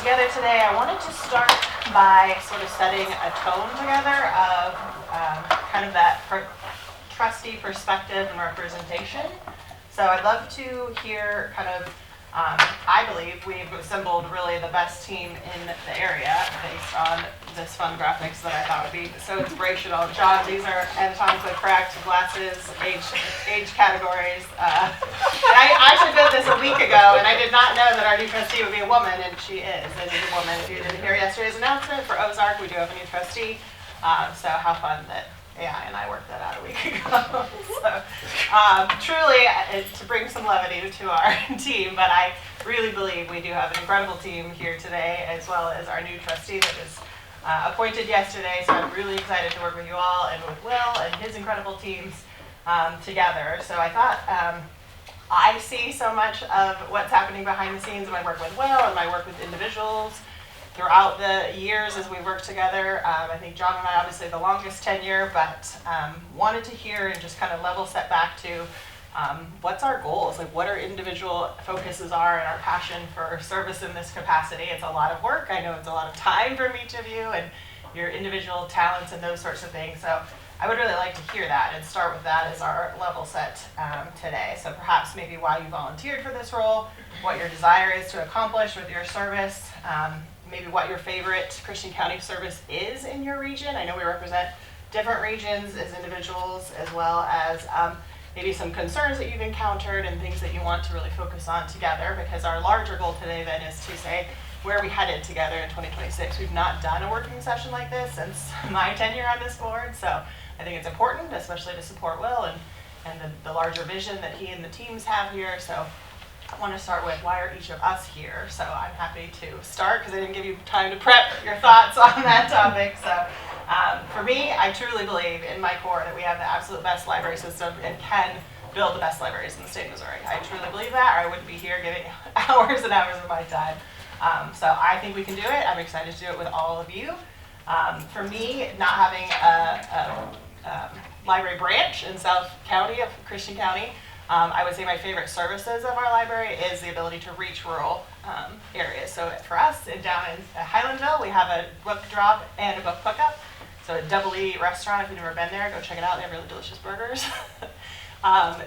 together today, I wanted to start by sort of setting a tone together of kind of that trustee perspective and representation. So I'd love to hear kind of, I believe we've assembled really the best team in the area based on this fun graphics that I thought would be so inspirational. John, these are anatomically correct glasses, age categories. And I actually did this a week ago, and I did not know that our new trustee would be a woman, and she is. And she's a woman. If you didn't hear yesterday's announcement for Ozark, we do have a new trustee. So how fun that AI and I worked that out a week ago. So truly, to bring some levity to our team, but I really believe we do have an incredible team here today, as well as our new trustee that was appointed yesterday. So I'm really excited to work with you all and with Will and his incredible teams together. So I thought I see so much of what's happening behind the scenes in my work with Will and my work with individuals throughout the years as we work together. I think John and I obviously the longest tenure, but wanted to hear and just kind of level set back to what's our goals, like what our individual focuses are and our passion for service in this capacity. It's a lot of work. I know it's a lot of time from each of you and your individual talents and those sorts of things. So I would really like to hear that and start with that as our level set today. So perhaps maybe why you volunteered for this role, what your desire is to accomplish with your service, maybe what your favorite Christian County service is in your region. I know we represent different regions as individuals, as well as maybe some concerns that you've encountered and things that you want to really focus on together, because our larger goal today then is to say, where are we headed together in 2026? We've not done a working session like this since my tenure on this board, so I think it's important, especially to support Will and the larger vision that he and the teams have here. So I want to start with, why are each of us here? So I'm happy to start because I didn't give you time to prep your thoughts on that topic. So for me, I truly believe in my core that we have the absolute best library system and can build the best libraries in the state of Missouri. I truly believe that, or I wouldn't be here giving hours and hours of my time. So I think we can do it. I'm excited to do it with all of you. For me, not having a library branch in South County of Christian County, I would say my favorite services of our library is the ability to reach rural areas. So for us, down in Highlandville, we have a book drop and a book pickup. So a Double E restaurant, if you've never been there, go check it out. They have really delicious burgers.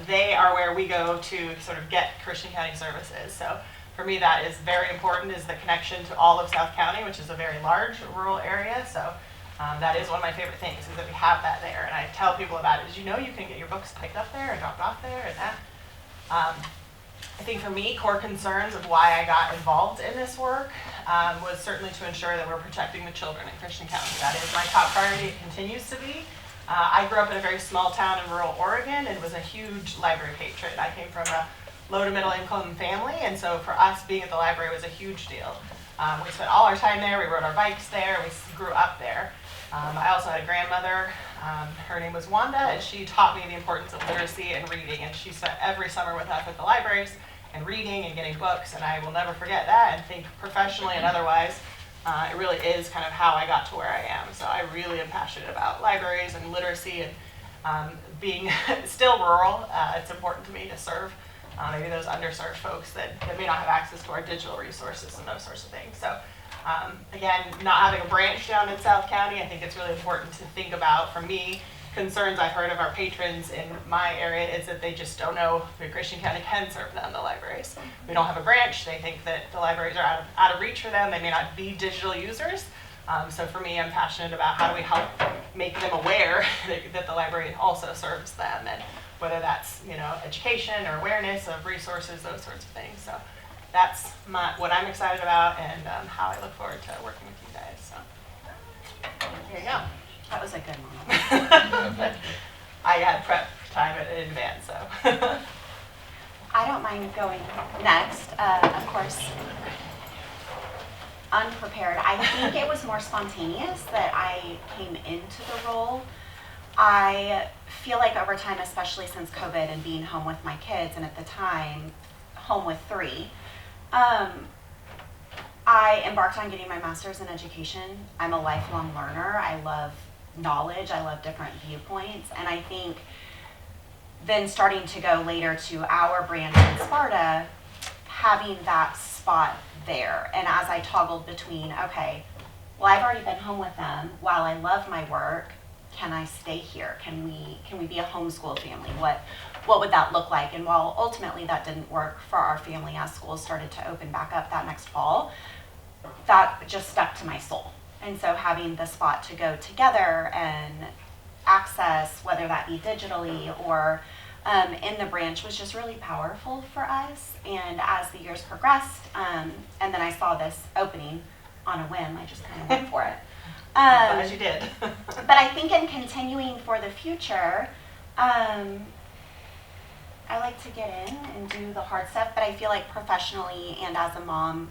They are where we go to sort of get Christian County services. So for me, that is very important, is the connection to all of South County, which is a very large rural area. So that is one of my favorite things, is that we have that there. And I tell people about it. Did you know you can get your books picked up there and dropped off there and that? I think for me, core concerns of why I got involved in this work was certainly to ensure that we're protecting the children in Christian County. That is my top priority. It continues to be. I grew up in a very small town in rural Oregon and was a huge library patron. I came from a low to middle income family, and so for us, being at the library was a huge deal. We spent all our time there. We rode our bikes there. We grew up there. I also had a grandmother. Her name was Wanda, and she taught me the importance of literacy and reading, and she spent every summer with us at the libraries and reading and getting books, and I will never forget that, and think professionally and otherwise, it really is kind of how I got to where I am. So I really am passionate about libraries and literacy, and being still rural, it's important to me to serve maybe those underserved folks that may not have access to our digital resources and those sorts of things. So again, not having a branch down in South County, I think it's really important to think about. For me, concerns I've heard of our patrons in my area is that they just don't know if Christian County can serve them, the libraries. We don't have a branch. They think that the libraries are out of reach for them. They may not be digital users. So for me, I'm passionate about how do we help make them aware that the library also serves them, and whether that's education or awareness of resources, those sorts of things. So that's what I'm excited about, and how I look forward to working with you guys. So there you go. That was a good one. I had prep time in advance, so. I don't mind going next. Of course, unprepared. I think it was more spontaneous that I came into the role. I feel like over time, especially since COVID and being home with my kids, and at the time, home with 3, I embarked on getting my master's in education. I'm a lifelong learner. I love knowledge. I love different viewpoints. And I think then starting to go later to our branch in Sparta, having that spot there. And as I toggled between, okay, well, I've already been home with them. While I love my work, can I stay here? Can we be a homeschool family? What would that look like? And while ultimately that didn't work for our family as schools started to open back up that next fall, that just stuck to my soul. And so having the spot to go together and access, whether that be digitally or in the branch, was just really powerful for us. And as the years progressed, and then I saw this opening on a whim, I just kind of went for it. As you did. But I think in continuing for the future, I like to get in and do the hard stuff, but I feel like professionally and as a mom,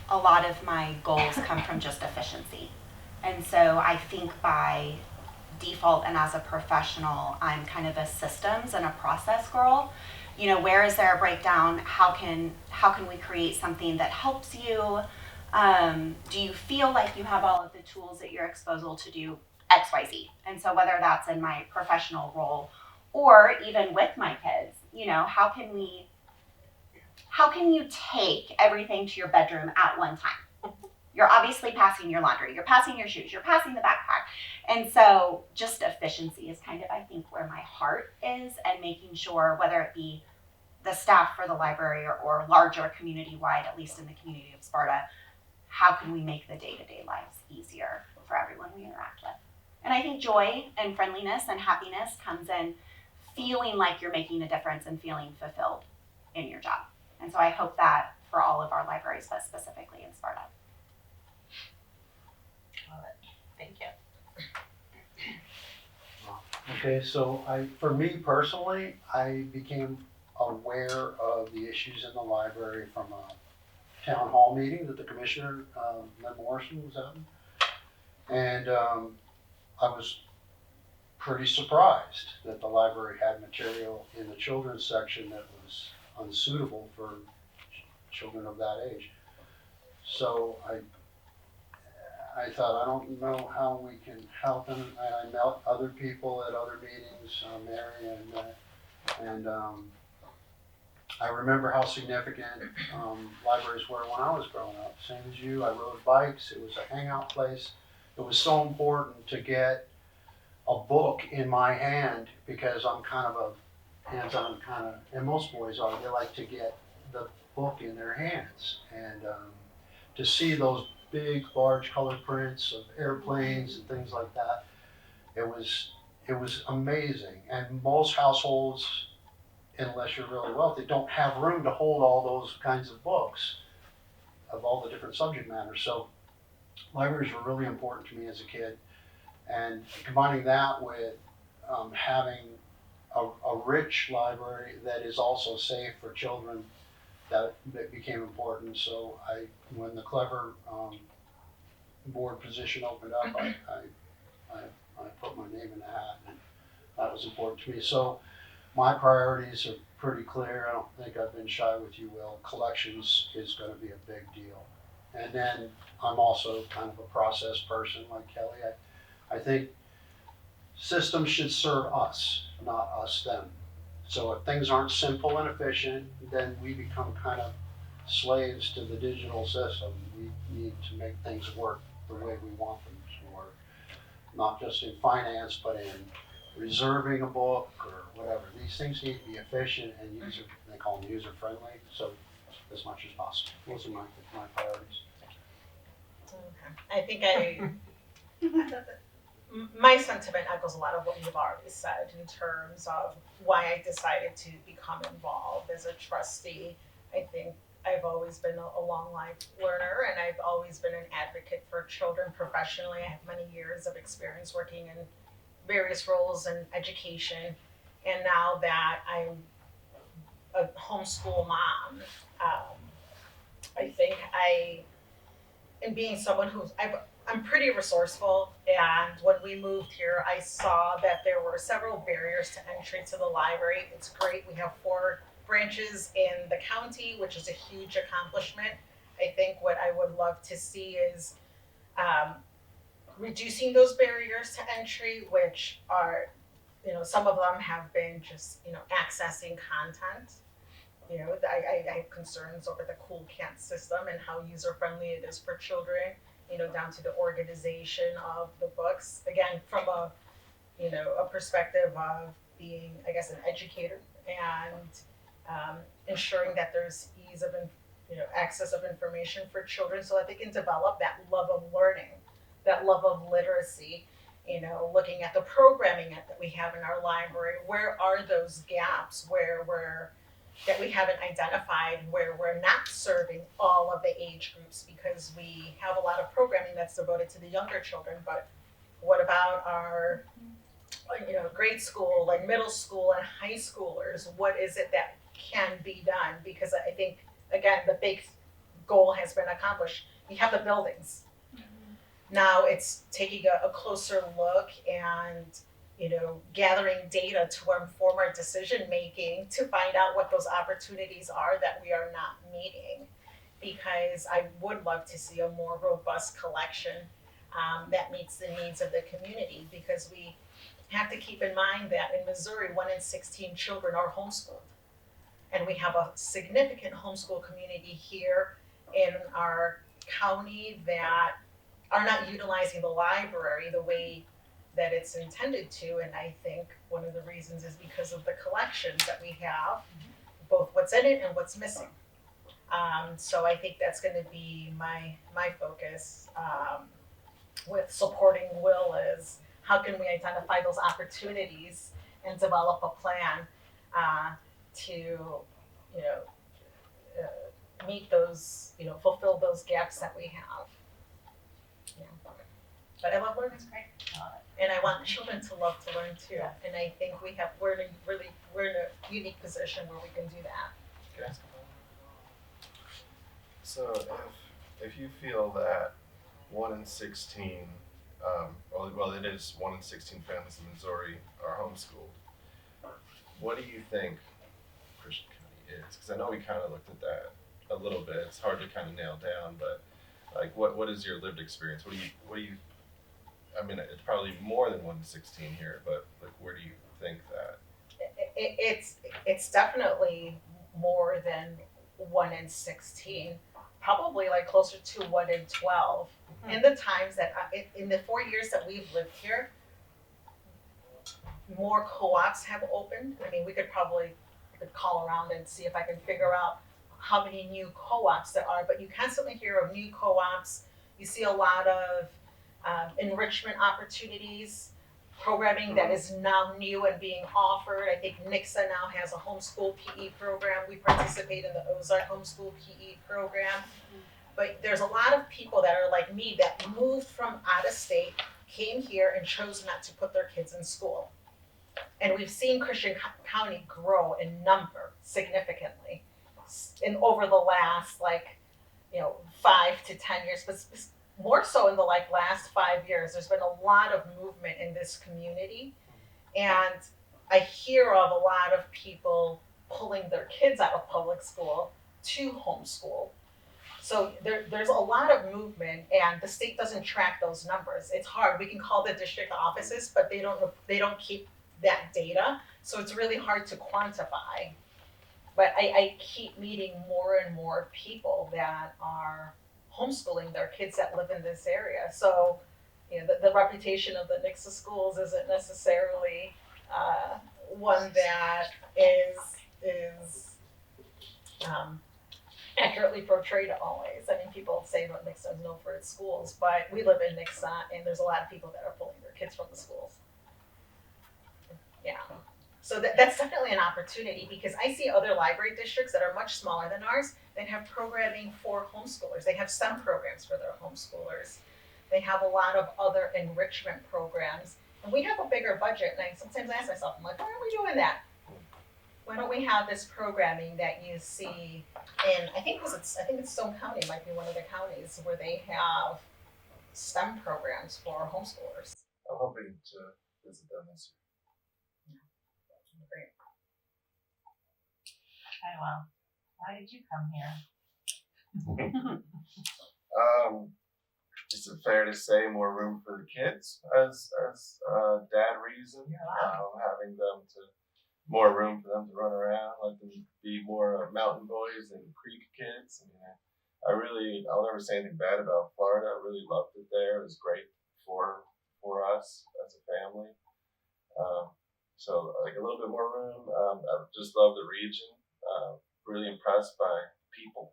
a lot of my goals come from just efficiency. And so I think by default and as a professional, I'm kind of a systems and a process girl. You know, where is there a breakdown? How can we create something that helps you? Do you feel like you have all of the tools at your disposal to do X, Y, Z? And so whether that's in my professional role or even with my kids, you know, how can you take everything to your bedroom at one time? You're obviously passing your laundry, you're passing your shoes, you're passing the backpack. And so just efficiency is kind of, I think, where my heart is, and making sure whether it be the staff for the library or larger community-wide, at least in the community of Sparta, how can we make the day-to-day lives easier for everyone we interact with? And I think joy and friendliness and happiness comes in feeling like you're making a difference and feeling fulfilled in your job. And so I hope that for all of our libraries, but specifically in Sparta. Love it. Thank you. Okay, so for me personally, I became aware of the issues in the library from a town hall meeting that the commissioner, Lynn Morrison, was at. And I was pretty surprised that the library had material in the children's section that was unsuitable for children of that age. So I thought, I don't know how we can help them. And I met other people at other meetings, Mary, and I remember how significant libraries were when I was growing up. Same as you, I rode bikes. It was a hangout place. It was so important to get a book in my hand because I'm kind of a hands-on kind of, and most boys are. They like to get the book in their hands, and to see those big, large color prints of airplanes and things like that, it was amazing. And most households, unless you're really wealthy, don't have room to hold all those kinds of books of all the different subject matters. So libraries were really important to me as a kid, and combining that with having a rich library that is also safe for children, that became important. So when the Clever board position opened up, I put my name in the hat, and that was important to me. So my priorities are pretty clear. I don't think I've been shy with you, Will. Collections is going to be a big deal. And then I'm also kind of a process person like Kelly. I think systems should serve us, not us them. So if things aren't simple and efficient, then we become kind of slaves to the digital system. We need to make things work the way we want them to work, not just in finance, but in reserving a book or whatever. These things need to be efficient and they call them user friendly, so as much as possible. Those are my priorities. I think my sentiment echoes a lot of what you've already said in terms of why I decided to become involved as a trustee. I think I've always been a long life learner, and I've always been an advocate for children professionally. I have many years of experience working in various roles in education, and now that I'm a homeschool mom, I think and being someone I'm pretty resourceful, and when we moved here, I saw that there were several barriers to entry to the library. It's great. We have 4 branches in the county, which is a huge accomplishment. I think what I would love to see is reducing those barriers to entry, which are, some of them have been just, accessing content. I have concerns over the cool cat system and how user friendly it is for children, down to the organization of the books. Again, from a perspective of being, I guess, an educator and ensuring that there's ease of, access of information for children so that they can develop that love of learning, that love of literacy. Looking at the programming that we have in our library, where are those gaps that we haven't identified where we're not serving all of the age groups because we have a lot of programming that's devoted to the younger children, but what about our grade school, like middle school and high schoolers? What is it that can be done? Because I think, again, the big goal has been accomplished. You have the buildings. Now it's taking a closer look and gathering data to inform our decision making to find out what those opportunities are that we are not meeting. Because I would love to see a more robust collection that meets the needs of the community, because we have to keep in mind that in Missouri, 1 in 16 children are homeschooled. And we have a significant homeschool community here in our county that are not utilizing the library the way that it's intended to. And I think one of the reasons is because of the collections that we have, both what's in it and what's missing. So I think that's going to be my focus with supporting Will is how can we identify those opportunities and develop a plan to meet those, fulfill those gaps that we have. Yeah. But I love learning. That's great. And I want children to love to learn too. Yeah. And I think we're in a unique position where we can do that. Can I ask so if you feel that 1 in 16, well it is 1 in 16 families in Missouri are homeschooled, what do you think Christian County is? Because I know we kind of looked at that a little bit. It's hard to kind of nail down, but like what is your lived experience? What do you I mean, it's probably more than 1 in 16 here, but like where do you think that? It's definitely more than 1 in 16. Probably like closer to 1 in 12. Mm-hmm. In the times that in the 4 years that we've lived here, more co-ops have opened. I mean, we could call around and see if I can figure out how many new co-ops there are. But you constantly hear of new co-ops. You see a lot of enrichment opportunities, programming that is now new and being offered. I think Nixa now has a homeschool PE program. We participate in the Ozark homeschool PE program. But there's a lot of people that are like me that moved from out of state, came here and chose not to put their kids in school. And we've seen Christian County grow in number significantly over the last 5 to 10 years, but more so in the last 5 years. There's been a lot of movement in this community, and I hear of a lot of people pulling their kids out of public school to homeschool. So there's a lot of movement, and the state doesn't track those numbers. It's hard. We can call the district offices, but they don't keep that data, so it's really hard to quantify. But I keep meeting more and more people that are homeschooling their kids that live in this area. So, the reputation of the Nixa schools isn't necessarily one that is accurately portrayed always. I mean, people say that Nixa is known for its schools, but we live in Nixa, and there's a lot of people that are pulling their kids from the schools. Yeah. So that's definitely an opportunity, because I see other library districts that are much smaller than ours that have programming for homeschoolers. They have STEM programs for their homeschoolers. They have a lot of other enrichment programs. And we have a bigger budget, and I sometimes ask myself, I'm like, why aren't we doing that? Why don't we have this programming that you see in, I think it's Stone County, might be one of the counties where they have STEM programs for homeschoolers. I'm hoping to visit them this year. Great. Oh, wow. Why did you come here? Is it fair to say more room for the kids as dad reason? Having them to more room for them to run around, let them be more mountain boys and creek kids. I mean, I'll never say anything bad about Florida. I really loved it there. It was great for us as a family. So like a little bit more room. I just love the region. Really impressed by people.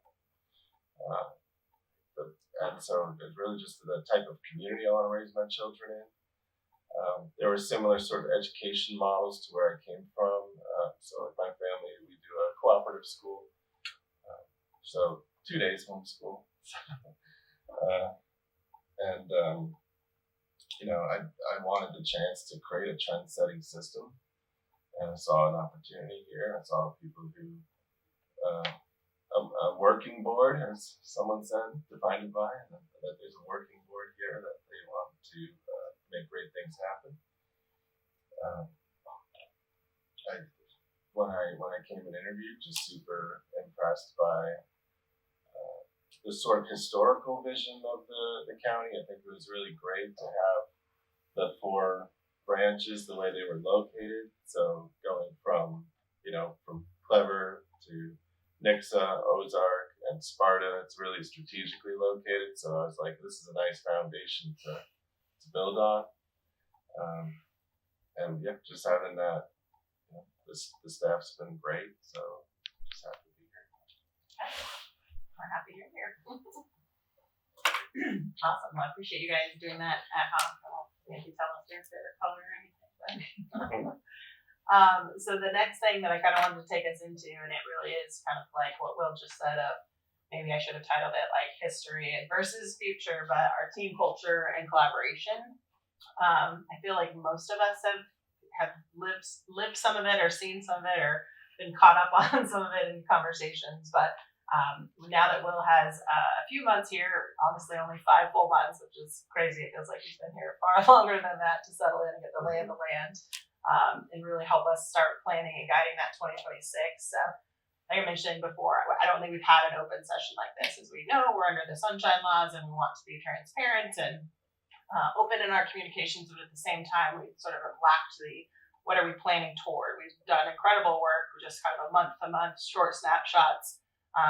And so it's really just the type of community I want to raise my children in. There were similar sort of education models to where I came from. So like my family, we do a cooperative school. So 2 days homeschool. And I wanted the chance to create a trend-setting system, and I saw an opportunity here. I saw people who a working board, as someone said, defined by, and that there's a working board here that they want to make great things happen. When I came and interviewed, just super impressed by the sort of historical vision of the county. I think it was really great to have the 4 branches the way they were located. So going from Clever to Nixa, Ozark, and Sparta, it's really strategically located. So I was like, this is a nice foundation to build on. And yeah, just having that, the staff's been great. So just happy to be here. We're happy you're here. Awesome. Well, I appreciate you guys doing that at home. I won't make you tell us your favorite color or anything. But so the next thing that I kind of wanted to take us into, and it really is kind of like what Will just said of, maybe I should have titled it like history versus future, but our team culture and collaboration. I feel like most of us have lived some of it or seen some of it or been caught up on some of it in conversations, but now that Will has a few months here, honestly only 5 full months, which is crazy. It feels like he's been here far longer than that to settle in and get the lay of the land, and really help us start planning and guiding that 2026. So, like I mentioned before, I don't think we've had an open session like this. As we know, we're under the sunshine laws and we want to be transparent and open in our communications, but at the same time, we sort of lacked the what are we planning toward. We've done incredible work, just kind of a month-to-month short snapshots.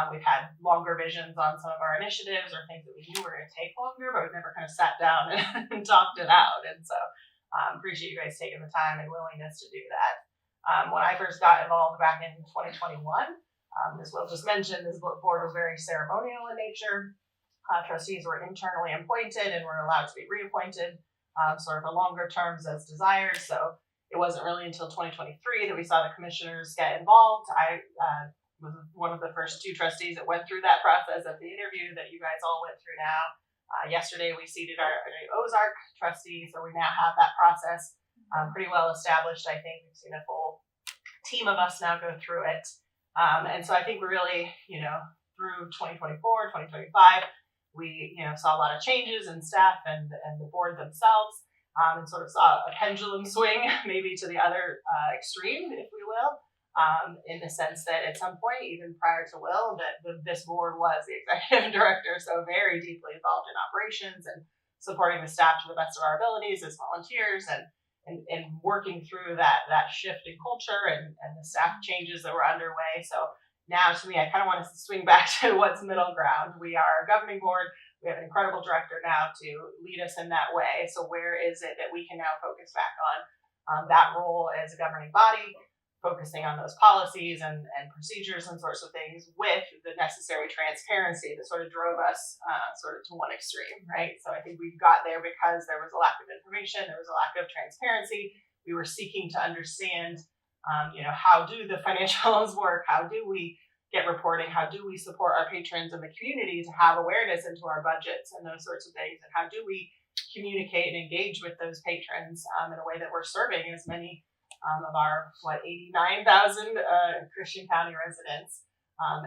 We've had longer visions on some of our initiatives or things that we knew were going to take longer, but we've never kind of sat down and talked it out. And so appreciate you guys taking the time and willingness to do that. When I first got involved back in 2021, as Will just mentioned, this board was very ceremonial in nature. Trustees were internally appointed and were allowed to be reappointed sort of for longer terms as desired. So it wasn't really until 2023 that we saw the commissioners get involved. I was one of the first 2 trustees that went through that process of the interview that you guys all went through now. Yesterday, we seated our Ozark trustee, so we now have that process pretty well established. I think we've seen a full team of us now go through it. And so I think we're really, through 2024, 2025, we, saw a lot of changes in staff and the board themselves, and sort of saw a pendulum swing maybe to the other extreme, if we will. In the sense that at some point, even prior to Will, that this board was the executive director, so very deeply involved in operations and supporting the staff to the best of our abilities as volunteers and working through that shift in culture and the staff changes that were underway. So now to me, I kind of want to swing back to what's middle ground. We are a governing board. We have an incredible director now to lead us in that way. So where is it that we can now focus back on that role as a governing body, focusing on those policies and procedures and sorts of things with the necessary transparency that sort of drove us sort of to one extreme, right? So I think we got there because there was a lack of information, there was a lack of transparency. We were seeking to understand, how do the financials work? How do we get reporting? How do we support our patrons and the community to have awareness into our budgets and those sorts of things? And how do we communicate and engage with those patrons in a way that we're serving as many of our 89,000 Christian County residents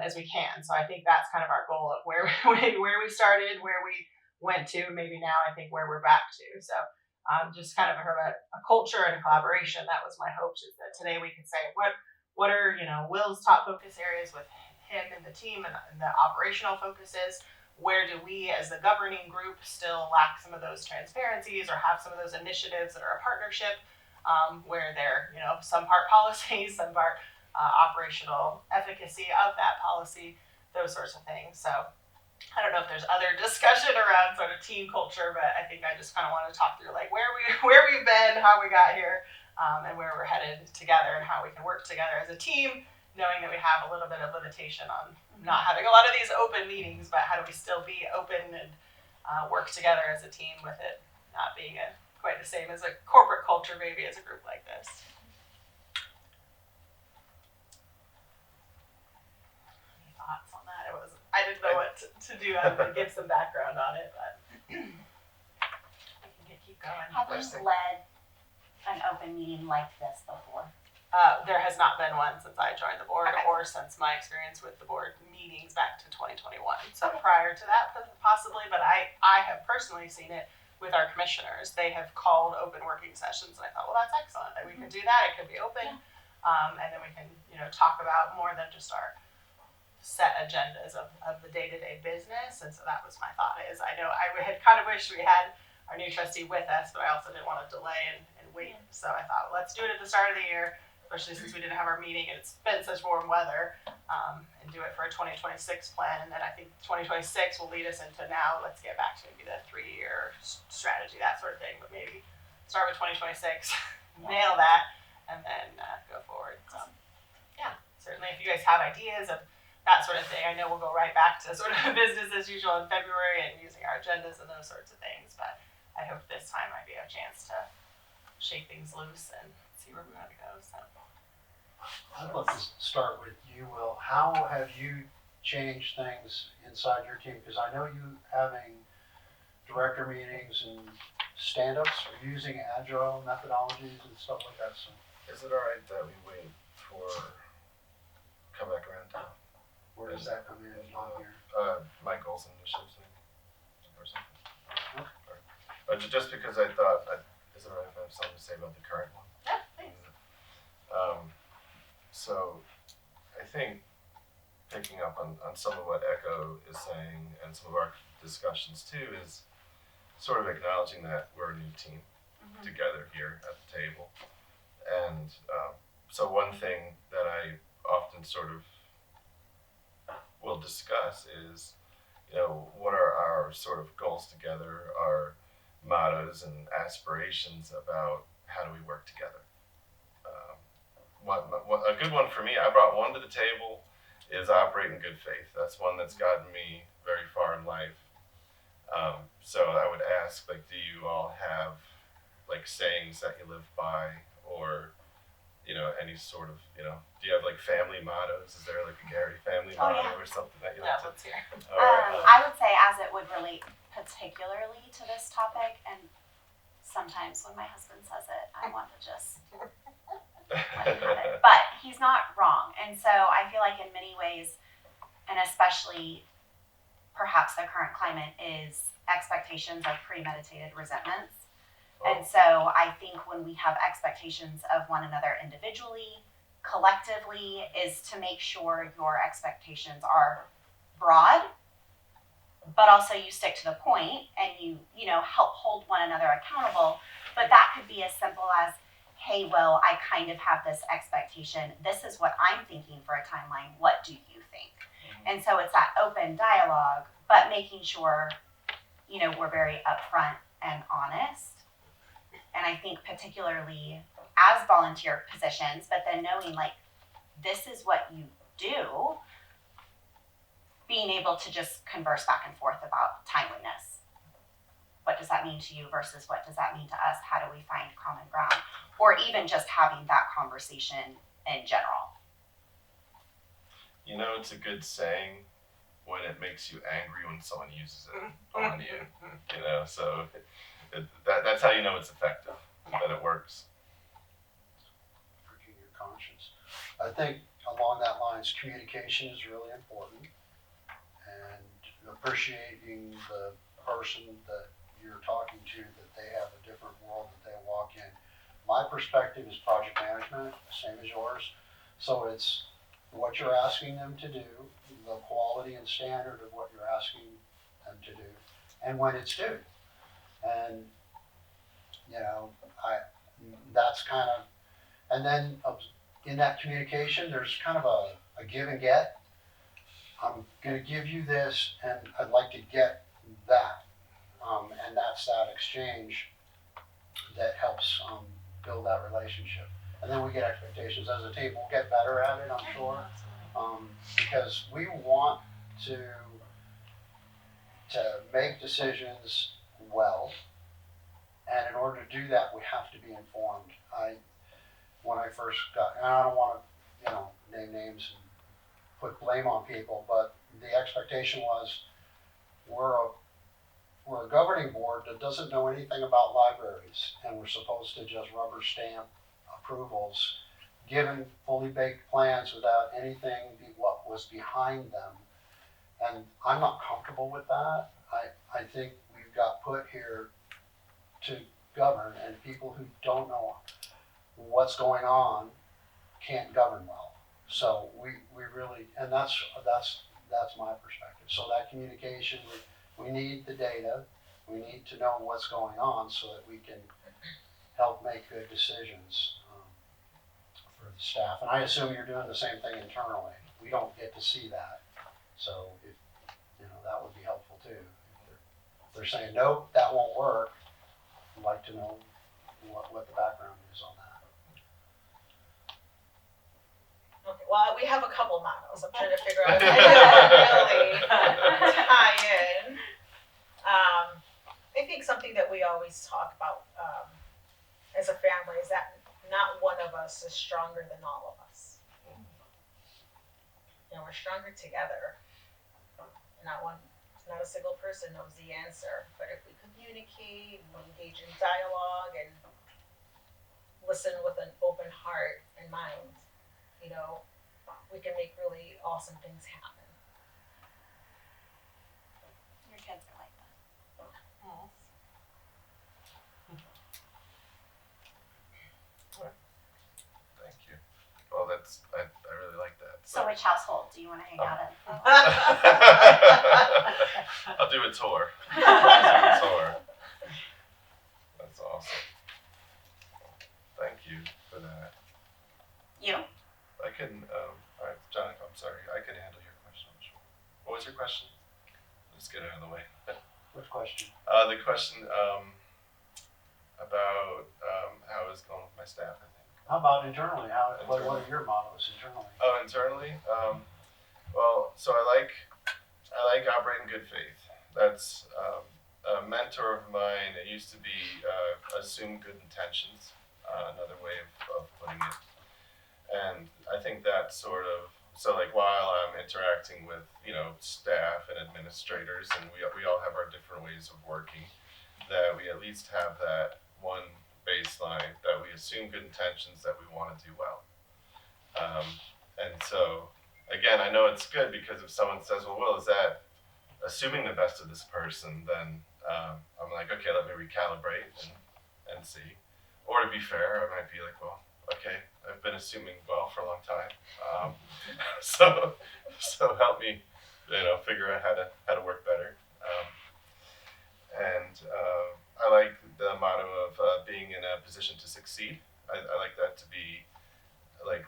as we can. So I think that's kind of our goal of where we started, where we went to, maybe now I think where we're back to. So just kind of a culture and a collaboration. That was my hope, is that today we could say what are Will's top focus areas with him and the team and the operational focuses. Where do we as the governing group still lack some of those transparencies or have some of those initiatives that are a partnership? where they're, some part policy, some part operational efficacy of that policy, those sorts of things. So I don't know if there's other discussion around sort of team culture, but I think I just kind of want to talk through like where we've been, how we got here, and where we're headed together, and how we can work together as a team, knowing that we have a little bit of limitation on not having a lot of these open meetings, but how do we still be open and work together as a team with it not being quite the same as a corporate culture maybe as a group like this. Any thoughts on that? I didn't know what to do. I'm going to give some background on it, but I can keep going. Have you led an open meeting like this before? There has not been one since I joined the board, Okay. or since my experience with the board meetings back to 2021. So prior to that, possibly, but I have personally seen it with our commissioners. They have called open working sessions, and I thought, well, that's excellent that we can do that. It can be open, and then we can, talk about more than just our set agendas of the day-to-day business. And so that was my thought. Is I know I had kind of wished we had our new trustee with us, but I also didn't want to delay and wait. So I thought, let's do it at the start of the year, especially since we didn't have our meeting and it's been such warm weather, and do it for a 2026 plan. And then I think 2026 will lead us into now, let's get back to maybe the 3-year strategy, that sort of thing. But maybe start with 2026, nail that, and then go forward. So yeah, certainly if you guys have ideas of that sort of thing, I know we'll go right back to sort of business as usual in February and using our agendas and those sorts of things. But I hope this time might be a chance to shake things loose and see where we want to go. So I'd love to start with you, Will. How have you changed things inside your team? Because I know you having director meetings and stand-ups, or using agile methodologies and stuff like that. So Is it all right that we wait for come back around to where does that come in on here? Mike Olson initiatives or something? Just because I thought, is it all right if I have something to say about the current one? yeah, thanks. So I think picking up on some of what Echo is saying and some of our discussions too is sort of acknowledging that we're a new team together here at the table. And so one thing that I often sort of will discuss is, what are our sort of goals together, our mottos and aspirations about how do we work together. A good one for me, I brought one to the table, is operate in good faith. That's one that's gotten me very far in life. So I would ask, do you all have sayings that you live by, or any sort of, do you have family mottos? Is there a Gary family motto or something that you like to? Let's hear. All right. I would say, as it would relate particularly to this topic, and sometimes when my husband says it, I want to just let him have it. But he's not wrong. And so I feel like in many ways, and especially perhaps the current climate, is expectations of premeditated resentments. And so I think when we have expectations of one another individually, collectively, is to make sure your expectations are broad, but also you stick to the point and you help hold one another accountable. But that could be as simple as, hey, Will, I kind of have this expectation. This is what I'm thinking for a timeline. What do you think? And so it's that open dialogue, but making sure, we're very upfront and honest. And I think particularly as volunteer positions, but then knowing this is what you do, being able to just converse back and forth about timeliness. What does that mean to you versus what does that mean to us? How do we find common ground? Or even just having that conversation in general. It's a good saying when it makes you angry when someone uses it on you. So that's how you know it's effective, that it works. Working your conscience. I think along that lines, communication is really important, and appreciating the person that you're talking to, that they have a different world that they walk in. My perspective is project management, same as yours. So it's what you're asking them to do, the quality and standard of what you're asking them to do, and when it's due. And that's kind of, and then in that communication, there's kind of a give and get. I'm gonna give you this and I'd like to get that. And that's that exchange that helps build that relationship. And then we get expectations as a team. We'll get better at it, I'm sure, because we want to make decisions well. And in order to do that, we have to be informed. When I first got, and I don't want to, name names and put blame on people, but the expectation was we're a governing board that doesn't know anything about libraries, and we're supposed to just rubber stamp approvals, given fully baked plans without anything what was behind them. And I'm not comfortable with that. I think we've got put here to govern, and people who don't know what's going on can't govern well. So we really, and that's my perspective. So that communication, we need the data, we need to know what's going on so that we can help make good decisions for the staff. And I assume you're doing the same thing internally. We don't get to see that, so if that would be helpful too. If they're saying nope, that won't work, I'd like to know what the background is on that. Okay, well, we have a couple mottos. I'm trying to figure out how to really tie in. I think something that we always talk about as a family is that not one of us is stronger than all of us. We're stronger together. Not a single person knows the answer. But if we communicate, we engage in dialogue, and listen with an open heart and mind, we can make really awesome things happen. Your kids are like that. Thank you. Well, I really like that. So which household do you want to hang out in? I'll do a tour. That's awesome. Thank you for that. You? I can, all right, John, I'm sorry, I can handle your question. What was your question? Let's get it out of the way. Which question? The question about how it's going with my staff, I think. How about internally? What are your mottos internally? Oh, internally? Well, so I like operating good faith. That's a mentor of mine. It used to be assume good intentions, another way of putting it. And I think that sort of, so like while I'm interacting with, staff and administrators, and we all have our different ways of working, that we at least have that one baseline that we assume good intentions, that we want to do well. And so, again, I know it's good because if someone says, well, Will, is that assuming the best of this person, then I'm like, okay, let me recalibrate and see. Or to be fair, I might be like, well, okay, I've been assuming well for a long time. So help me, figure out how to work better. And I like the motto of being in a position to succeed. I like that to be like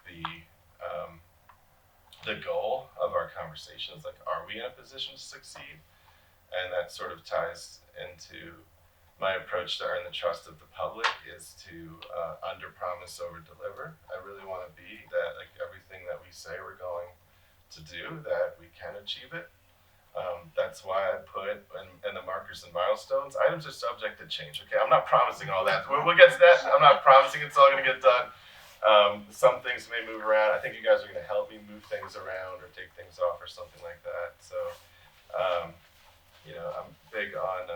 the goal of our conversations. Like, are we in a position to succeed? And that sort of ties into my approach to earn the trust of the public is to under promise, over deliver. I really want to be that, like, everything that we say we're going to do, that we can achieve it. That's why I put in the markers and milestones. Items are subject to change. Okay, I'm not promising all that. We'll get to that. I'm not promising it's all going to get done. Some things may move around. I think you guys are going to help me move things around or take things off or something like that. So, I'm big on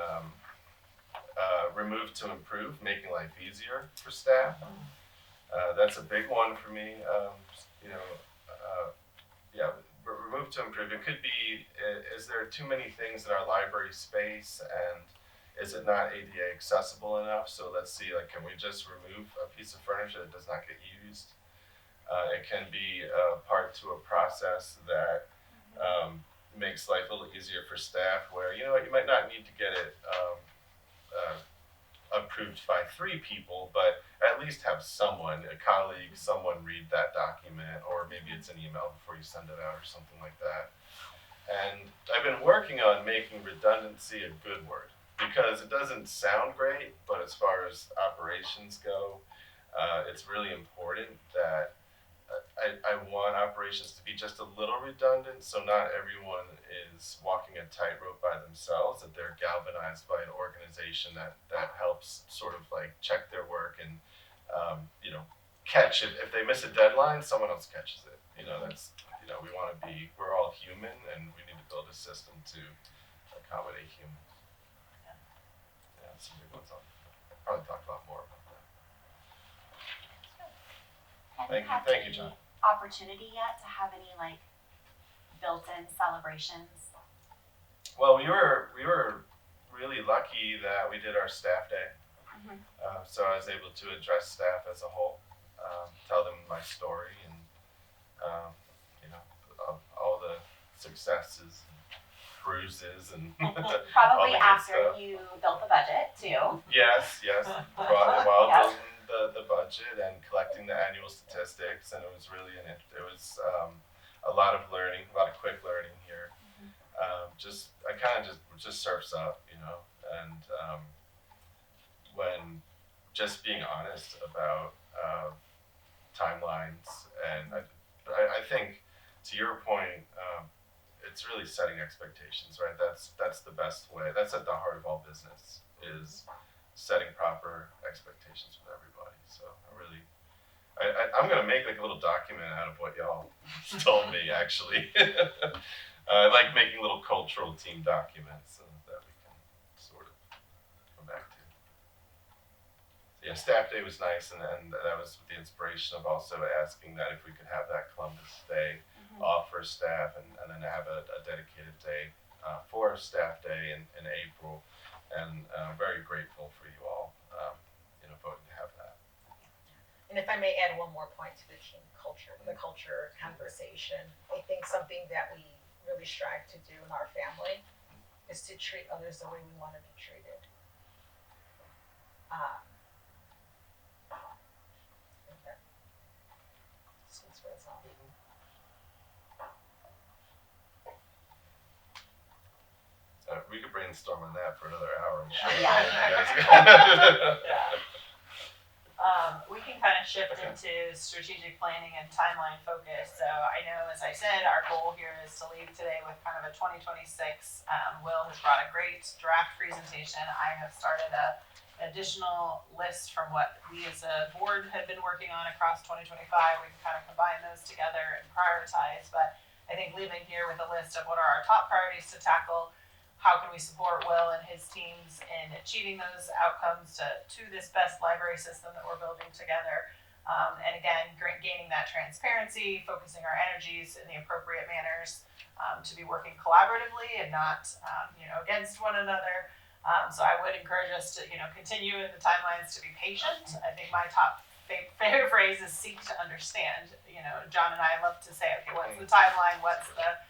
remove to improve, making life easier for staff. That's a big one for me. Remove to improve. It could be, is there too many things in our library space, and is it not ADA accessible enough? So let's see, like, can we just remove a piece of furniture that does not get used? It can be a part to a process that makes life a little easier for staff, where, you might not need to get it approved by 3 people, but at at least have someone, a colleague, someone read that document, or maybe it's an email before you send it out or something like that. And I've been working on making redundancy a good word, because it doesn't sound great, but as far as operations go, it's really important that I want operations to be just a little redundant, so not everyone is walking a tightrope by themselves, that they're galvanized by an organization that helps sort of like check their work and, catch it. If they miss a deadline, someone else catches it. We're all human, and we need to build a system to accommodate humans. Yeah, some big ones. I'll probably talk a lot more about that. Thank you, John. Opportunity yet to have any like built-in celebrations? Well, we were really lucky that we did our staff day. So I was able to address staff as a whole, tell them my story, and all the successes, and bruises, and all Probably the good after stuff. you built the budget too. Yes. While Yep. building the budget and collecting the annual statistics, and it was a lot of learning, a lot of quick learning here. I kind of just surfs up, and when just being honest about timelines, and I think to your point, it's really setting expectations, right? That's the best way. That's at the heart of all business, is setting proper expectations with everybody. So I'm gonna make like a little document out of what y'all told me. Actually, I like making little cultural team documents that we can sort of come back to. So yeah, staff day was nice, and that was with the inspiration of also asking that if we could have that Columbus Day off for staff, and then have a dedicated day for staff day in April. And I'm very grateful for you all, voting to have that. And if I may add one more point to the team culture, the culture conversation, I think something that we really strive to do in our family is to treat others the way we want to be treated. That's what it's all. We could brainstorm on that for another hour, I'm sure. We can kind of shift into strategic planning and timeline focus. So I know, as I said, our goal here is to leave today with kind of a 2026. Will has brought a great draft presentation. I have started an additional list from what we as a board had been working on across 2025. We can kind of combine those together and prioritize. But I think leaving here with a list of what are our top priorities to tackle. How can we support Will and his teams in achieving those outcomes to this best library system that we're building together? And again, gaining that transparency, focusing our energies in the appropriate manners, to be working collaboratively and not, against one another. So I would encourage us to, continue in the timelines to be patient. I think my top favorite phrase is seek to understand. John and I love to say, okay, what's the timeline? What's the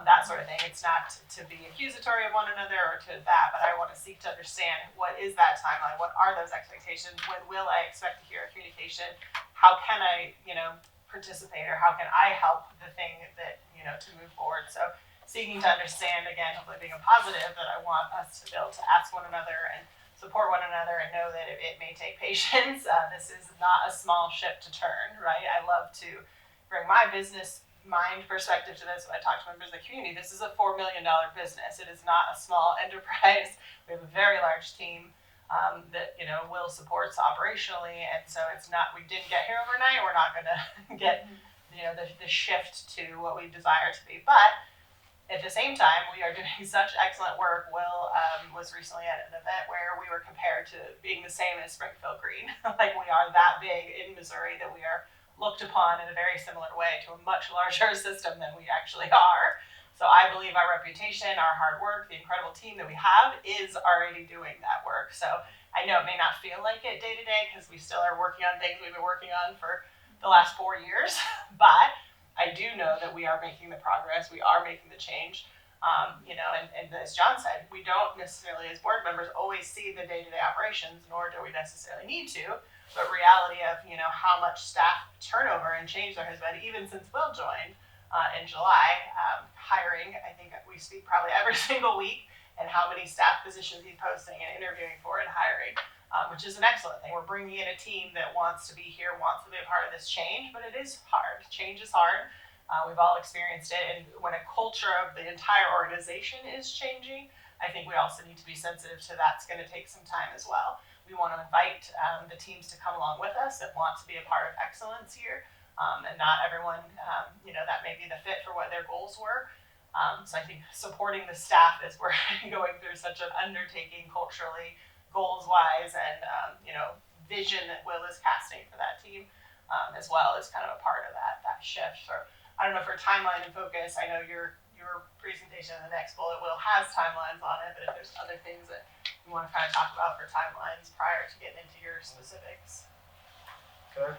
that sort of thing. It's not to be accusatory of one another or to that, but I want to seek to understand what is that timeline, what are those expectations, when will I expect to hear a communication, how can I, participate, or how can I help the thing that, to move forward. So seeking to understand, again, hopefully being a positive, that I want us to be able to ask one another and support one another and know that it may take patience. This is not a small ship to turn, right? I love to bring my business mind perspective to this when I talk to members of the community. This is a $4 million business. It is not a small enterprise. We have a very large team that Will supports operationally, and so it's not, we didn't get here overnight. We're not going to get the shift to what we desire to be, but at the same time, we are doing such excellent work. Will was recently at an event where we were compared to being the same as Springfield Green. Like, we are that big in Missouri that we are looked upon in a very similar way to a much larger system than we actually are. So I believe our reputation, our hard work, the incredible team that we have is already doing that work. So I know it may not feel like it day to day because we still are working on things we've been working on for the last 4 years, but I do know that we are making the progress, we are making the change. And as John said, we don't necessarily as board members always see the day-to-day operations, nor do we necessarily need to. but reality of, how much staff turnover and change there has been even since Will joined in July. Hiring, I think we speak probably every single week, and how many staff positions he's posting and interviewing for and hiring, which is an excellent thing. We're bringing in a team that wants to be here, wants to be a part of this change, but it is hard. Change is hard. We've all experienced it, and when a culture of the entire organization is changing, I think we also need to be sensitive to that's going to take some time as well. We want to invite the teams to come along with us that want to be a part of excellence here, and not everyone, that may be the fit for what their goals were. So I think supporting the staff as we're going through such an undertaking culturally, goals-wise, and vision that Will is casting for that team, as well, is kind of a part of that shift. So I don't know for timeline and focus. I know your presentation in the next bullet Will has timelines on it, but if there's other things that you want to kind of talk about for timelines prior to getting into your specifics. Okay.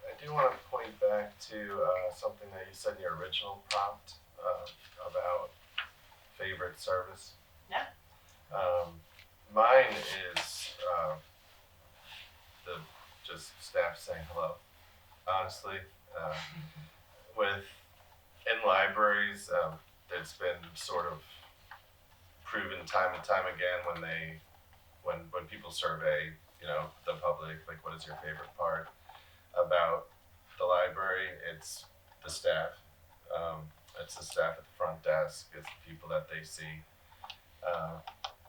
I do want to point back to something that you said in your original prompt about favorite service. Yeah. Mine is the just staff saying hello. Honestly, in libraries, it's been sort of proven time and time again when people survey, the public, like, what is your favorite part about the library? It's the staff. It's the staff at the front desk. It's the people that they see.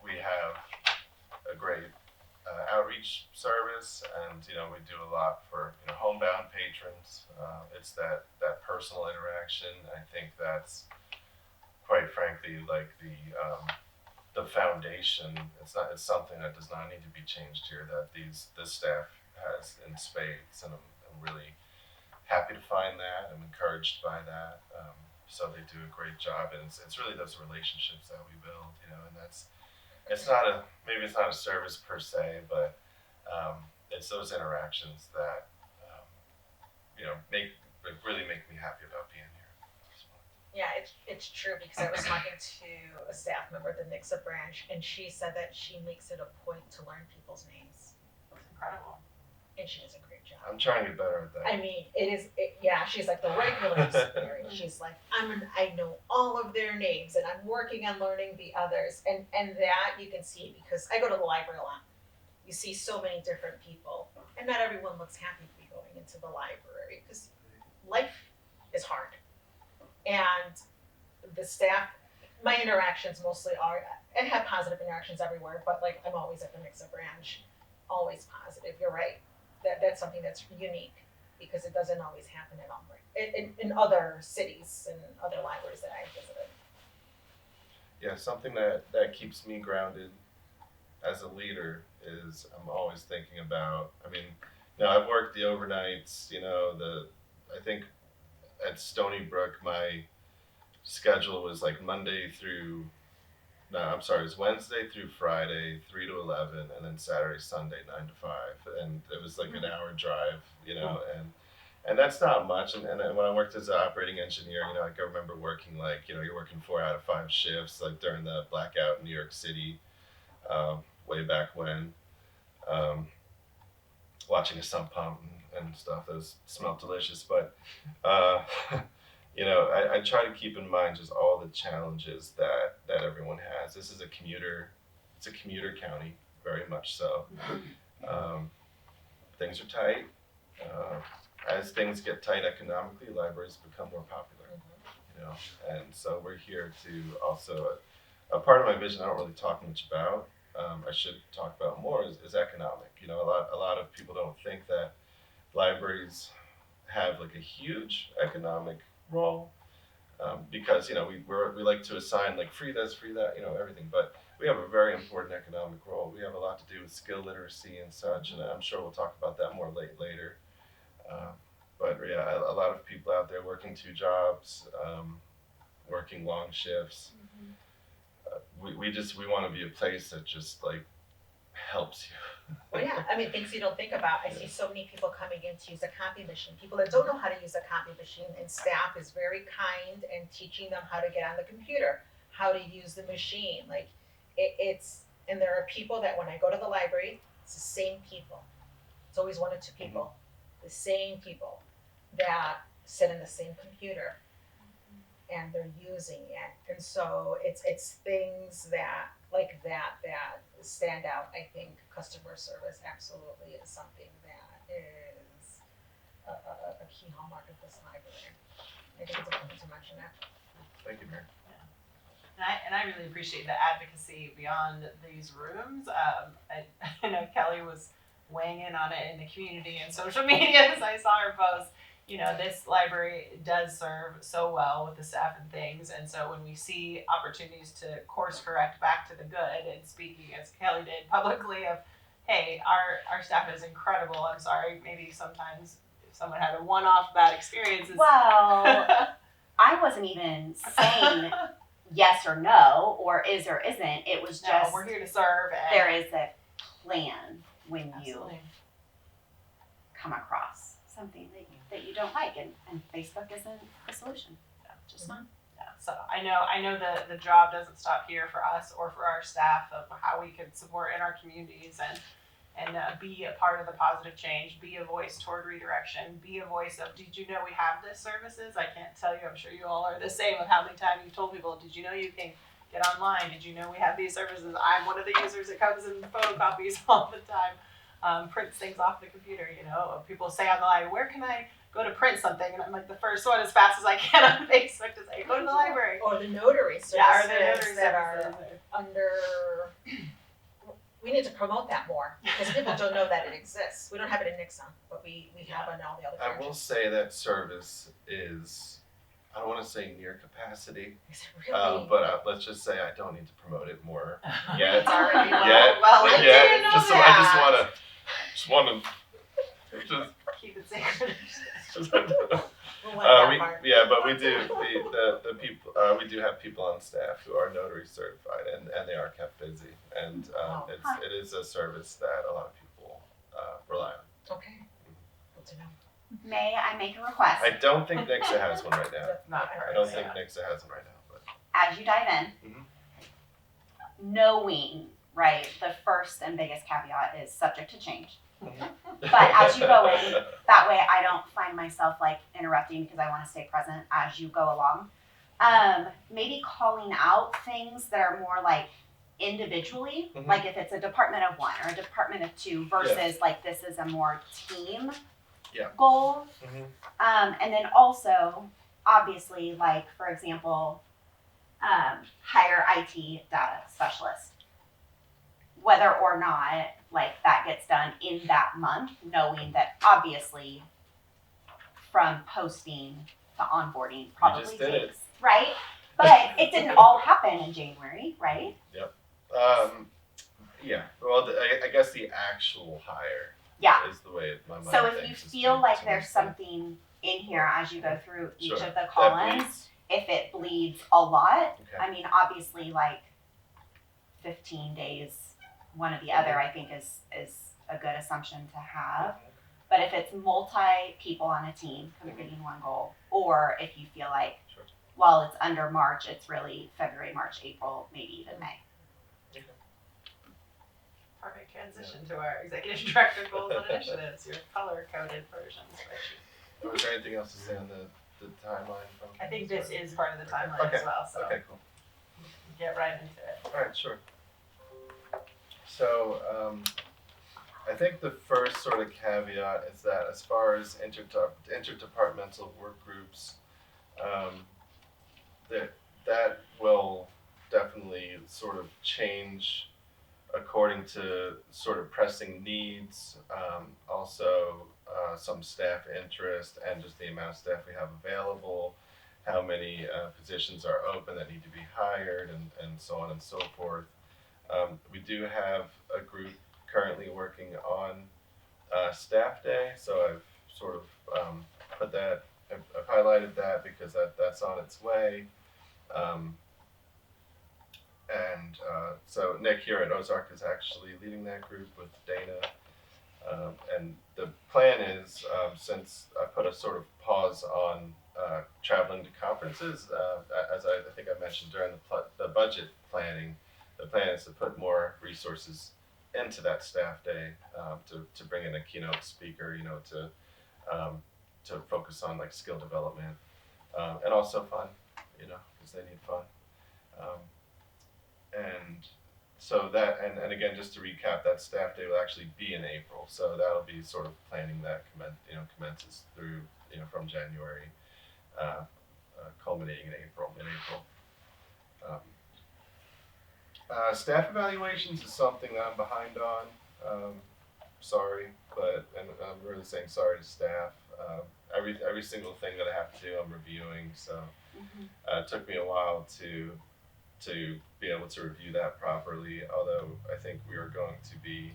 We have a great outreach service, and we do a lot for homebound patrons. It's that personal interaction. I think that's quite frankly like the foundation. It's something that does not need to be changed here. That this staff has in spades, and I'm really happy to find that. I'm encouraged by that. So they do a great job, and it's really those relationships that we build, and it's not a service per se, but it's those interactions that really make me happy about being here. Yeah, it's true, because I was talking to a staff member at the Nixa branch, and she said that she makes it a point to learn people's names, It's incredible. and she does a great job. I'm trying to get better at that. I mean, she's like the regulars, Mary. She's like, I know all of their names, and I'm working on learning the others, and that you can see, because I go to the library a lot. You see so many different people, and not everyone looks happy to be going into the library, because life is hard. And the staff, my interactions mostly are, and have positive interactions everywhere, but like, I'm always at the Nixa branch, always positive. You're right. That's something that's unique, because it doesn't always happen in other cities and other libraries that I've visited. Yeah, something that keeps me grounded as a leader is I'm always thinking about. I mean, I've worked the overnights. I think at Stony Brook my schedule was like it was Wednesday through Friday, 3 to 11, and then Saturday, Sunday, 9 to 5. And it was like an hour drive, and that's not much. And when I worked as an operating engineer, I can remember working you're working 4 out of 5 shifts, like during the blackout in New York City, way back when, watching a sump pump and stuff. Those smelled delicious, but I try to keep in mind just all the challenges that everyone has. This is it's a commuter county, very much so. Things are tight. As things get tight economically, libraries become more popular, and so we're here to also, a part of my vision I don't really talk much about, I should talk about more, is economic. A lot of people don't think that libraries have like a huge economic role, because we like to assign like free this, free that, everything, but we have a very important economic role. We have a lot to do with skill literacy and such, and I'm sure we'll talk about that more later. But yeah, a lot of people out there working 2 jobs, working long shifts. We want to be a place that just like helps you. Well, yeah, I mean, things you don't think about. I see so many people coming in to use a copy machine. People that don't know how to use a copy machine, and staff is very kind and teaching them how to get on the computer, how to use the machine. Like, and there are people that when I go to the library, It's the same people. It's always one or two people, the same people that sit in the same computer and they're using it. And so it's things that like that stand out. I think customer service absolutely is something that is a key hallmark of this library. I think it's important to mention that. Thank you, Mary. And I really appreciate the advocacy beyond these rooms. I know Kelly was weighing in on it in the community and social media as I saw her post. You know, this library does serve so well with the staff and things. And so when we see opportunities to course correct back to the good and speaking as Kelly did publicly of, hey, our staff is incredible. I'm sorry, maybe sometimes if someone had a one-off bad experience. Well, I wasn't even saying yes or no, or is or isn't. It was No, just we're here to serve. And there is a plan when absolutely. you come across something that you don't like, and Facebook isn't a solution. Just not. Yeah, so I know the job doesn't stop here for us or for our staff of how we can support in our communities and be a part of the positive change, be a voice toward redirection, be a voice of, did you know we have this services? I can't tell you, I'm sure you all are the same of how many times you told people, did you know you can get online? Did you know we have these services? I'm one of the users that comes in photocopies all the time, prints things off the computer, you know. People say on the line, where can I go to print something? And I'm like the first one as fast as I can on Facebook to say, go to the library. Or the notary services Yeah, or the notary that are services. under. We need to promote that more because people don't know that it exists. We don't have it in Nixon, but we have it in all the other I will branches. say that service is, I don't want to say near capacity, Is it really? but let's just say I don't need to promote it more yet. It's already Yet, well, I yet. didn't know Just that. just want to, keep it secret. just. We'll let that part. But we do the people. We do have people on staff who are notary certified, and they are kept busy, and it is a service that a lot of people rely on. Okay. Good to know. May I make a request? I don't think Nixa has one right now. Not I don't think Nixa has one right now, but As you dive in, knowing, right, the first and biggest caveat is subject to change. But as you go in, that way I don't find myself like interrupting because I want to stay present as you go along. Maybe calling out things that are more like individually, Mhm. like if it's a department of one or a department of two versus like this is a more team goal. Mhm. And then also, obviously, like for example, hire IT data specialist. Whether or not like that gets done in that month, knowing that obviously from posting to onboarding probably just did it. takes, right? But it didn't all happen in January, right? Yeah. Well, I guess the actual hire Yeah. is the way my mind So if thinks. you is feel to- like to there's make something in here as you go through each Sure. of the that columns, bleeds. if it bleeds a lot, Okay. I mean, obviously, like 15 days, one or the other, I think is a good assumption to have. But if it's multi people on a team completing one goal, or if you feel like Sure. while it's under March, it's really February, March, April, maybe even May. Perfect transition to our executive director goals and initiatives, your color coded version spreadsheet. Was there anything else to say on the timeline? I think this is part of the timeline Okay. as well, so Okay, cool. get right into it. All right, sure. So, I think the first sort of caveat is that as far as interdepartmental work groups, that will definitely sort of change according to sort of pressing needs, also some staff interest and just the amount of staff we have available, how many positions are open that need to be hired, and so on and so forth. We do have a group currently working on staff day, so I've sort of put that, I've highlighted that because that's on its way. So Nick here at Ozark is actually leading that group with Dana. And the plan is, since I put a sort of pause on traveling to conferences, as I think I mentioned during the budget planning, the plan is to put more resources into that staff day, to bring in a keynote speaker, to focus on like skill development, and also fun, because they need fun. And so that, and again, just to recap, that staff day will actually be in April. So that'll be sort of planning that commences through, from January, culminating in April. Um, Staff evaluations is something that I'm behind on. Sorry, and I'm really saying sorry to staff. Every single thing that I have to do, I'm reviewing. So it took me a while to be able to review that properly. Although I think we are going to be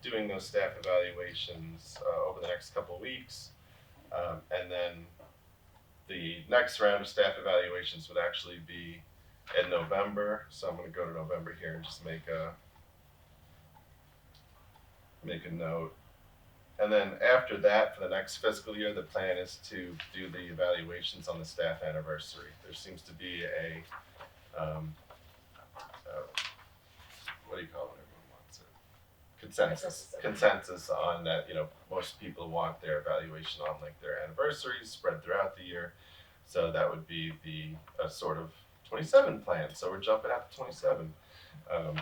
doing those staff evaluations over the next couple of weeks, and then the next round of staff evaluations would actually be in November. So I'm going to go to November here and just make a note. And then after that, for the next fiscal year, the plan is to do the evaluations on the staff anniversary. There seems to be a what do you call it? Everyone wants it. Consensus on that. Most people want their evaluation on like their anniversaries spread throughout the year. So that would be the sort of 27 plan. So we're jumping out to 27. Does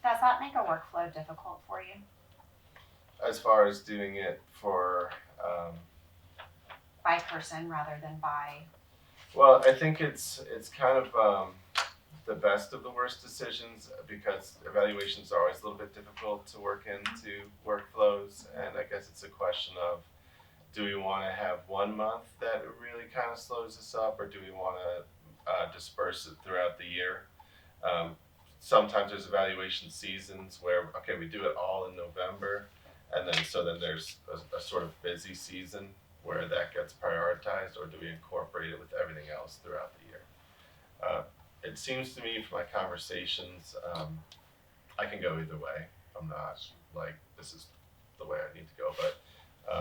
that make a workflow difficult for you? As far as doing it for, By person rather than by? well, I think it's kind of the best of the worst decisions, because evaluations are always a little bit difficult to work into workflows, and I guess it's a question of, do we want to have 1 month that really kind of slows us up, or do we want to disperse it throughout the year? Sometimes there's evaluation seasons where, okay, we do it all in November, and then there's a sort of busy season where that gets prioritized, or do we incorporate it with everything else throughout the year? It seems to me from my conversations, I can go either way. I'm not like, this is the way I need to go, but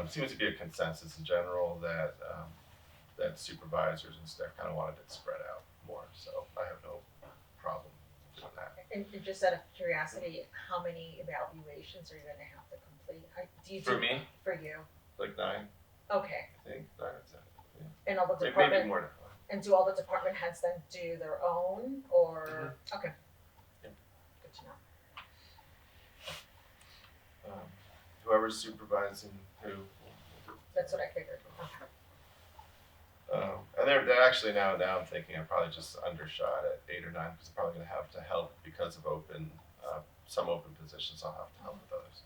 it seems to be a consensus in general that that supervisors and staff kind of wanted it spread out more. So I have no problem doing that. And just out of curiosity, how many evaluations are you going to have to complete? For me, For you? like 9, Okay. I think 9 or 10. And all the Maybe department, more than 5. and do all the department heads then do their own, or? Okay. Yeah. Good to know. Whoever's supervising who. That's what I figured. Okay. And they're actually now I'm thinking I probably just undershot at 8 or 9, because I'm probably going to have to help because of some open positions. I'll have to help with others.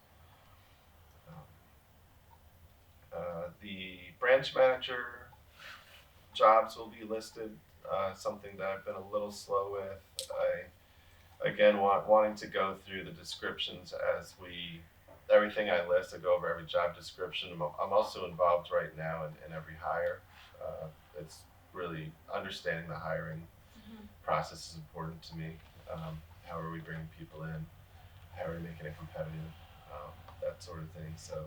The branch manager jobs will be listed, something that I've been a little slow with. I again wanting to go through the descriptions as everything I list. I go over every job description. I'm also involved right now in every hire. It's really understanding the hiring process is important to me. How are we bringing people in? How are we making it competitive? That sort of thing. So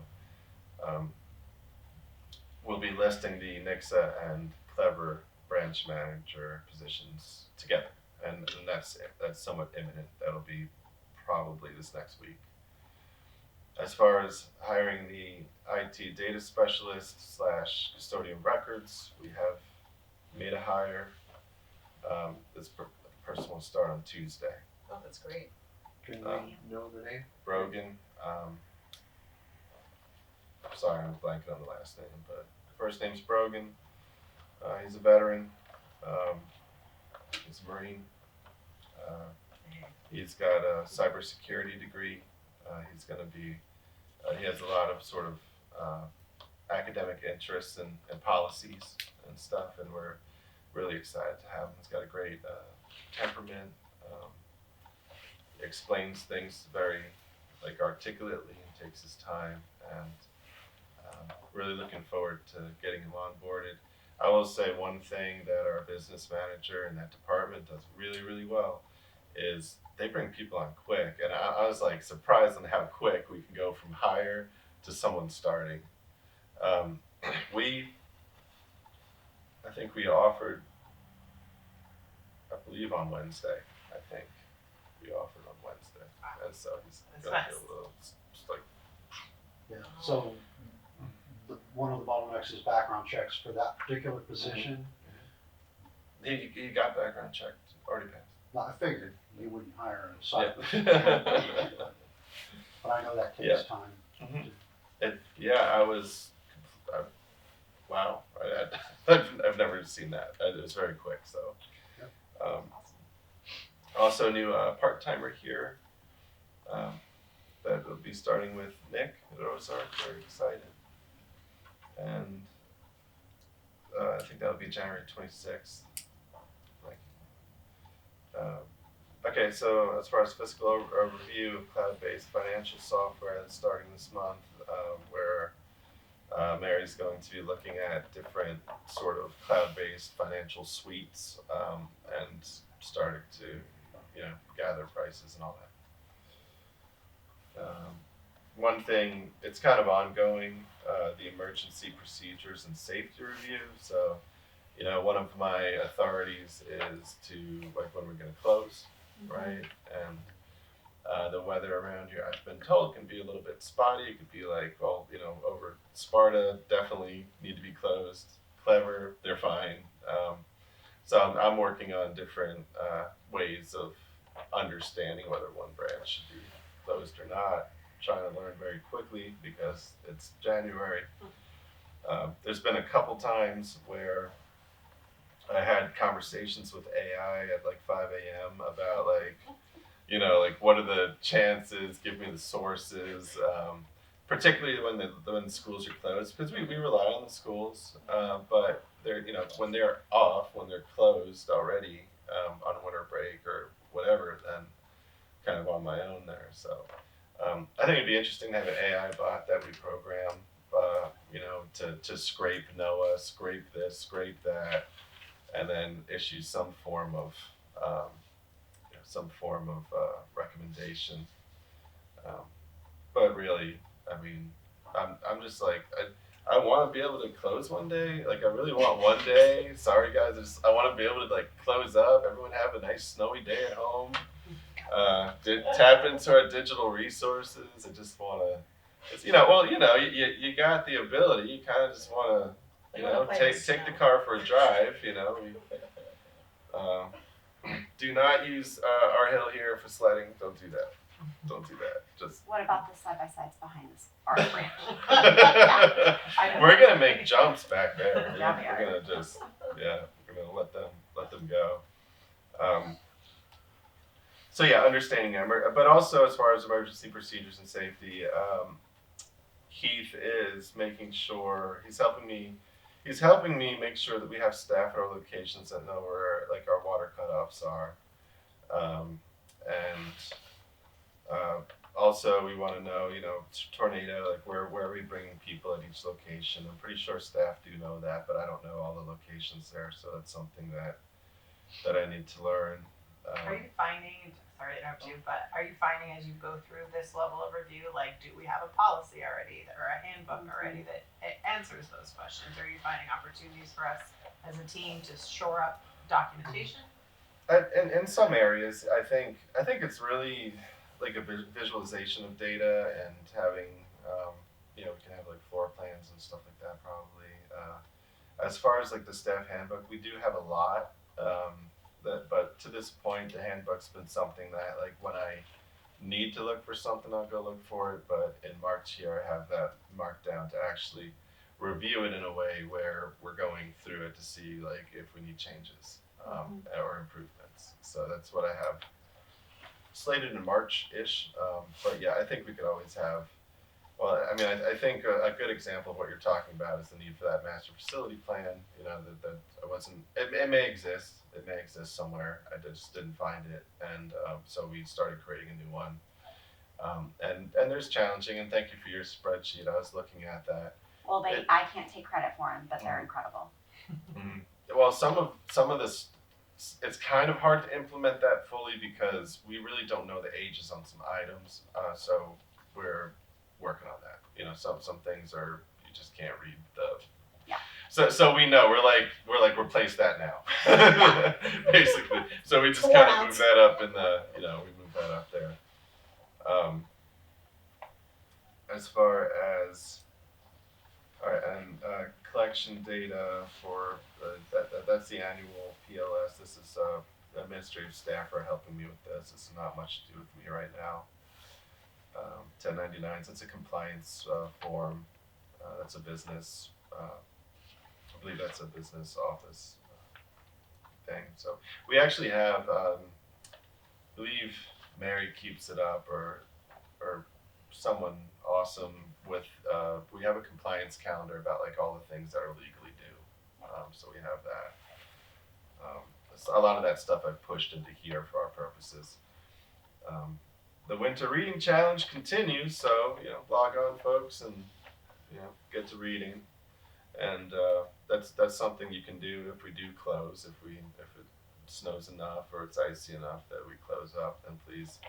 we'll be listing the Nixa and Clever branch manager positions together, and that's somewhat imminent. That'll be probably this next week. As far as hiring the IT data specialist / custodian records, we have made a hire. This person will start on Tuesday. Oh, that's great. Can we know the name? Brogan. Sorry, I'm blanking on the last name, but first name's Brogan. He's a veteran. He's a Marine. He's got a cybersecurity degree. He's going to be. He has a lot of sort of academic interests and policies and stuff, and we're really excited to have him. He's got a great temperament. Explains things very articulately and takes his time, and really looking forward to getting him onboarded. I will say one thing that our business manager in that department does really, really well is they bring people on quick, and I was surprised on how quick we can go from hire to someone starting. I think we offered, I believe on Wednesday, be offered on Wednesday, and so he's That's gonna nice. be able to just like Yeah, so one of the bottlenecks is background checks for that particular position. he got background checked, already passed. Now, I figured you wouldn't hire a site, Yeah. but I know that Yeah. takes time. I was, wow, I've never seen that. It was very quick, so. Also new part-timer here, that will be starting with Nick at Ozark, very excited. And I think that'll be January 26th. Okay, so as far as fiscal overview of cloud-based financial software that's starting this month, where Mary's going to be looking at different sort of cloud-based financial suites, and starting to, gather prices and all that. One thing, it's kind of ongoing, the emergency procedures and safety review. So, one of my authorities is to, like, when we're going to close, right? And the weather around here, I've been told, can be a little bit spotty. It could be like, well, over Sparta, definitely need to be closed. Clever, they're fine. So I'm working on different ways of understanding whether one branch should be closed or not. Trying to learn very quickly because it's January. There's been a couple times where I had conversations with AI at like 5 a.m. about like what are the chances, give me the sources, particularly when the schools are closed, because we rely on the schools, but they're, when they're off, when they're closed already, on winter break or whatever, then kind of on my own there. So I think it'd be interesting to have an AI bot that we program, to scrape NOAA, scrape this, scrape that, and then issue some form of recommendation. But really, I mean, I'm just like, I want to be able to close one day. Like, I really want one day. Sorry guys, I want to be able to like close up. Everyone have a nice snowy day at home. Tap into our digital resources. I just want to, you got the ability. You kind of just want to, take the car for a drive. Do not use our hill here for sledding. Don't do that. Don't do that. Just. What about the side-by-sides behind this our branch? We're gonna make jumps back there. Yeah, we We're gonna just, we're gonna let them go. So yeah, understanding but also as far as emergency procedures and safety, Heath is making sure he's helping me make sure that we have staff at our locations that know where like our water cutoffs are, and also we want to know, tornado, like where are we bringing people at each location. I'm pretty sure staff do know that, but I don't know all the locations there, so that's something that I need to learn. Are you finding, sorry to interrupt you, but are you finding as you go through this level of review, like, do we have a policy already or a handbook already that answers those questions? Are you finding opportunities for us as a team to shore up documentation? In some areas, I think it's really like a visualization of data and having, we can have like floor plans and stuff like that probably. As far as like the staff handbook, we do have a lot. But to this point, the handbook's been something that, like, when I need to look for something, I'll go look for it. But in March here, I have that marked down to actually review it in a way where we're going through it to see, like, if we need changes or improvements. So that's what I have slated in March-ish. But yeah, I think we could always have. Well, I mean, I think a good example of what you're talking about is the need for that master facility plan. That I wasn't. It may exist. It may exist somewhere. I just didn't find it, and so we started creating a new one. And there's challenging. And thank you for your spreadsheet. I was looking at that. Well, I can't take credit for them, but they're incredible. Mm-hmm. Well, some of this, it's kind of hard to implement that fully because we really don't know the ages on some items. So we're working on that. Some things are, you just can't read the. Yeah. So we know we're like replace that now, basically. So we just kind of move that up in the we move that up there. As far as and collection data for that's the annual PLS. This is administrative staff are helping me with this. This is not much to do with me right now. 1099s. It's a compliance form. That's a business. I believe that's a business office thing. So we actually have. I believe Mary keeps it up, or someone awesome with. We have a compliance calendar about like all the things that are legally due. So we have that. A lot of that stuff I've pushed into here for our purposes. The winter reading challenge continues, so log on, folks, and get to reading. And that's something you can do if we do close. If it snows enough or it's icy enough that we close up, then please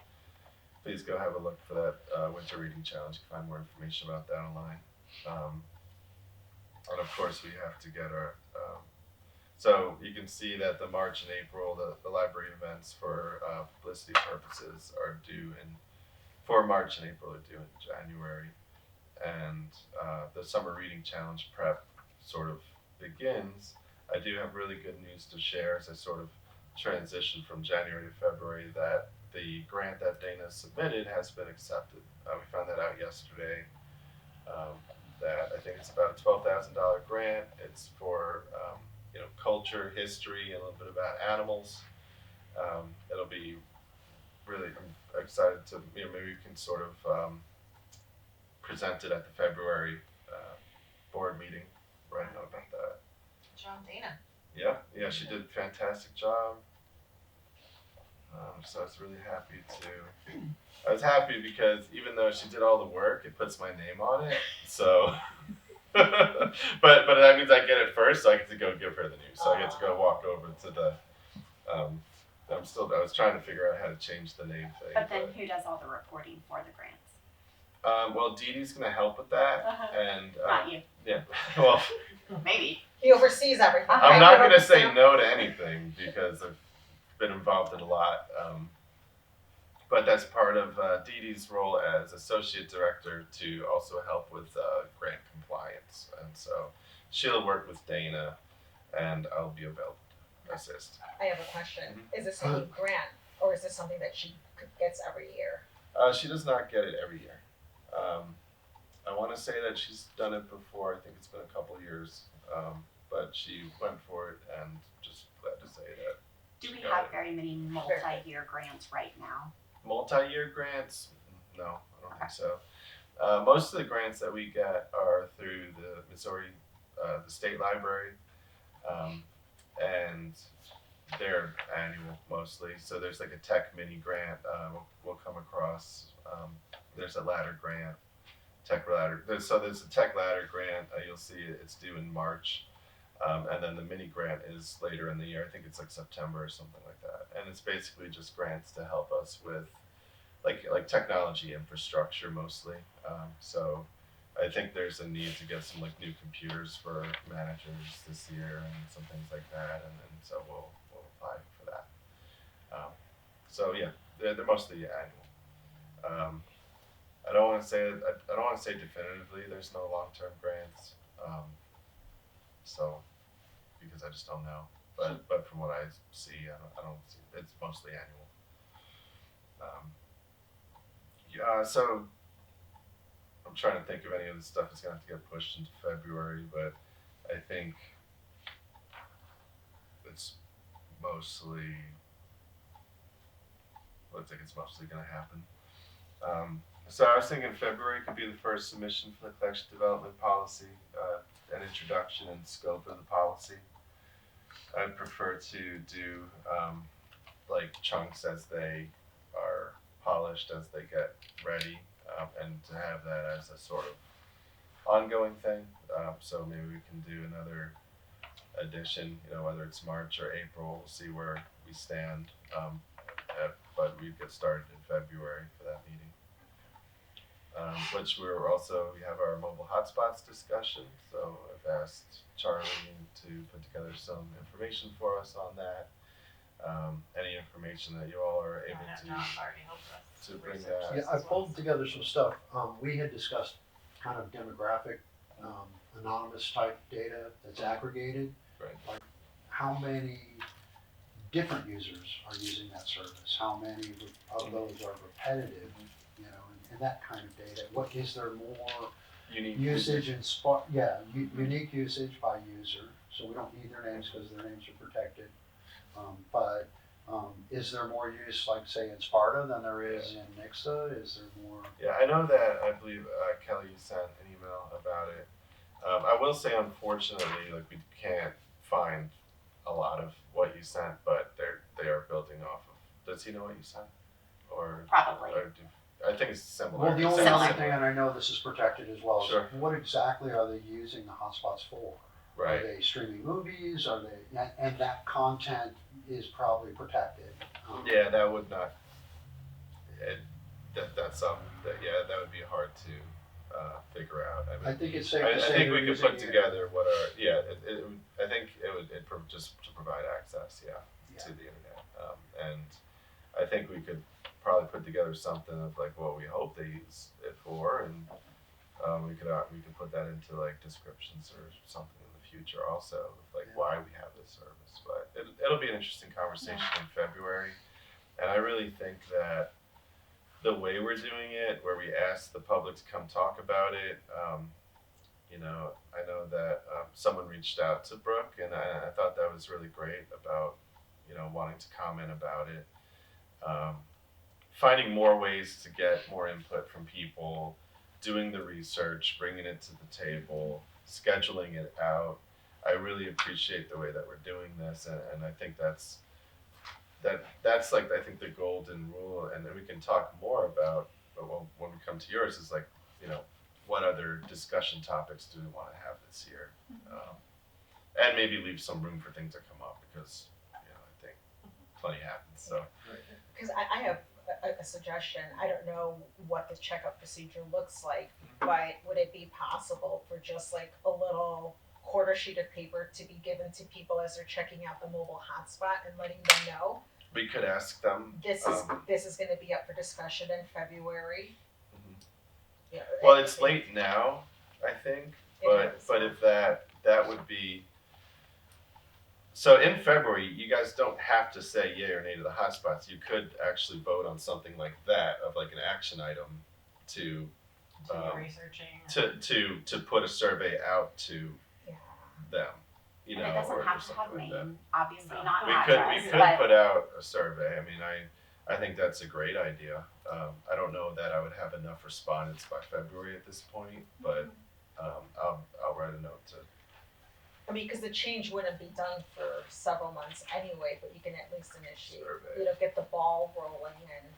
go have a look for that winter reading challenge. You can find more information about that online. And of course, we have to get our. So you can see that the March and April, the library events for publicity purposes are due for March and April are due in January. And the summer reading challenge prep sort of begins. I do have really good news to share as I sort of transition from January to February that the grant that Dana submitted has been accepted. We found that out yesterday. That I think it's about a $12,000 grant. It's for culture, history, and a little bit about animals. It'll be really. I'm excited to maybe we can sort of present it at the February board meeting. Right now about that. Good job, Dana. Yeah, she did a fantastic job. So I was really happy to. I was happy because even though she did all the work, it puts my name on it. So, but that means I get it first, so I get to go give her the news. So I get to go walk over to the. I was trying to figure out how to change the name thing. But then who does all the reporting for the grants? Well, Dee Dee's gonna help with that, and Not you. yeah. Well, Maybe. He oversees everything. I'm right? not He gonna say oversees- no to anything because I've been involved in a lot. But that's part of Dee Dee's role as associate director to also help with grant compliance, and so she'll work with Dana, and I'll be available to assist. I have a question. Is this a new grant, or is this something that she gets every year? She does not get it every year. I want to say that she's done it before. I think it's been a couple years, but she went for it, and just glad to say that. Do we she got have it. very many multi-year grants right now? Multi-year grants? No, I don't think so. Most of the grants that we get are through the Missouri, the state library, and they're annual mostly. So there's like a tech mini grant we'll come across. There's a ladder grant, tech ladder. There's a tech ladder grant. You'll see it's due in March. And then the mini grant is later in the year. I think it's like September or something like that. And it's basically just grants to help us with like technology infrastructure mostly. So I think there's a need to get some like new computers for managers this year and some things like that. And so we'll apply for that. So yeah, they're mostly annual. I don't want to say definitively there's no long-term grants. So because I just don't know, but from what I see, I don't see it's mostly annual. So I'm trying to think of any of the stuff that's gonna have to get pushed into February, but I think it's mostly looks like it's mostly gonna happen. So I was thinking February could be the first submission for the collection development policy, an introduction and scope of the policy. I'd prefer to do like chunks as they are polished, as they get ready, and to have that as a sort of ongoing thing. So maybe we can do another edition, whether it's March or April, we'll see where we stand. But we get started in February for that meeting. Which we have our mobile hotspots discussion. So I've asked Charlie to put together some information for us on that. any information that you all are able Yeah, to John's already helped us. to bring research that. this Yeah, I as well. pulled together some stuff. We had discussed kind of demographic, anonymous type data that's aggregated. Right. Like how many different users are using that service? How many of those are repetitive? You know, and that kind of data. What is there more Unique usage and unique usage by user? So we don't need their names because their names are protected. But is there more use, like say in Sparta, than there is in Nixa? Is there more? Yeah, I know that. I believe Kelly sent an email about it. I will say, unfortunately, like we can't find a lot of what you sent, but they are building off of. Does he know what you sent? Or Probably. I think it's similar. Well, the only Similar. other thing, and I know this is protected as well, Sure. is what exactly are they using the hotspots for? Right. Are they streaming movies? Are they, and that content is probably protected. Yeah, that would not. That's something that that would be hard to figure out. I mean, I think it's safe I to say think they're we could using put it. together what are I think it would just to provide access to the internet, and I think we could probably put together something of like what we hope they use it for, and we could put that into like descriptions or something in the future also, of like why we have this service. But it'll be an interesting conversation in February, and I really think that the way we're doing it, where we ask the public to come talk about it, I know that someone reached out to Brooke, and I thought that was really great about, wanting to comment about it. Finding more ways to get more input from people, doing the research, bringing it to the table, scheduling it out. I really appreciate the way that we're doing this, and I think that's like I think the golden rule, and then we can talk more about. But when we come to yours, is like what other discussion topics do we want to have this year, and maybe leave some room for things to come up because I think plenty happens. So Because I have a suggestion. I don't know what the checkup procedure looks like, but would it be possible for just like a little quarter sheet of paper to be given to people as they're checking out the mobile hotspot and letting them know we could ask them. this is going to be up for discussion in February? Mhm. Yeah, Well, it's late now, I think, It is. but if that would be. So in February, you guys don't have to say yay or nay to the hotspots. You could actually vote on something like that, of like an action item, to To be researching. to put a survey out to Yeah. them. And it doesn't or have to something have like that. name, obviously No. not We address, could but put out a survey. I mean, I think that's a great idea. I don't know that I would have enough respondents by February at this point, but I'll write a note to. I mean, because the change wouldn't be done for several months anyway, but you can at least initiate, Survey. get the ball rolling and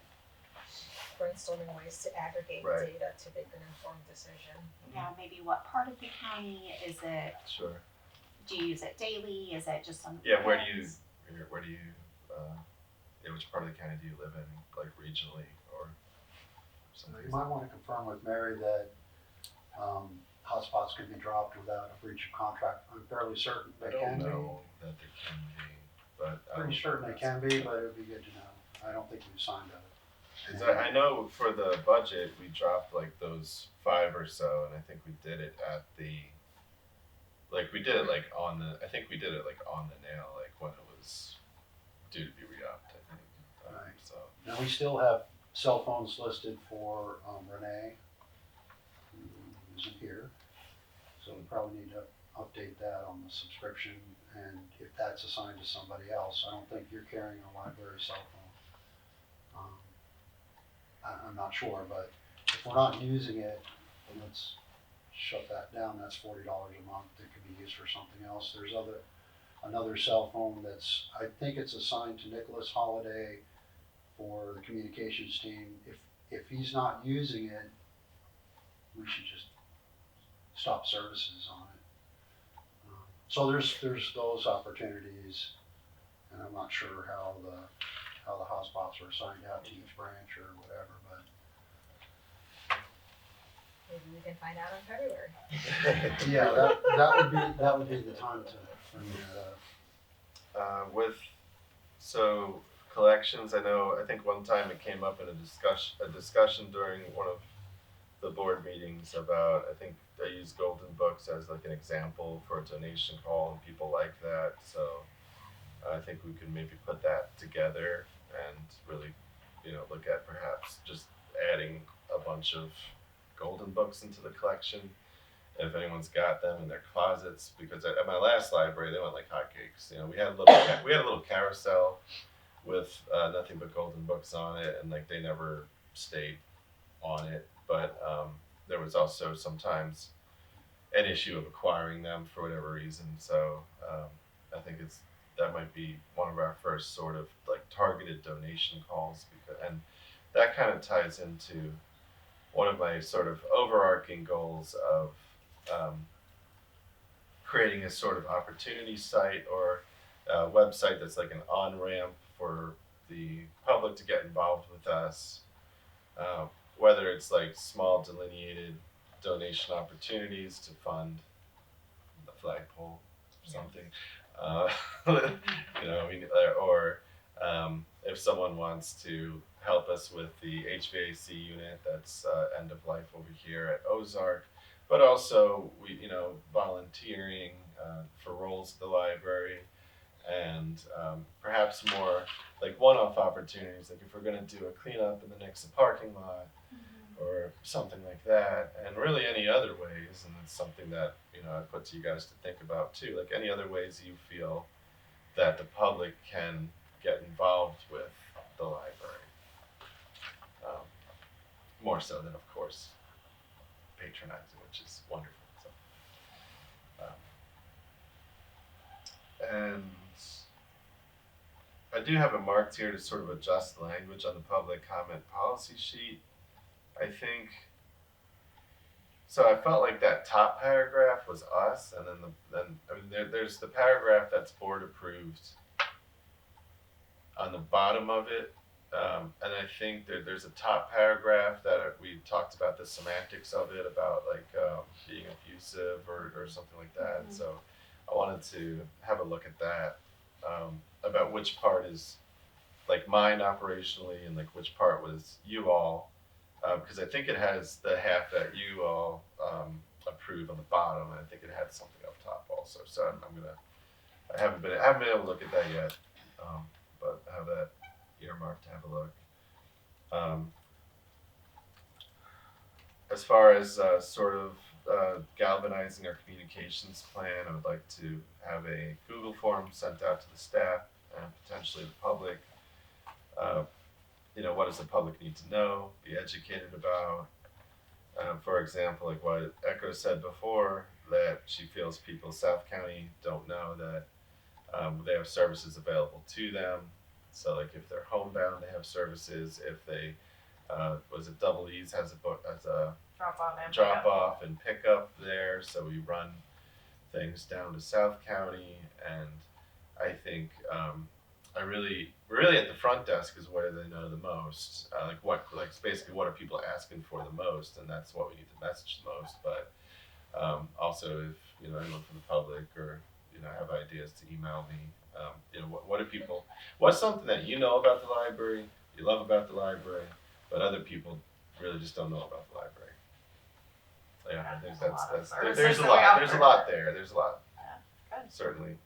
brainstorming ways to aggregate Right. data to make an informed decision. yeah, maybe what part of the county is it? Sure. Do you use it daily? Is it just on? Yeah. Where do you? Which part of the county do you live in, like regionally or So something? you might want to confirm with Mary that hotspots can be dropped without a breach of contract. I'm fairly certain I they don't can be. know that there can be, but Pretty certain they can be, but it would be good to know. I don't think we've signed up. 'Cause I know for the budget we dropped like those 5 or so, and I think we did it at the. Like we did it like on the. I think we did it like on the nail, like when it was due to be re-upped. I think. Right. So. Now, we still have cell phones listed for Renee, who isn't here. So we probably need to update that on the subscription, and if that's assigned to somebody else, I don't think you're carrying a library cell phone. I'm not sure, but if we're not using it, then let's shut that down. That's $40 a month that could be used for something else. There's another cell phone that's, I think it's assigned to Nicholas Holiday for the communications team. If he's not using it, we should just stop services on it. So there's those opportunities, and I'm not sure how the hotspots are assigned out to each branch or whatever, but Maybe we can find out in February. yeah, that would be the time to bring that up. So collections, I think one time it came up in a discussion during one of the board meetings about, I think I used Golden Books as like an example for a donation call, and people like that. So I think we could maybe put that together and really, look at perhaps just adding a bunch of Golden Books into the collection. If anyone's got them in their closets, because at my last library they went like hotcakes. We had a little carousel with nothing but Golden Books on it, and like they never stayed on it. But there was also sometimes an issue of acquiring them for whatever reason. So I think that might be one of our first sort of like targeted donation calls, and that kind of ties into one of my sort of overarching goals of um, creating a sort of opportunity site or a website that's like an on ramp for the public to get involved with us, uh, whether it's like small delineated donation opportunities to fund the flagpole or something, uh, or if someone wants to help us with the HVAC unit that's end of life over here at Ozark, but also volunteering for roles at the library, and perhaps more like one-off opportunities, like if we're going to do a cleanup in the next parking lot or something like that, and really any other ways. And it's something that I put to you guys to think about too, like any other ways you feel that the public can get involved with the library, um, more so than of course patronizing, which is wonderful. And I do have it marked here to sort of adjust the language on the public comment policy sheet. I think so. I felt like that top paragraph was us, and then there's the paragraph that's board approved on the bottom of it, and I think there's a top paragraph that we talked about the semantics of it, about like being abusive or something like that. And so I wanted to have a look at that, about which part is like mine operationally and like which part was you all, because I think it has the half that you all approve on the bottom, and I think it had something up top also. So I haven't been able to look at that yet, but I have that earmarked to have a look. As far as sort of galvanizing our communications plan, I would like to have a Google form sent out to the staff and potentially the public. What does the public need to know, be educated about? For example, like what Echo said before, that she feels people in South County don't know that they have services available to them. So like if they're homebound, they have services. If they, was it Double E's has a drop off and pick up there. So we run things down to South County, and I think really at the front desk is where they know the most. Basically what are people asking for the most, and that's what we need to message the most. But also if anyone from the public or have ideas to email me. What do people? What's something that you know about the library, you love about the library, but other people really just don't know about the library? Yeah, I think there's a lot. There's a lot there. There's a lot. Yeah, good. Certainly.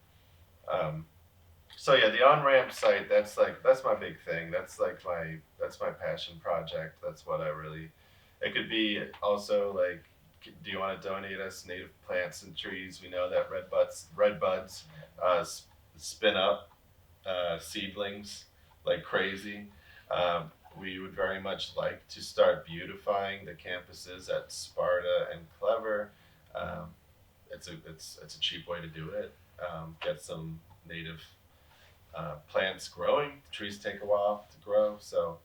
So yeah, the on-ramp site, that's my big thing. That's my passion project. That's what it could be also like, do you want to donate us native plants and trees? We know that red buds spin up seedlings like crazy. We would very much like to start beautifying the campuses at Sparta and Clever. It's a cheap way to do it. Get some native plants growing. Trees take a while to grow, so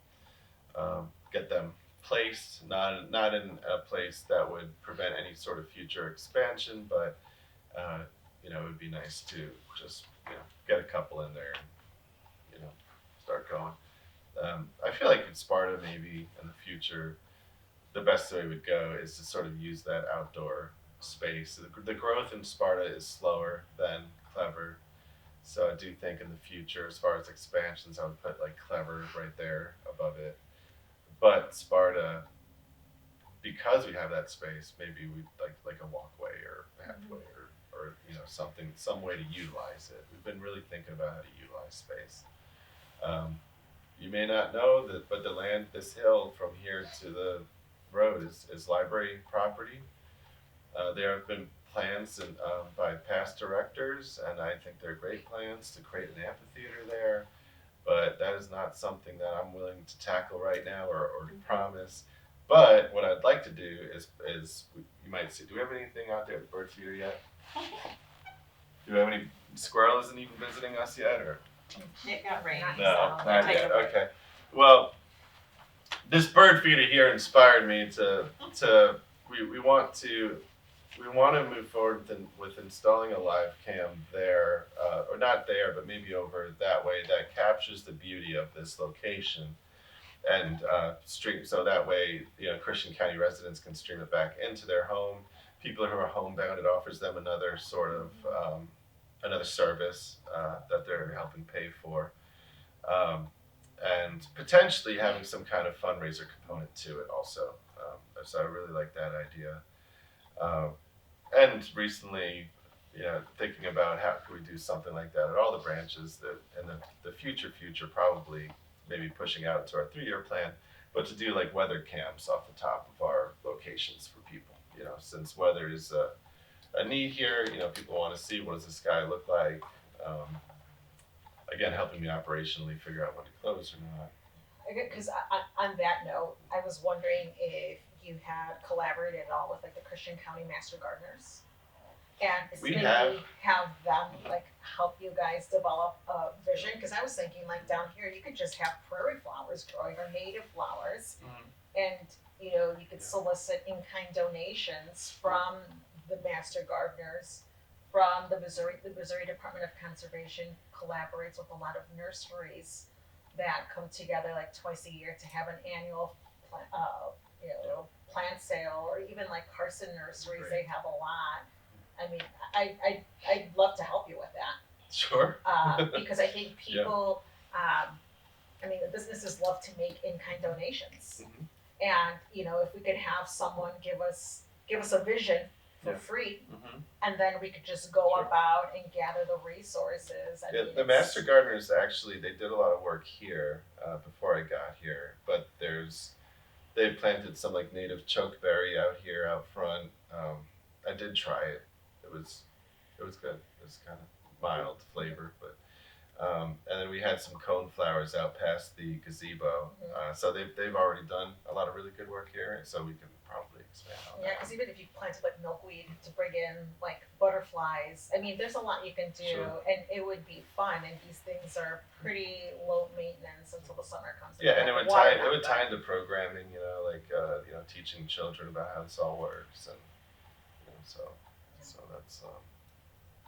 get them placed, not in a place that would prevent any sort of future expansion, but it would be nice to just get a couple in there and start going. I feel like in Sparta, maybe in the future, the best way would go is to sort of use that outdoor space. The growth in Sparta is slower than Clever, So I do think in the future, as far as expansions, I would put like Clever right there above it. But Sparta, because we have that space, maybe we like a walkway or pathway or something, some way to utilize it. We've been really thinking about how to utilize space. You may not know that, but the land, this hill from here to the road is library property. There have been plans by past directors, and I think they're great plans to create an amphitheater there. But that is not something that I'm willing to tackle right now or to promise. But what I'd like to do is you might see. Do we have anything out there at the bird feeder yet? Do we have any squirrels isn't even visiting us yet, or? It got rained. No, so not take yet. a break. Okay. Well, this bird feeder here inspired me to we want to move forward with installing a live cam there, or not there, but maybe over that way that captures the beauty of this location, and stream so that way Christian County residents can stream it back into their home. People who are homebound, it offers them another sort of another service that they're helping pay for. And potentially having some kind of fundraiser component to it also. So I really like that idea. And recently, thinking about how could we do something like that at all the branches that in the future probably maybe pushing out to our 3-year plan, but to do like weather cams off the top of our locations for people, since weather is a need here, people want to see what does the sky look like. Again, helping me operationally figure out when to close or not. Because on that note, I was wondering if you had collaborated at all with like the Christian County Master Gardeners, and We maybe have them like help you guys develop a vision. Because I was thinking like down here, you could just have prairie flowers growing or native flowers, and you could solicit in-kind donations from the Master Gardeners. From the Missouri Department of Conservation collaborates with a lot of nurseries that come together like twice a year to have an annual plant sale, or even like Carson Nurseries, they have a lot. I mean, I'd love to help you with that. Sure. Because I think people, the businesses love to make in-kind donations, and if we could have someone give us a vision for free, and then we could just go about and gather the resources. The Master Gardeners actually, they did a lot of work here before I got here, but they planted some like native chokeberry out here out front. I did try it. It was good. It was kind of mild flavor, but and then we had some cone flowers out past the gazebo. So they've already done a lot of really good work here, so we can probably expand on that. Yeah, because even if you planted like milkweed to bring in like butterflies, there's a lot you can do, Sure. and it would be fun. And these things are pretty low maintenance until the summer comes. Yeah, and it would tie into programming, teaching children about how this all works, and so that's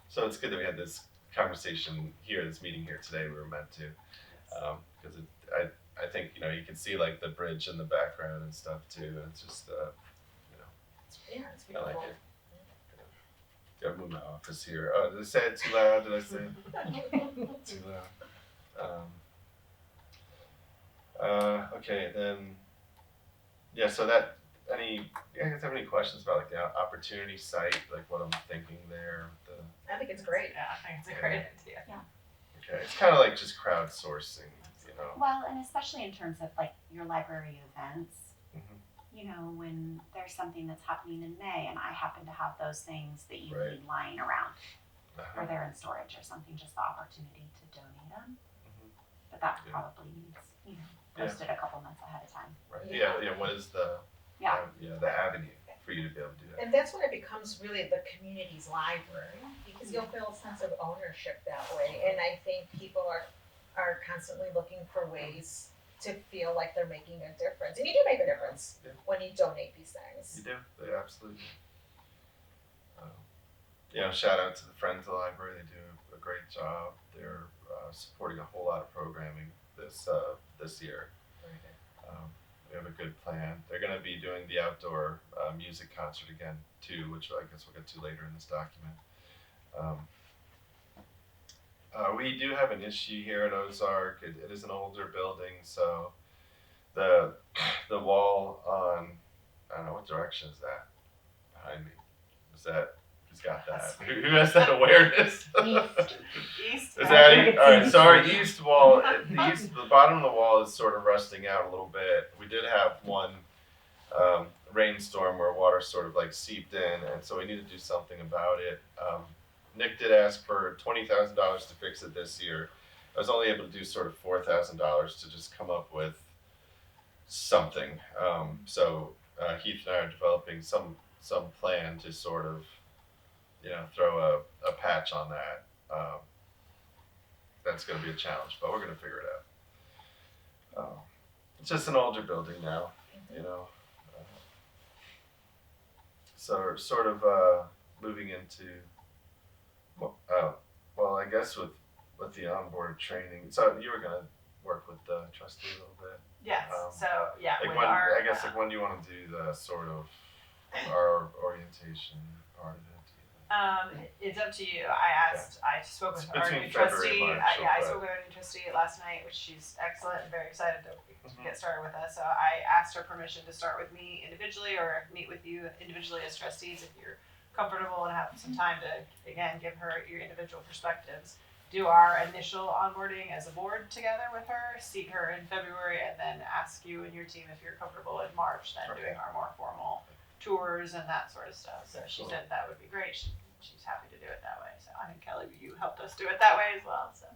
so it's good that we had this conversation here, this meeting here today. We were meant to, because I think you can see like the bridge in the background and stuff too. And it's just it's I beautiful. like it. Gotta move my office here. Oh, did I say it too loud? Did I say it too loud? Okay, then. Yeah. So that you guys have any questions about like the opportunity site, like what I'm thinking there? I think it's great. Yeah, I think it's a great idea. Okay, it's kind of like just crowdsourcing, Well, and especially in terms of like your library events, when there's something that's happening in May and I happen to have those things that you Right. need lying around, or they're in storage or something, just the opportunity to donate them. But that Yeah. probably needs, posted a couple months ahead of time. Right. Yeah. Yeah. What is the the avenue for you to be able to do that? And that's when it becomes really the community's library, because you'll feel a sense of ownership that way. And I think people are constantly looking for ways to feel like they're making a difference. And you do make a difference when you donate these things. You do. They absolutely. Shout out to the Friends of the Library. They do a great job. They're supporting a whole lot of programming this year. We have a good plan. They're going to be doing the outdoor music concert again too, which I guess we'll get to later in this document. we do have an issue here at Ozark. It is an older building, so the wall on, I don't know, what direction is that behind me? Is that, who's got that? Who has that awareness? East. Is that, all right, so our east wall, the bottom of the wall is sort of rusting out a little bit. We did have one rainstorm where water sort of like seeped in, and so we need to do something about it. Nick did ask for $20,000 to fix it this year. I was only able to do sort of $4,000 to just come up with something. So Heath and I are developing some plan to sort of, throw a patch on that. That's going to be a challenge, but we're going to figure it out. It's just an older building now, so we're sort of moving into, well, I guess with the onboard training. So you were going to work with the trustee a little bit. Yes. So Like with when, our, I guess like when do you want to do the sort of our orientation part of it? It's up to you. I spoke with It's our between new February trustee. and March, I but- spoke with our new trustee last night, which she's excellent and very excited to Mhm. get started with us. So I asked her permission to start with me individually or meet with you individually as trustees if you're comfortable and have some time to, again, give her your individual perspectives. Do our initial onboarding as a board together with her, seat her in February, and then ask you and your team if you're comfortable in March, then Okay. doing our more formal tours and that sort of stuff. So she Cool. said that would be great. She's happy to do it that way. So I think Kelly, you helped us do it that way as well. So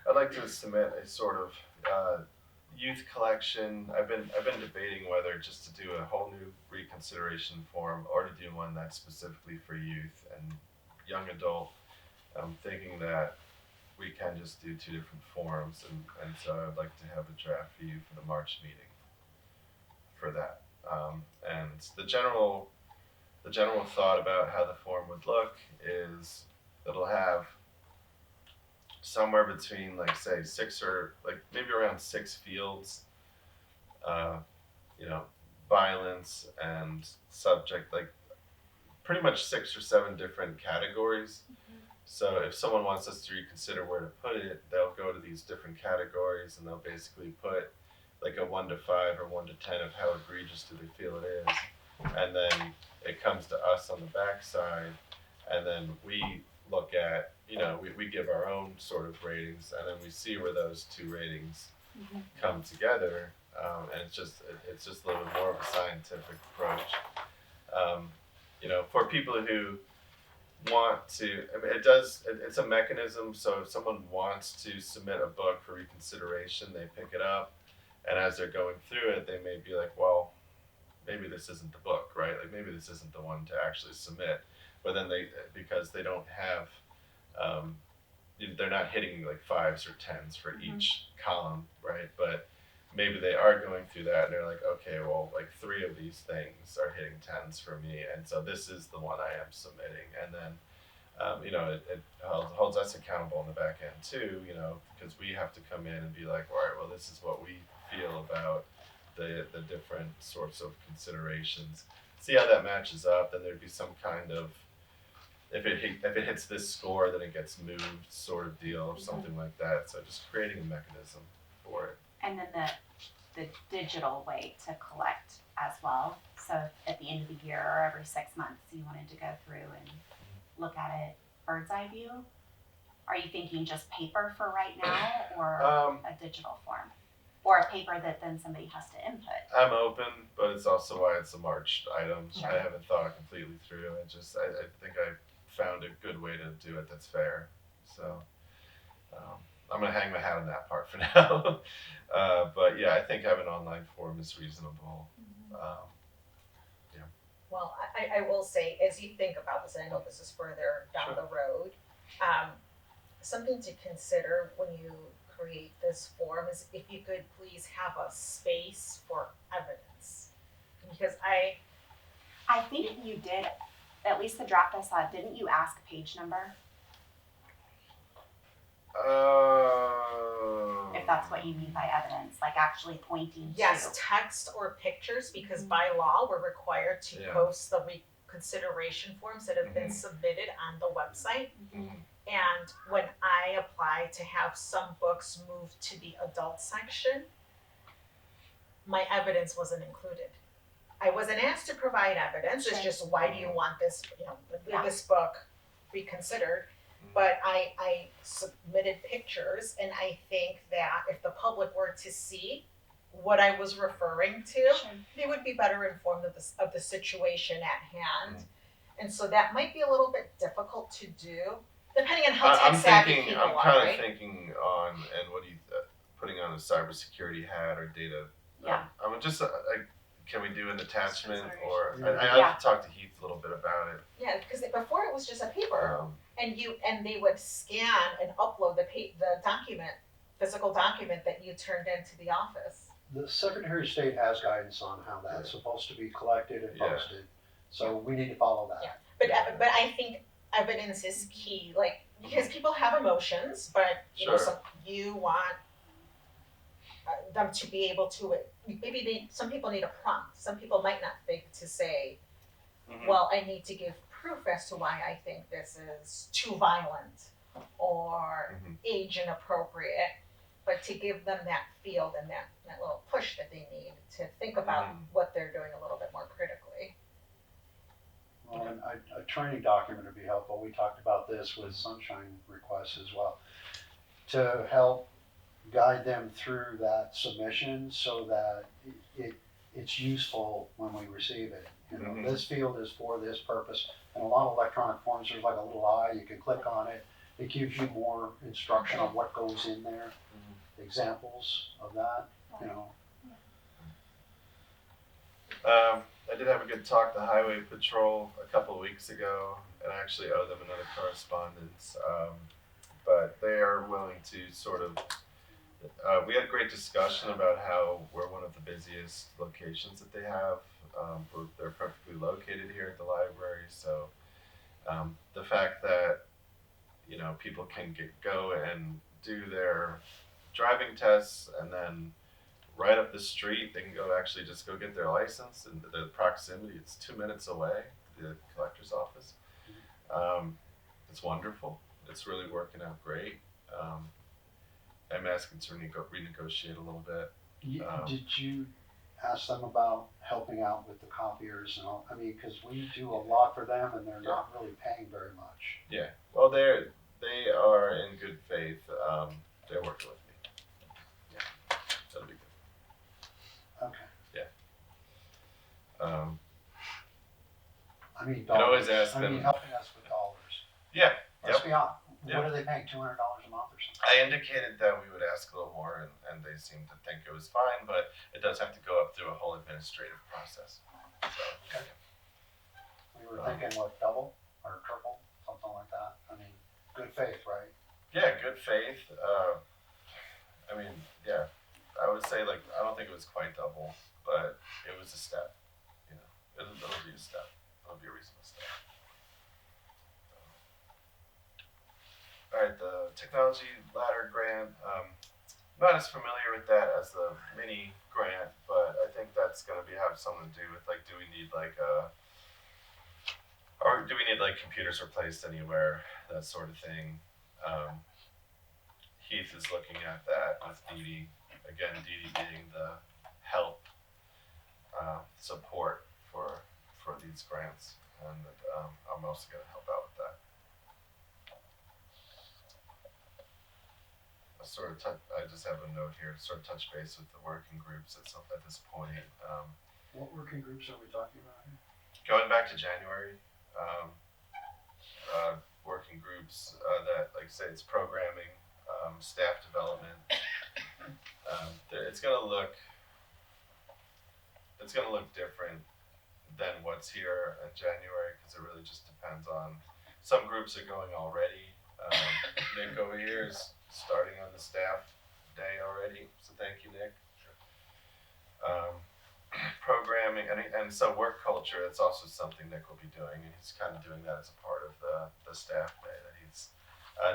I'd like to submit a sort of youth collection. I've been debating whether just to do a whole new reconsideration form or to do one that's specifically for youth and young adult. I'm thinking that we can just do two different forms, and so I'd like to have a draft for you for the March meeting for that. And the general thought about how the form would look is it'll have somewhere between like say 6 or like maybe around 6 fields, violence and subject, like pretty much 6 or 7 different categories. So if someone wants us to reconsider where to put it, they'll go to these different categories and they'll basically put like a 1 to 5 or 1 to 10 of how egregious do they feel it is. And then it comes to us on the backside, and then we look at, we give our own sort of ratings, and then we see where those 2 ratings come together. And it's just a little bit more of a scientific approach. For people who want to, it's a mechanism, so if someone wants to submit a book for reconsideration, they pick it up, and as they're going through it, they may be like, well, maybe this isn't the book, right? Like maybe this isn't the one to actually submit, but then because they don't have, they're not hitting like 5s or 10s for each column, right? But maybe they are going through that and they're like, okay, well, like 3 of these things are hitting 10s for me, and so this is the one I am submitting. And then, it holds us accountable on the back end too, because we have to come in and be like, all right, well, this is what we feel about the different sorts of considerations. See how that matches up, then there'd be some kind of, if it hits this score, then it gets moved sort of deal or something like that. So just creating a mechanism for it. And then the digital way to collect as well. So if at the end of the year or every 6 months you wanted to go through and look at it bird's eye view, are you thinking just paper for right now or a digital form? Or a paper that then somebody has to input? I'm open, but it's also why it's a March item. Sure. I haven't thought it completely through. I think I found a good way to do it that's fair. So I'm gonna hang my hat on that part for now. But yeah, I think having an online form is reasonable. Well, I will say, as you think about this, and I know this is further down the road, something to consider when you create this form is if you could please have a space for evidence. Because I think you did, at least the draft I saw, didn't you ask page number? If that's what you mean by evidence, like actually pointing yes, to. text or pictures, because by law, we're required to Yeah. post the reconsideration forms that have been submitted on the website. And when I applied to have some books moved to the adult section, my evidence wasn't included. I wasn't asked to provide evidence, it's Sure. just, why do you want this, Yeah. this book be considered? But I submitted pictures, and I think that if the public were to see what I was referring to, Sure. they would be better informed of the situation at hand. And so that might be a little bit difficult to do, depending on how tech savvy people I'm are, kind of right? thinking on, and what do you, putting on a cybersecurity hat or data. Yeah. I'm just like, can we do an attachment, or Yeah. I have to talk to Heath a little bit about it. Yeah, because before it was just a paper, Um, and they would scan and upload the document, physical document that you turned into the office. The Secretary of State has guidance on how that's supposed to be collected and Yeah. posted, so we need to follow that. Yeah. But I think evidence is key, like, because people have emotions, but Sure. you want them to be able to, maybe some people need a prompt. Some people might not think to say, well, I need to give proof as to why I think this is too violent or age inappropriate, but to give them that field and that little push that they need to think about what they're doing a little bit more critically. Well, and a training document would be helpful. We talked about this with sunshine requests as well, to help guide them through that submission so that it's useful when we receive it. You know, this field is for this purpose. And a lot of electronic forms, there's like a little eye, you can click on it. It gives you more instruction on what goes in there, examples of that, you know. I did have a good talk to Highway Patrol a couple of weeks ago, and I actually owe them another correspondence. But they are willing to sort of, we had a great discussion about how we're one of the busiest locations that they have. They're perfectly located here at the library, so the fact that, you know, people can go and do their driving tests, and then right up the street they can actually just go get their license, and the proximity, it's 2 minutes away, the collector's office. It's wonderful. It's really working out great. I'm asking to renegotiate a little bit. Did you ask them about helping out with the copiers and all? I mean, because we do a lot for them and they're not really paying very much. Yeah. Well, they are in good faith. They're working with me. Yeah. That'll be good. Okay. Yeah. I mean, You can always dollars. ask I them. mean, helping us with dollars. Yeah. Let's be honest. Yeah. What are they paying? $200 a month or something? I indicated that we would ask a little more, and they seemed to think it was fine, but it does have to go up through a whole administrative process. So, Okay. We were thinking, what, double or triple, something like that? I mean, good faith, right? yeah, good faith. I mean, yeah, I would say, like, I don't think it was quite double, but it was a step. You know, it'll be a step. It'll be a reasonable step. All right, the technology ladder grant. I'm not as familiar with that as the mini grant, but I think that's going to have something to do with, like, do we need like computers replaced anywhere, that sort of thing. Heath is looking at that with Dee Dee. Again, Dee Dee being the help support for these grants, and I'm also going to help out with that. I just have a note here to sort of touch base with the working groups at this point. What working groups are we talking about here? Going back to January, working groups that, like, say, it's programming, staff development. It's gonna look different than what's here in January, because it really just depends on. Some groups are going already. Nick over here is starting on the staff day already, so thank you, Nick. Programming and so work culture, it's also something Nick will be doing, and he's kind of doing that as a part of the staff day that he's.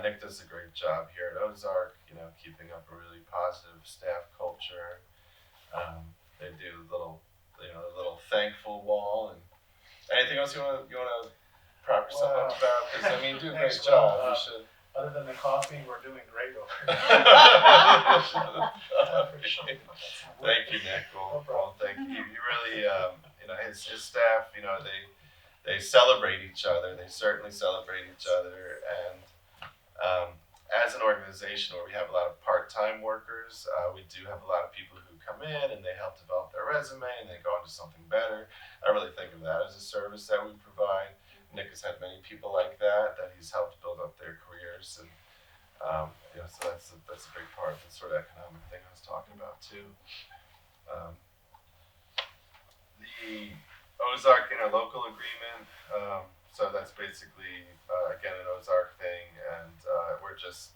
Nick does a great job here at Ozark, you know, keeping up a really positive staff culture. They do a little thankful wall. And anything else you want to prop yourself up about? Because I mean, do a great job. You should. Other than the coffee, we're doing great over here. Thank you, Nick. Well, thank you. You really, his staff, they celebrate each other. They certainly celebrate each other. And as an organization where we have a lot of part-time workers, we do have a lot of people who come in and they help develop their resume and they go on to something better. I really think of that as a service that we provide. Nick has had many people like that he's helped build up their careers, and so that's a big part of the sort of economic thing I was talking about too. The Ozark interlocal agreement, so that's basically again an Ozark thing, and we're just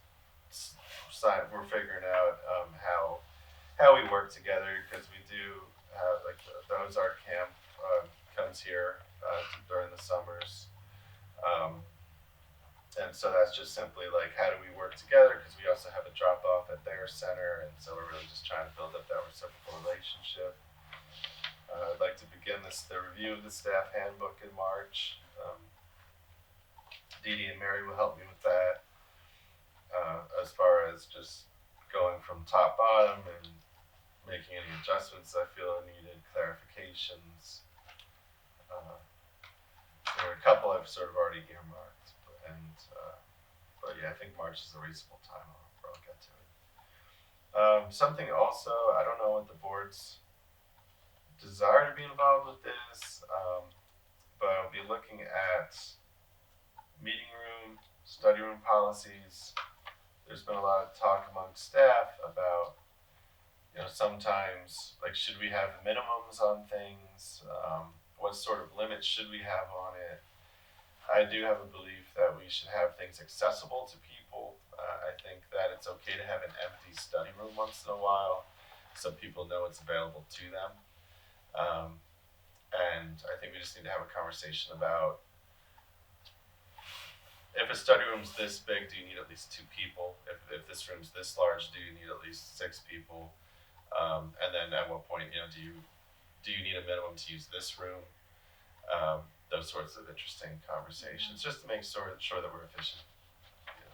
we're figuring out how we work together, because we do have like the Ozark camp comes here during the summers. And so that's just simply like, how do we work together? Because we also have a drop off at their center, and so we're really just trying to build up that reciprocal relationship. I'd like to begin the review of the staff handbook in March. Dee Dee and Mary will help me with that. As far as just going from top bottom and making any adjustments I feel are needed, clarifications. There are a couple I've sort of already earmarked, but yeah, I think March is a reasonable time. I'll get to it. Something also, I don't know what the board's desire to be involved with this, but I'll be looking at meeting room, study room policies. There's been a lot of talk among staff about, sometimes, like, should we have minimums on things? What sort of limits should we have on it? I do have a belief that we should have things accessible to people. I think that it's okay to have an empty study room once in a while so people know it's available to them. And I think we just need to have a conversation about, if a study room's this big, do you need at least 2 people? If this room's this large, do you need at least 6 people? And then at what point, do you need a minimum to use this room? Those sorts of interesting conversations, just to make sure that we're efficient.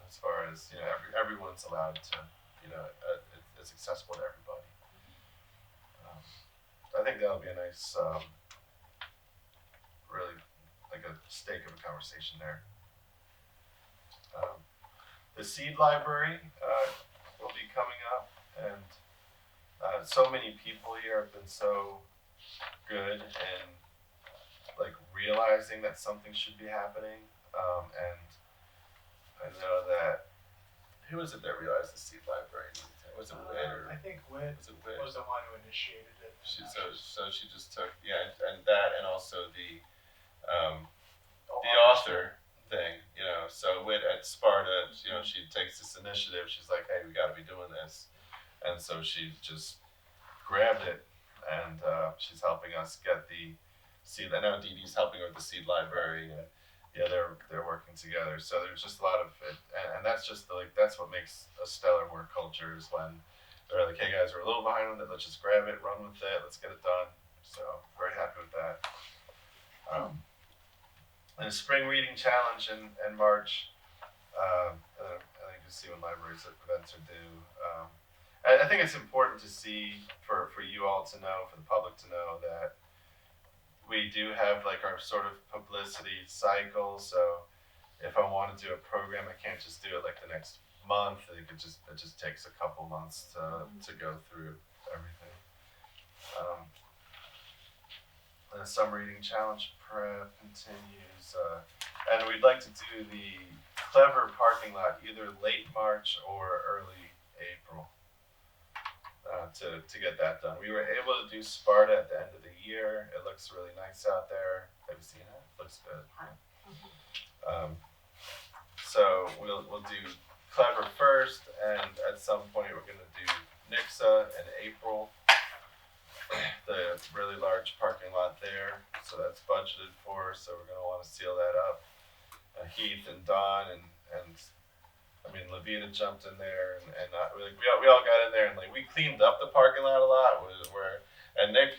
As far as everyone's allowed to, it's accessible to everybody. I think that'll be a nice, really like a stake of a conversation there. The seed library will be coming up, and so many people here have been so good and like realizing that something should be happening, and I know that, who was it that realized the seed library? Was it Whit? I think Whit was the one who initiated it. So she just took, and that, and also the author thing, so Whit at Sparta, she takes this initiative, she's like, hey, we gotta be doing this, and so she just grabbed it, and she's helping us get the seed. I know Dee Dee's helping with the seed library, and they're working together. So there's just a lot of it, and that's just that's what makes a stellar work culture, is when they're like, hey guys, we're a little behind on it, let's just grab it, run with it, let's get it done. So very happy with that. And the spring reading challenge in March. I think you see when libraries events are due. I think it's important to see, for you all to know, for the public to know, that we do have like our sort of publicity cycle. So if I want to do a program, I can't just do it like the next month. It just takes a couple months to go through everything. And the summer reading challenge prep continues, and we'd like to do the Clever parking lot either late March or early April. To get that done. We were able to do Sparta at the end of the year. It looks really nice out there. Have you seen it? It looks good. So we'll do Clever first, and at some point we're going to do Nixa in April, the really large parking lot there. So that's budgeted for. So we're going to want to seal that up. Heath and Don and Levita jumped in there, and we all got in there, and like we cleaned up the parking lot a lot. And Nick,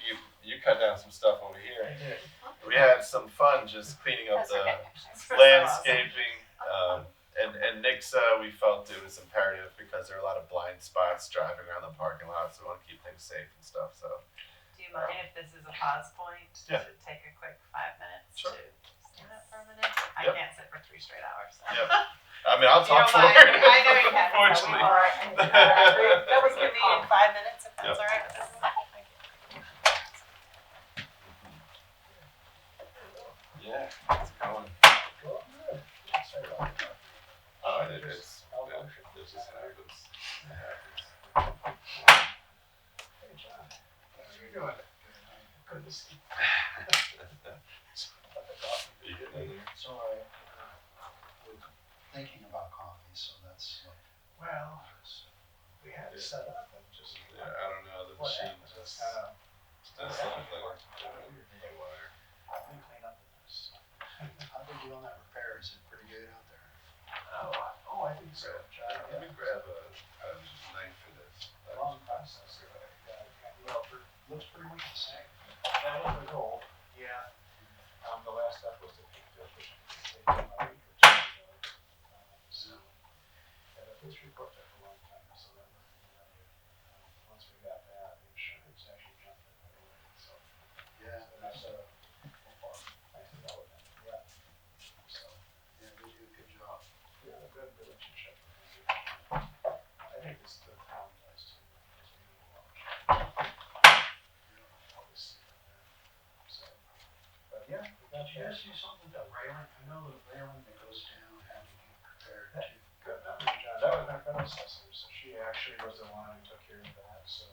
you cut down some stuff over here. I did. We had some fun just cleaning up That's the okay. landscaping, and And Nick's, we felt it was imperative because there are a lot of blind spots driving around the parking lot, so we want to keep things safe and stuff. So Do you mind if this is a pause point Yeah. to take a quick 5 minutes Sure. to stand up for a minute? I Yep. can't sit for 3 straight hours. So. Yep. I mean, I'll You talk don't for mind? it. I know you can. Unfortunately. All right. That was give me in 5 minutes, if that's Yep. all right with everyone. Thank you. Yeah, it's going. Well, good. Sorry about that. It is. Yeah, it just happens. It happens. Hey, John. How are you doing? Good to see you. About the coffee. You getting in there? So I was thinking about coffee, so that's what Well, we had it set up and just. Yeah, I don't know. The What machine happened? just That's something like wire. Let me clean up the mess. how they do on that repair. Is it pretty good out there? Oh, I think so. Let me grab a knife for this. Long process. Well, Looks pretty much the same. that was the goal. Yeah. The last step was to paint it, which they did about a week or two ago. So, yeah, the police report took a long time, so that was, once we got that, the insurance actually jumped in right away, so. Yeah, So that's nice development, yeah. So, yeah, they do a good job. we have a good relationship. I think this, the town does too. It's really well. Always see them there. So, but yeah, we got Did you that. guys do something with that railing? I know the railing that goes down had to be repaired too. Good memory, John. That was my predecessor, so she actually was the one who took care of that, so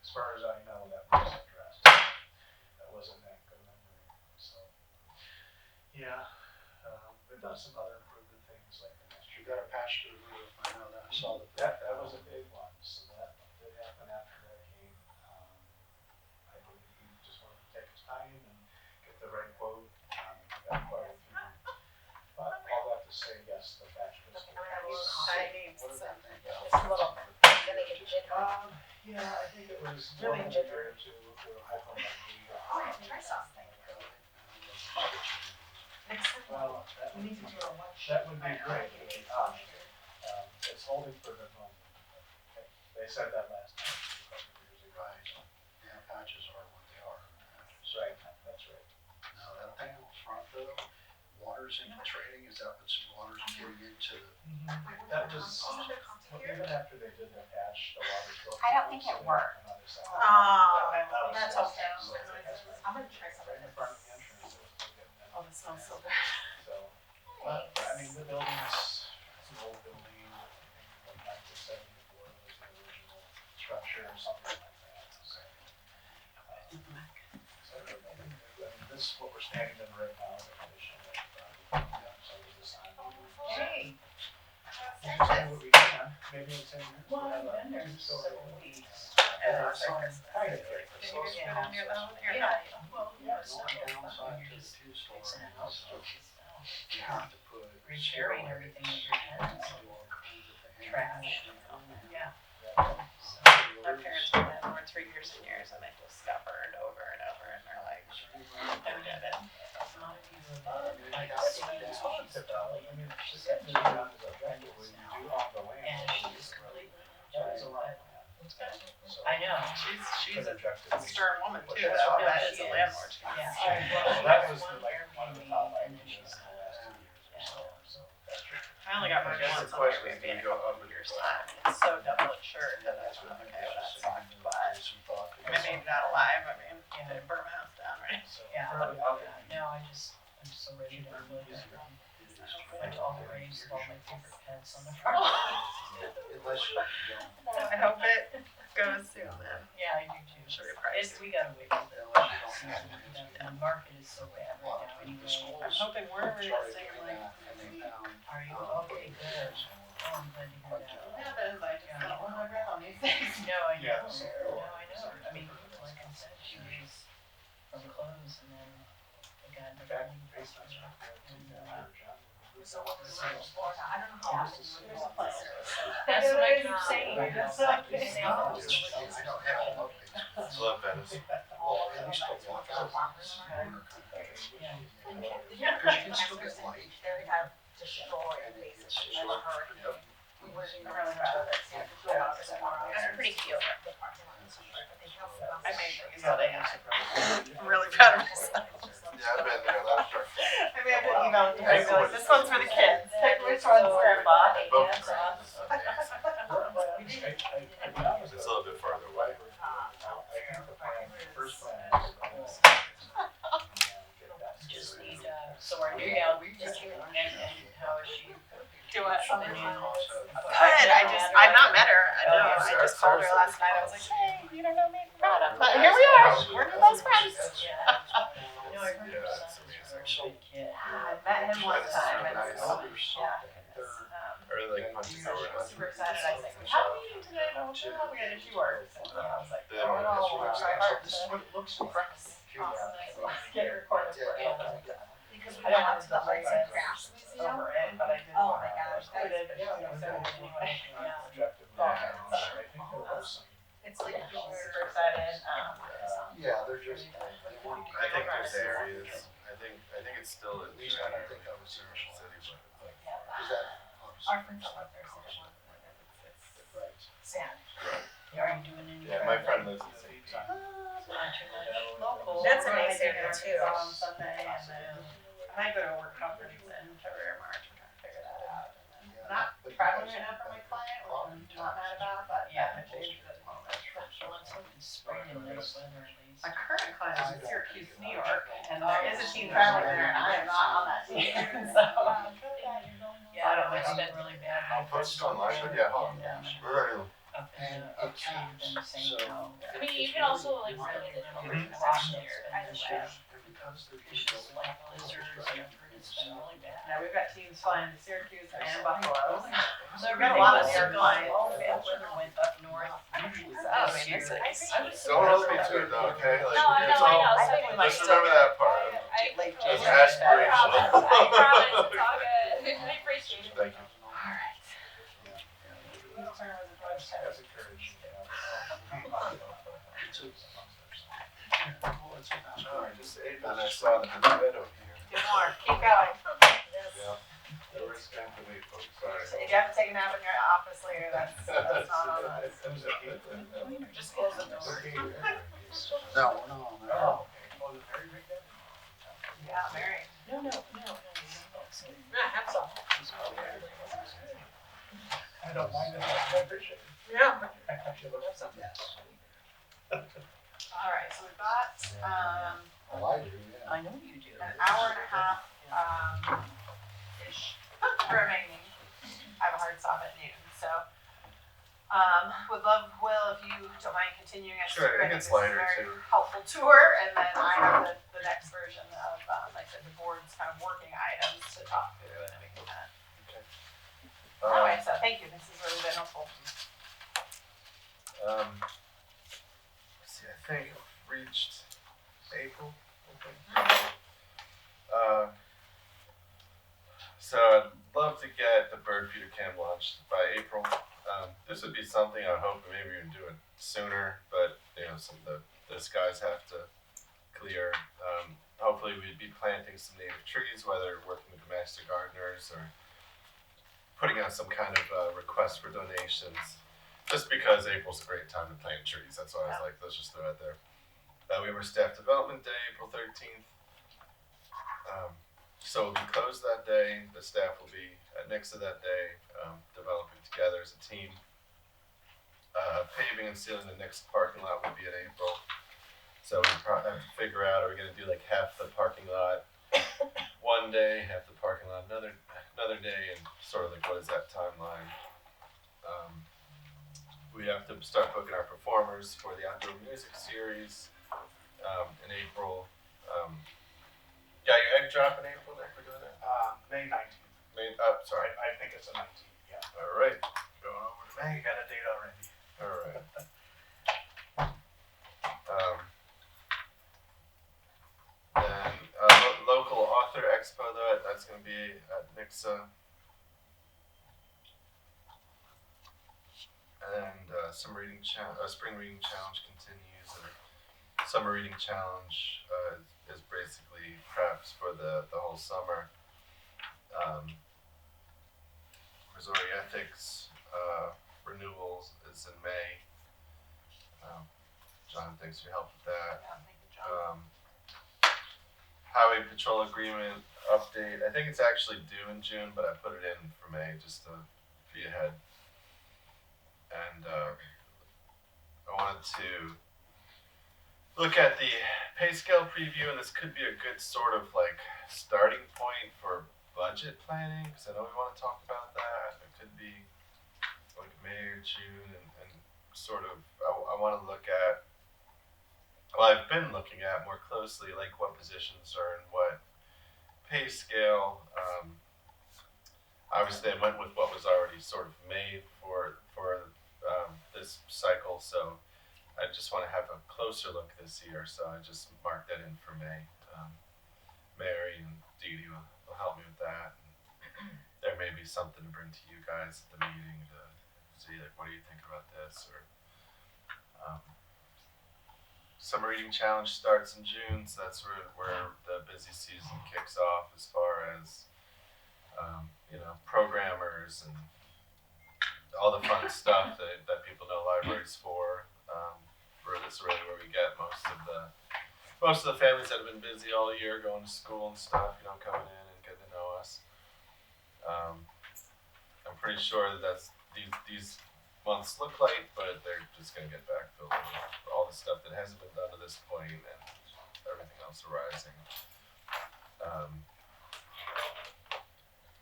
as far as I know, that was addressed. That wasn't that good memory, so. Yeah, we've done some other improvement things like the next You year. got a patch to the roof. I know that. I saw the. That was a big one, so that did happen after that came. I believe he just wanted to take his time and get the right quote. Got quite a few. But all that to say, yes, the patch was. I need What is that something. thing? Just a little, gonna get ginger. Yeah, I think it was Really more ginger. to hypomagnesia. Oh, yeah, try something. Next time, Well, that we would need be, to do a one that would be I great. like it. It's holding for the moment. They said that last time, a couple of years ago. Right. Yeah, patches are what they are. Right, that's right. Now that thing out front though, water's infiltrating. Is that what's water's getting into the? That was, even after they did the patch, the water still. I don't think it worked. Another side. Oh, That was that's just- okay. so that's right. I'm gonna try something. Right in front of the entrance, it was still getting in. Oh, this smells so good. So, but, I mean, the building's, it's an old building, I think like 1974 was the original structure or something like that, so. So, I mean, this, what we're standing in right now, the condition of the property, so we decided to do. Hey. We just do what we can, maybe in 10 years. Well, we'll have I've been there a so two-story weeks. Yeah, so I'm kind of great. Did you just go down near the home here? Yeah, well, Yeah, so Going you're downside to the just two-story. fixing a house, So which is now you have to put. repairing everything with your hands. Do all kinds of things. Trash. Yeah. So, My parents were landlords for years and years, and they just got burned over and over, and they're like, never did it. Some of you Like, have seen it's Todd typical. I mean, She she said said she that on the objective, when you do own the land. and she's completely. That is a lot. So, I know. She's a objective. stern woman too, That's though. right. That is a landlord. Yeah. Well, that was the, like, one of the top And then ideas she's. in the last 2 years or so, so that's true. I only got I mine guess once the on question is, Airbnb do in we a go couple up of or years' down? time. It's so double insured that That's I'm what okay with that sucked, some but thought. I made it out alive. I mean, I didn't burn my house down, right? So, Yeah. early- No, I'm so ready to remove it. I went to all the graves of all my favorite pets on the front. Unless you don't. I hope it goes soon then. Yeah, I do too. Should be priced. We gotta wait till the Unless you don't have to. the market is so bad A lot right of now people, the anyway. I'm schools hoping wherever you're started staying, doing like, that, and they found. Are you okay? Good. Oh, I'm glad to hear what that. happens, I just don't want my breath on these things. No, I know. Yeah. No, I know. I mean, like I said, she was from clothes and then it got Back based on your job. So what was Same. Florida? I don't know I how used to often see you it. were there. That's what I keep saying. That's what I keep saying. No, I don't have all of these. I love Venice. Well, I used to walk out. Yeah. Because you can still get light. They have destroyed And then you basically. Yep. I'm really proud of it. Yeah, they're pretty cute. I made these all day. I'm really proud of myself. Yeah, I've been there, that's true. I mean, I've been emailing to her, be like, this one's for the kids. Pick which one's grandma. Both the grades is amazing. It's a little bit further away. Just need, so our new gal, just, and how is she? Do what? The new- Good. I've not met her. I just called her last night. I was like, hey, you don't know me from Adam. But here we are. We're new best friends. No, I heard her son was a really good kid. I met him one time. And Nice. yeah. I really like punching So over. she was super excited. I was like, how are you today? Oh, good. How weird is she works? And I was like, They don't oh, have no, to my heart This is what it looks like. get recorded for it. Because I don't want to the lights and crafts over it, but I did. Oh my gosh, I did, but she was so anyway. It's like super excited. Yeah, they're just, they want to. I think there's areas, I think it's still in At least I don't think that was City, commercial. but Is that? Our friends love their city one. It's sad. Are you doing any? yeah, my friend lives in City. Not too much local. That's a nice area too. On Sunday and then I might go to a work conference in February or March. I'm trying to figure that out. And then not traveling right now for my client, which I'm not mad about, but yeah, my change at the moment. Well, it's like spring in this weather at least. My current client is in Syracuse, New York, and there is a team traveling there, and I am not on that team. So Yeah, I don't know, it's been really bad. I'll post it online, but yeah, hold on. Right. Up in the upstate, been the same. So- I mean, you can also like really wash there either way. Because they're It's just like blizzards and it's been really bad. yeah, we've got teams flying to Syracuse and Buffalo. So We've got a lot of New York clients. clients. Bad weather went up north. Oh, I mean, it's nice. Don't hold me to it though, okay? Like, No, I it's know, I all- know. I think we might Just remember that part. Late It's January. aspirational. I promise, it's all good. I appreciate it. Thank you. Alright. As encouraged. Oh, I just ate and I saw that there's a bed over here. Two more, keep going. Yeah. There was time to wait, folks, sorry. If you have to take a nap in your office later, that's not on us. Just close the door. No, we're not on that. Oh, the very big day? Yeah, Mary. No. Have some. I don't mind it, I appreciate it. Yeah. I should look at something. Alright, so we've got, Well, I do, yeah. I know you do. an hour and a half, ish remaining. I have a hard stop at noon, so, would love, Will, if you don't mind continuing us Sure, through. I think this it's is a lighter, very too. helpful tour, and then I have the next version of, like I said, the board's kind of working items to talk through, and then we can kind of, anyway, so thank you, this has really been helpful. Let's see, I think I've reached April, okay. So I'd love to get the bird feeder cam launched by April. This would be something I hope maybe we can do it sooner, but you know, some of the skies have to clear. Hopefully we'd be planting some native trees, whether working with the master gardeners or putting out some kind of request for donations. Just because April's a great time to plant trees, that's why I was like, let's just throw it there. We have our staff development day, April 13th. So we'll be closed that day. The staff will be at NICSA that day, developing together as a team. Paving and sealing the next parking lot will be in April. So we probably have to figure out, are we gonna do like half the parking lot one day, half the parking lot another day, and sort of like what is that timeline? We have to start booking our performers for the outdoor music series in April. Got your egg drop in April, Nick? We're doing that? May 19th. Sorry. I think it's the 19th, yeah. All right. Going over to May, May. got a date already. All right. Then local author expo, that's going to be at NICSA. And spring reading challenge continues. And summer reading challenge is basically preps for the whole summer. Missouri ethics renewals is in May. John, thanks for your help with that. Yeah, thank you, John. Highway patrol agreement update. I think it's actually due in June, but I put it in for May just to be ahead. And I wanted to look at the pay scale preview, and this could be a good sort of like starting point for budget planning, because I know we want to talk about that. It could be like May or June, and sort of I want to look at, well, I've been looking at more closely like what positions are in what pay scale. Obviously I went with what was already sort of made for this cycle, so I just want to have a closer look this year, so I just marked that in for May. Mary and Dee Dee will help me with that. And there may be something to bring to you guys at the meeting to see, like, what do you think about this? Or summer reading challenge starts in June, so that's where the busy season kicks off as far as programmers and all the fun stuff that people know libraries for. This is really where we get most of the families that have been busy all year going to school and stuff, coming in and getting to know us. I'm pretty sure that's these months look like, but they're just going to get backfilled with all the stuff that hasn't been done to this point and everything else arising.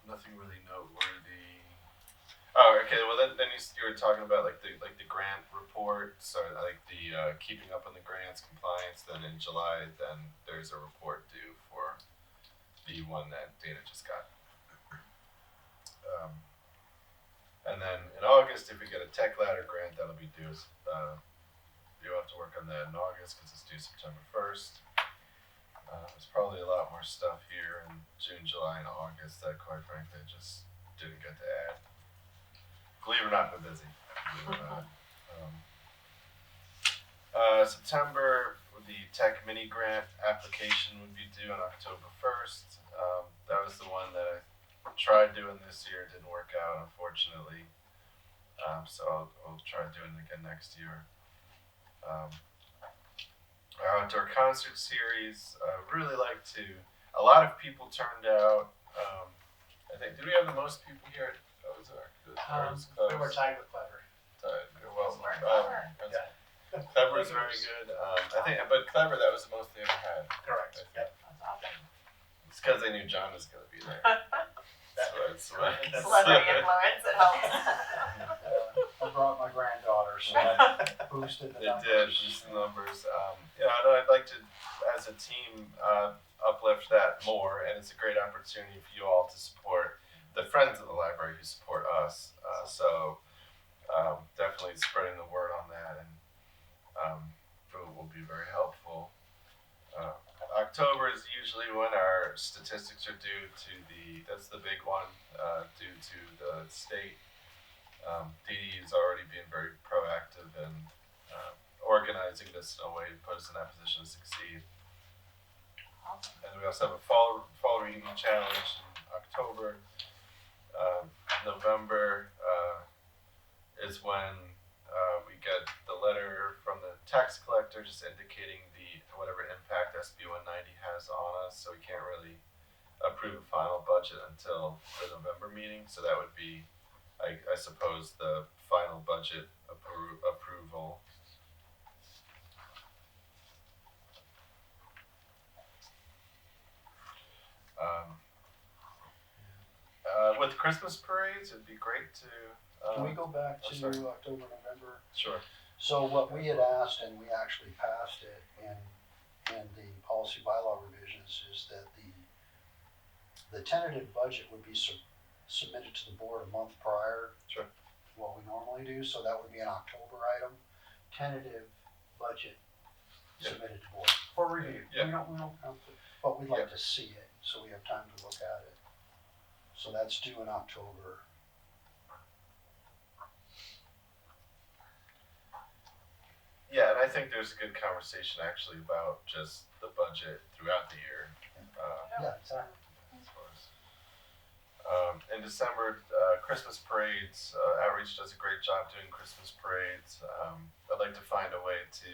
Nothing really noteworthy. Oh, okay. Well, then you were talking about like the grant report. So like the keeping up on the grants compliance. Then in July, then there's a report due for the one that Dana just got. And then in August, if we get a tech ladder grant, that'll be due. You'll have to work on that in August because it's due September 1st. There's probably a lot more stuff here in June, July, and August that, quite frankly, I just didn't get to add. Believe it or not, been busy. Believe it or not. September, the tech mini grant application would be due on October 1st. That was the one that I tried doing this year. It didn't work out, unfortunately. So I'll try doing it again next year. Our outdoor concert series, really like to. A lot of people turned out. I think, did we have the most people here at Ozark? We were tied with Clever. Clever is very good. I think, but Clever, that was the most they ever had. Correct. Yep. That's awesome. It's because they knew John was going to be there. Celebrity influence, it helps. I brought my granddaughter, so that boosted the numbers. It did boost the numbers. I'd like to, as a team, uplift that more, and it's a great opportunity for you all to support the friends of the library who support us. So definitely spreading the word on that, and will be very helpful. October is usually when our statistics are due to that's the big one, due to the state. Dee Dee is already being very proactive in organizing this in a way to put us in that position to succeed. And we also have a fall reading challenge in October. November is when we get the letter from the tax collector just indicating whatever impact SB 190 has on us. So we can't really approve a final budget until the November meeting. So that would be, I suppose, the final budget approval. With Christmas parades, it'd be great to. Can we go back to sorry. October, November? Sure. So what we had asked, and we actually passed it in the policy bylaw revisions, is that the tentative budget would be submitted to the board a month prior. Sure. To what we normally do, so that would be an October item. Tentative budget submitted to board for review. Yeah. We don't have to, but we'd like to see it, so we have time to look at it. So that's due in October. Yeah, and I think there's a good conversation actually about just the budget throughout the year. Yeah, exactly. As far as, In December, Christmas parades. Outreach does a great job doing Christmas parades. I'd like to find a way to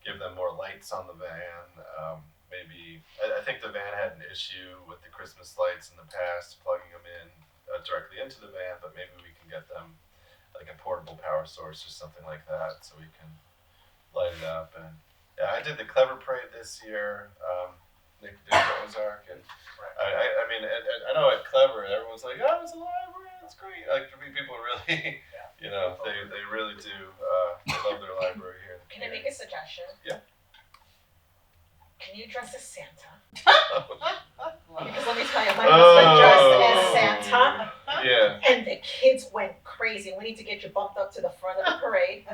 give them more lights on the van. Maybe I think the van had an issue with the Christmas lights in the past, plugging them in directly into the van. But maybe we can get them like a portable power source or something like that, so we can light it up. And yeah, I did the Clever Parade this year. Nick did the Ozark, and I mean, I know at Clever, everyone's like, "Oh, it's a library, it's great." Like people really, you know, they really do. They love their library here. Can I make a suggestion? Yeah. Can you dress as Santa? Love Because let me tell you, my husband dressed as Santa, Yeah. and the kids went crazy. We need to get you bumped up to the front of the parade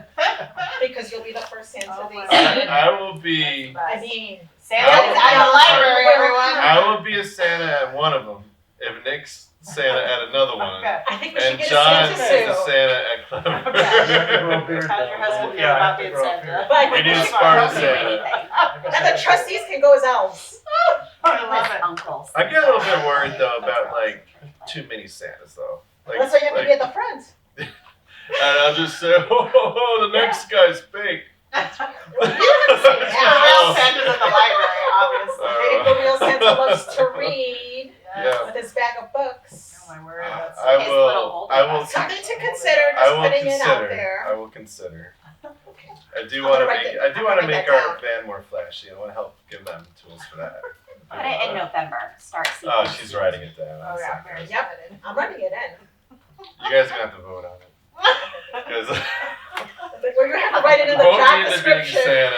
because you'll be the first Santa Oh they my see. I will be. I mean, Santa's at the library, everyone. I will be a Santa at one of them. If Nick's Santa at another one, Okay. I think we should and get John a is Santa the suit. Santa at Clever. How's your husband feel about being Santa? But We need a Don't Spartan do Santa. anything. And the trustees can go as elves. I love His it. uncles. I get a little bit worried though about like too many Santas though. Like, That's why you have to be at the front. and I'll just say, oh, the next guy's fake. You The real Santa's at the library, The obviously. real Santa loves to read Yeah. with his bag of books. Oh my word, that's I His will. little golden I will. bus. Something to consider, I just will putting it out consider. there. I will consider. Okay. I do I'm want to gonna write make. that- I do I'm want to gonna make write our that van more flashy. I want to help give them tools for that. Put it in November. Start seeing. Oh, she's writing it down. Oh yeah, very Yep. excited. I'm running it in. You guys are gonna have to vote on it. Because But we're gonna have to write it in the vote job me into being description. Santa.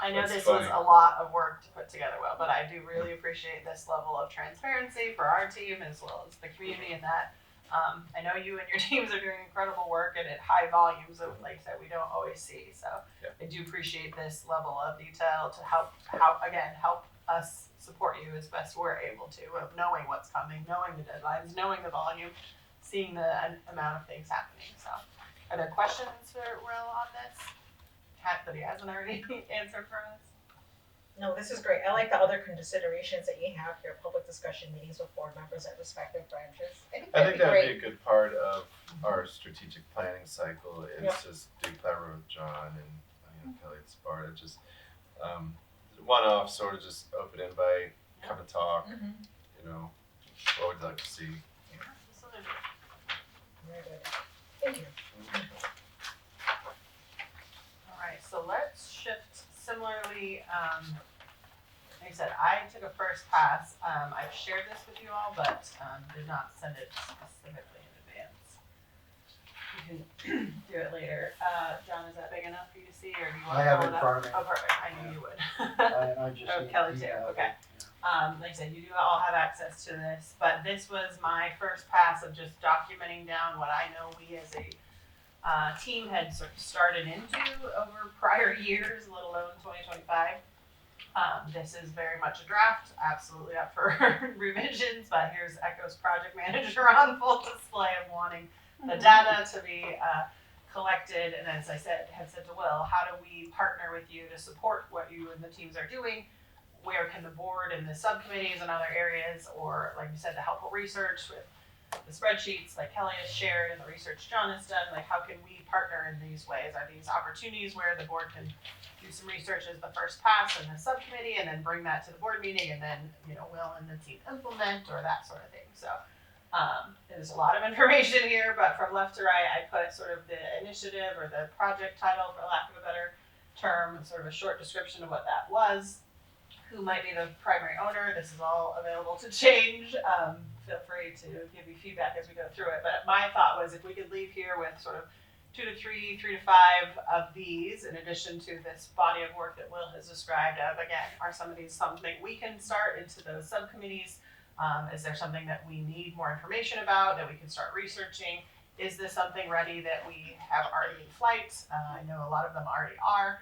I know That's this funny. was a lot of work to put together, Will, but I do really appreciate this level of transparency for our team as well as the community in that. I know you and your teams are doing incredible work and at high volumes that, like I said, we don't always see. So Yeah. I do appreciate this level of detail to help us support you as best we're able to, of knowing what's coming, knowing the deadlines, knowing the volume, seeing the amount of things happening. So are there questions for Will on this? That he hasn't already answered for us? No, this is great. I like the other considerations that you have here, public discussion meetings with board members at respective branches. I think I that'd think be that would be great. a good part of our strategic planning cycle is Yep. just do Clever with John and Kelly at Sparta. Just one-off, sort of just open invite, come and talk. Mhm. You know, what would you like to see? Very good. Thank you. All right, so let's shift similarly. Like I said, I took a first pass. I've shared this with you all, but did not send it specifically in advance. You can do it later. John, is that big enough for you to see, or do you want I to have pull it it in up? front of me. Oh, perfect. I knew you would. I just. Oh, need Kelly to too, have it. okay. Like I said, you do all have access to this, but this was my first pass of just documenting down what I know we as a team had sort of started into over prior years, let alone 2025. This is very much a draft, absolutely up for revisions, but here's Echo's project manager on full display of wanting the data to be collected. And as I had said to Will, how do we partner with you to support what you and the teams are doing? Where can the board and the subcommittees and other areas, or like you said, the helpful research with the spreadsheets like Kelly has shared and the research John has done, like how can we partner in these ways? Are these opportunities where the board can do some research as the first pass in the subcommittee and then bring that to the board meeting and then, Will and the team implement or that sort of thing. So there's a lot of information here, but from left to right, I put sort of the initiative or the project title, for lack of a better term, sort of a short description of what that was, who might be the primary owner. This is all available to change. Feel free to give me feedback as we go through it. But my thought was if we could leave here with sort of 2 to 3, 3 to 5 of these, in addition to this body of work that Will has described of, again, are some of these something we can start into those subcommittees? Is there something that we need more information about that we can start researching? Is this something ready that we have already in flight? I know a lot of them already are.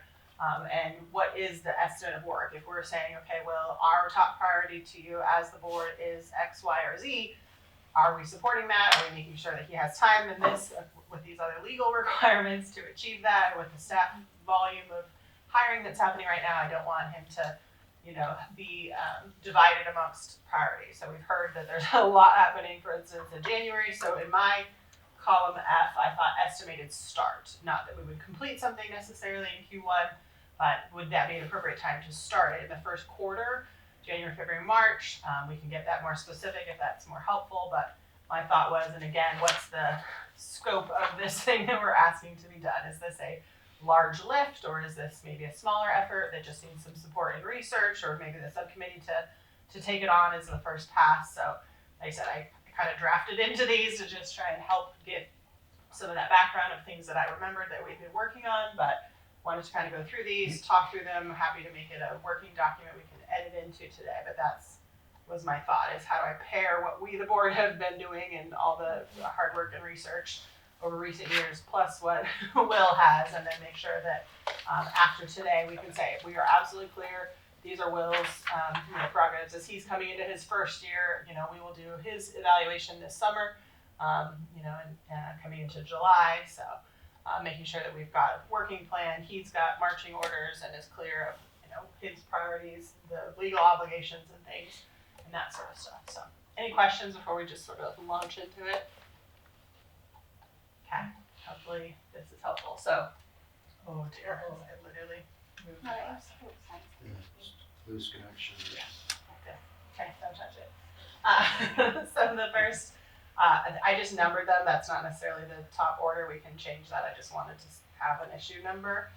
And what is the estimate of work? If we're saying, okay, well, our top priority to you as the board is X, Y, or Z, are we supporting that? Are we making sure that he has time in this with these other legal requirements to achieve that? With the staff volume of hiring that's happening right now, I don't want him to, be divided amongst priorities. So we've heard that there's a lot happening, for instance, in January. So in my column F, I thought estimated start, not that we would complete something necessarily in Q1, but would that be an appropriate time to start it in the first quarter, January, February, March? We can get that more specific if that's more helpful, but my thought was, and again, what's the scope of this thing that we're asking to be done? Is this a large lift, or is this maybe a smaller effort that just needs some support in research, or maybe the subcommittee to take it on as the first pass? So like I said, I kind of drafted into these to just try and help get some of that background of things that I remembered that we've been working on, but wanted to kind of go through these, talk through them. Happy to make it a working document we can edit into today, but that's was my thought, is how do I pair what we, the board, have been doing and all the hard work and research over recent years, plus what Will has, and then make sure that after today we can say, we are absolutely clear, these are Will's prerogatives as he's coming into his first year. We will do his evaluation this summer, and coming into July. So making sure that we've got a working plan, he's got marching orders, and is clear of his priorities, the legal obligations and things, and that sort of stuff. So any questions before we just sort of launch into it? Okay, hopefully this is helpful. So, oh dear, I literally moved my mouse. Lose connection. Okay, don't touch it. So the first, I just numbered them. That's not necessarily the top order. We can change that. I just wanted to have an issue number.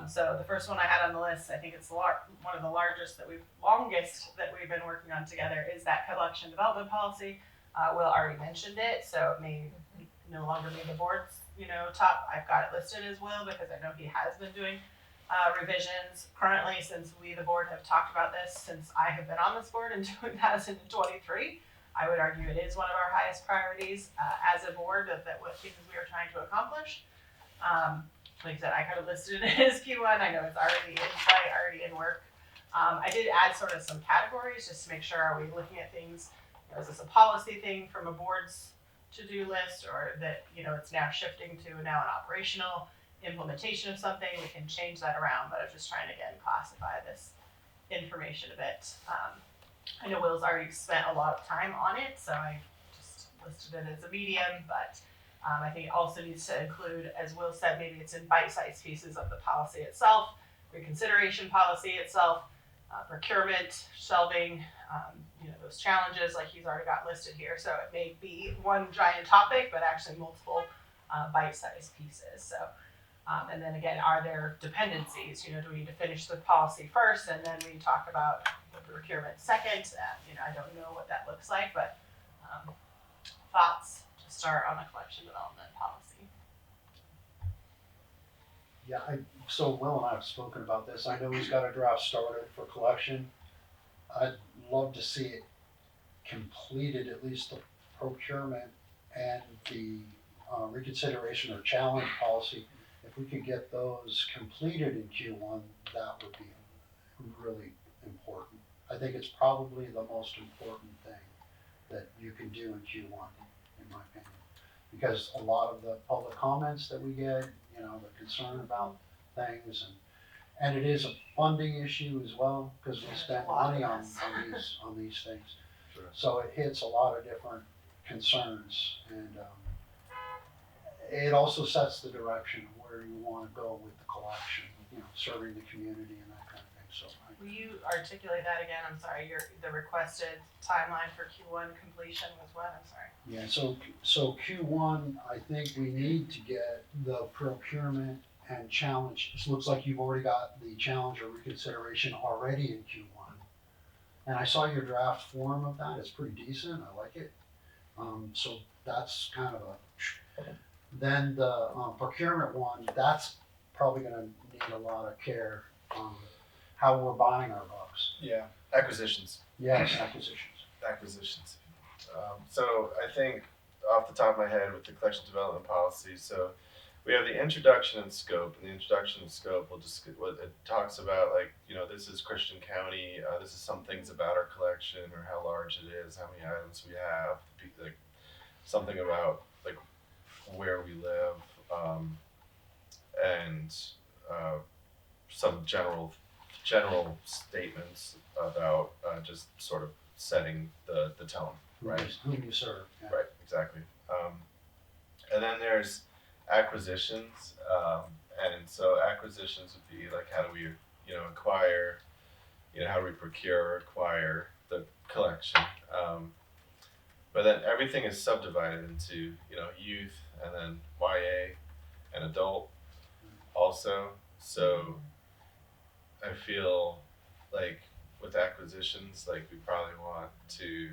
So the first one I had on the list, I think it's one of the longest that we've been working on together, is that collection development policy. Will already mentioned it, so it may no longer be the board's top. I've got it listed as Will because I know he has been doing revisions currently, since we, the board, have talked about this since I have been on this board in 2023. I would argue it is one of our highest priorities as a board, that what things we are trying to accomplish. Like I said, I kind of listed it as Q1. I know it's already in play, already in work. I did add sort of some categories just to make sure, are we looking at things, is this a policy thing from a board's to-do list, or that it's now shifting to an operational implementation of something? We can change that around, but I'm just trying to again classify this information a bit. I know Will's already spent a lot of time on it, so I just listed it as a medium, but I think it also needs to include, as Will said, maybe it's in bite-sized pieces of the policy itself, reconsideration policy itself, procurement, shelving, those challenges like he's already got listed here. So it may be one giant topic, but actually multiple bite-sized pieces. So, and then again, are there dependencies? Do we need to finish the policy first and then we talk about the procurement second? I don't know what that looks like, but thoughts to start on the collection development policy. Yeah, so Will and I have spoken about this. I know he's got a draft started for collection. I'd love to see it completed, at least the procurement and the reconsideration or challenge policy. If we could get those completed in Q1, that would be really important. I think it's probably the most important thing that you can do in Q1, in my opinion. Because a lot of the public comments that we get, the concern about things, and it is a funding issue as well, because we spend money on these things. Sure. So it hits a lot of different concerns, and it also sets the direction of where you want to go with the collection, serving the community and that kind of thing. So Will you articulate that again? I'm sorry, the requested timeline for Q1 completion was what? I'm sorry. yeah, so Q1, I think we need to get the procurement and challenge. It looks like you've already got the challenge or reconsideration already in Q1. And I saw your draft form of that. It's pretty decent. I like it. So that's kind of then the procurement one, that's probably going to need a lot of care. How we're buying our books. Yeah, acquisitions. Yes, acquisitions. So I think off the top of my head with the collection development policy, so we have the introduction and scope, and the introduction and scope will just what it talks about, like, this is Christian County, this is some things about our collection, or how large it is, how many items we have, like something about like where we live, and some general general statements about just sort of setting the tone, right? Whom you serve. Yeah. Right, exactly. And then there's acquisitions, and so acquisitions would be like how do we, acquire, how do we procure or acquire the collection. But then everything is subdivided into, youth and then YA and adult also. So I feel like with acquisitions, like we probably want to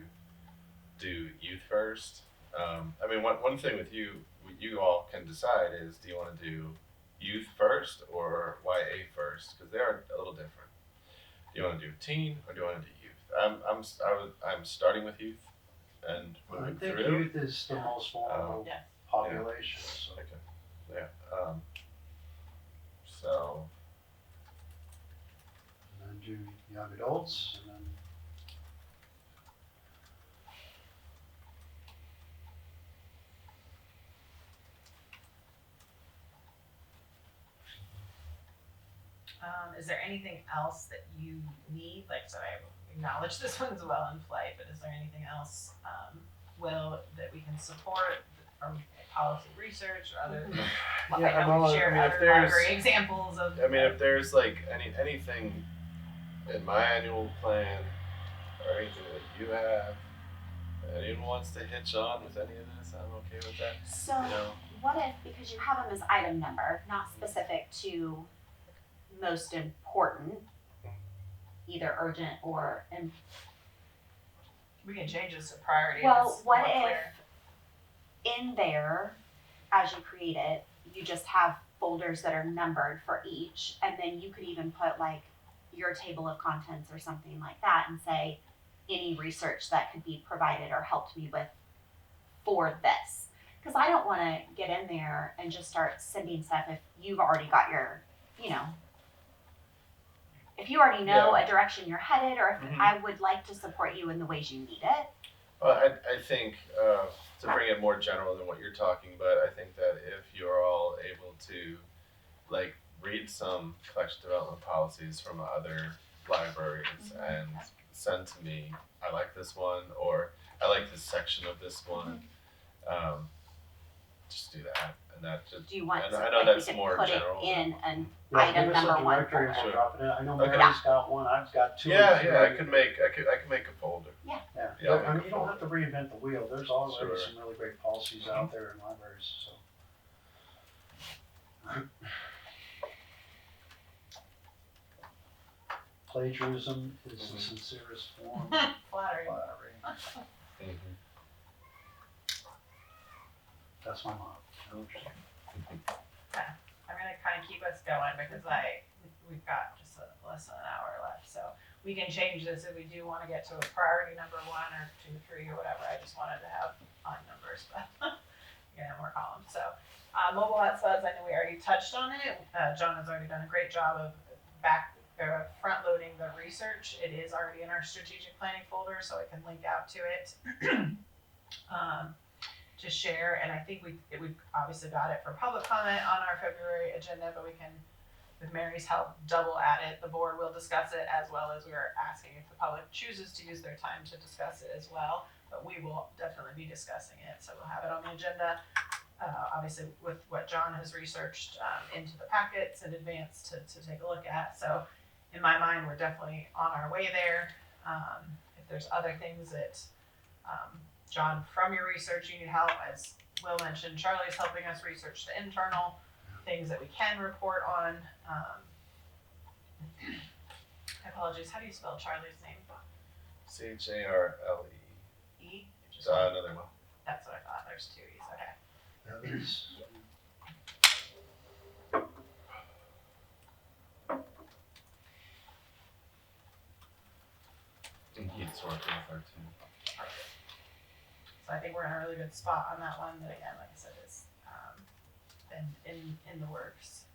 do youth first. I mean, one thing with you all can decide is, do you want to do youth first or YA first? Because they are a little different. Do you want to do teen or do you want to do youth? I'm starting with youth and I moving think through. youth is the most vulnerable Yes. population. So. Okay. Yeah. So. And then do young adults, and then Is there anything else that you need? Like, so I acknowledge this one's well in flight, but is there anything else, Will, that we can support from policy research or other? I know we share other library examples of. I mean, if there's like anything in my annual plan or anything that you have, and anyone wants to hitch on with any of this, I'm okay with that. So what if, because you have them as item number, not specific to most important, either urgent or We can change this to priority. well, if it's what more if clear. in there, as you create it, you just have folders that are numbered for each, and then you could even put like your table of contents or something like that and say any research that could be provided or helped me with for this. Because I don't want to get in there and just start sending stuff if you've already got your, if you already know a direction you're headed, or if I would like to support you in the ways you need it. Well, I think to bring it more general than what you're talking about, I think that if you're all able to like read some collection development policies from other libraries and send to me, I like this one, or I like this section of this one, just do that. And that just, Do you want and to, I know like, that's we could more put general. it in an yeah, item give us number a one directory and folder? we'll drop it in. I know Okay. Mary's got one. I've got two. Yeah, or three. I could make a folder. Yeah, Yeah, I'll I mean, make a you don't have to reinvent the wheel. There's already Sure. some really great policies out there in libraries. So. Plagiarism is the sincerest form of Flattery. flattery. That's my motto. I'm gonna kind of keep us going because we've got just less than an hour left, so we can change this if we do want to get to a priority number 1 or 2, 3 or whatever. I just wanted to have odd numbers, but you're gonna have more columns. So mobile hotspots, I know we already touched on it. John has already done a great job of front loading the research. It is already in our strategic planning folder, so I can link out to it. To share, and I think we've obviously got it for public comment on our February agenda, but we can, with Mary's help, double at it. The board will discuss it, as well as we are asking if the public chooses to use their time to discuss it as well, but we will definitely be discussing it, so we'll have it on the agenda. Obviously with what John has researched into the packets in advance to take a look at, so in my mind, we're definitely on our way there. If there's other things that John, from your research, you need help, as Will mentioned, Charlie's helping us research the internal things that we can report on. Apologies, how do you spell Charlie's name? CHARLE. E? Another one. That's what I thought, there's 2 E's, okay. Others. And he's working with our team. So I think we're in a really good spot on that one, that again, like I said, is in the works.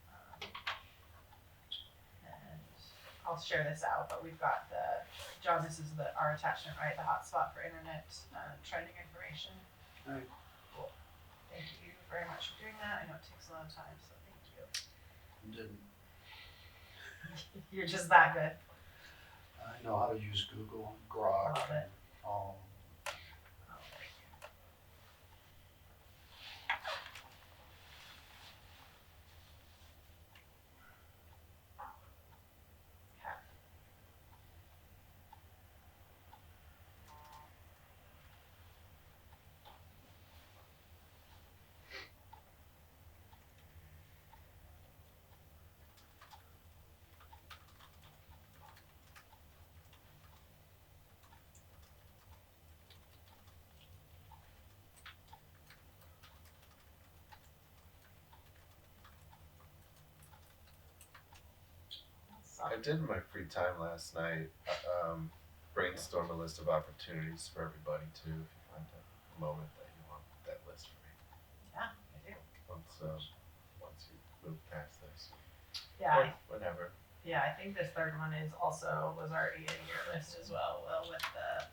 And I'll share this out, but we've got John, this is our attachment, right? The hotspot for internet trending information. Right. Cool. Thank you very much for doing that. I know it takes a lot of time, so thank you. Didn't. You're just that good. I know how to use Google, Grok, Love it. and all. I did in my free time last night brainstorm a list of opportunities for everybody too. If you find a moment that you want that list for me. Yeah, I do. Once you move past this. Yeah, Or whatever. yeah, I think this third one was already in your list as well. Well, with the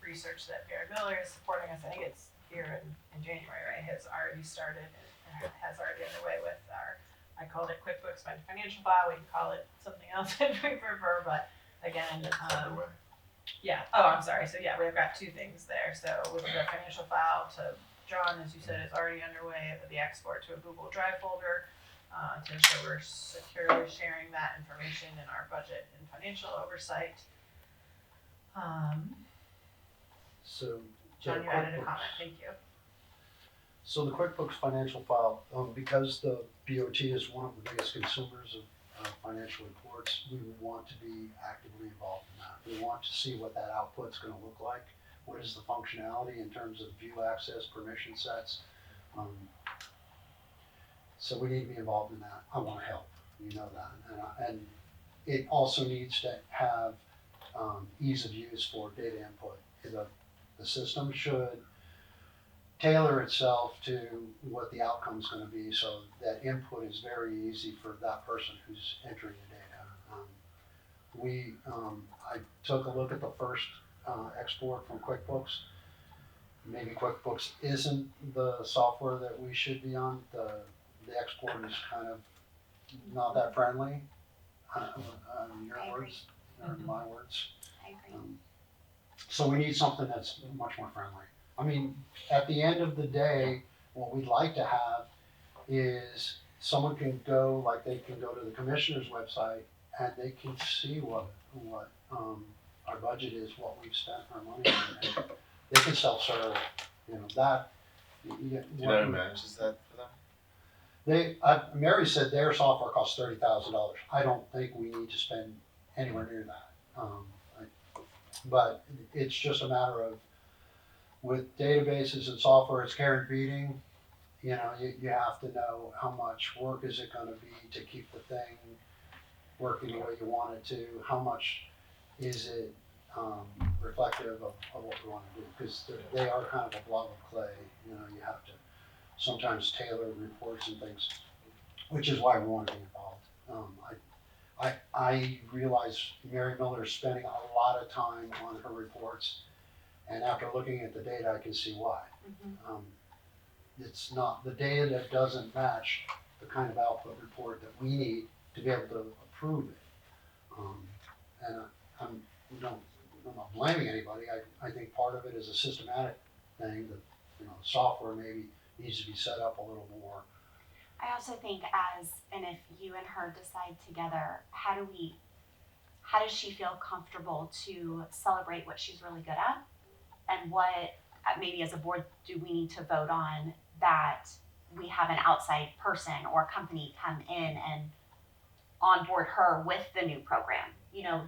research that Barry Miller is supporting us, I think it's here in January, right? Has already started and has already underway with our. I called it QuickBooks Financial File. We can call it something else if we prefer, but again, Underway. yeah. Oh, I'm sorry. So yeah, we've got two things there. So with the financial file to John, as you said, is already underway. The export to a Google Drive folder to ensure we're securely sharing that information in our budget and financial oversight. So, John, the you added a QuickBooks- comment. Thank you. So the QuickBooks financial file, because the BOT is one of the biggest consumers of financial reports, we want to be actively involved in that. We want to see what that output's gonna look like. What is the functionality in terms of view access, permission sets? So we need to be involved in that. I wanna help, you know that. And it also needs to have ease of use for data input. The system should tailor itself to what the outcome's gonna be, so that input is very easy for that person who's entering the data. I took a look at the first export from QuickBooks. Maybe QuickBooks isn't the software that we should be on. The export is kind of not that friendly. Your I agree. words, or my words. I agree. So we need something that's much more friendly. I mean, at the end of the day, what we'd like to have is someone can go, like they can go to the commissioner's website and they can see what our budget is, what we've spent our money on, and they can self-serve, that. Do you know who manages that for them? Mary said their software costs $30,000. I don't think we need to spend anywhere near that. But it's just a matter of, with databases and software, it's care and feeding. You have to know how much work is it gonna be to keep the thing working the way you want it to, how much is it reflective of what we wanna do, because they are kind of a blob of clay, you have to sometimes tailor reports and things, which is why we wanna be involved. I realize Mary Miller is spending a lot of time on her reports, and after looking at the data, I can see why. It's not the data that doesn't match the kind of output report that we need to be able to approve it. And I'm not blaming anybody. I think part of it is a systematic thing that, software maybe needs to be set up a little more. I also think and if you and her decide together, how does she feel comfortable to celebrate what she's really good at? And what, maybe as a board, do we need to vote on that we have an outside person or company come in and onboard her with the new program?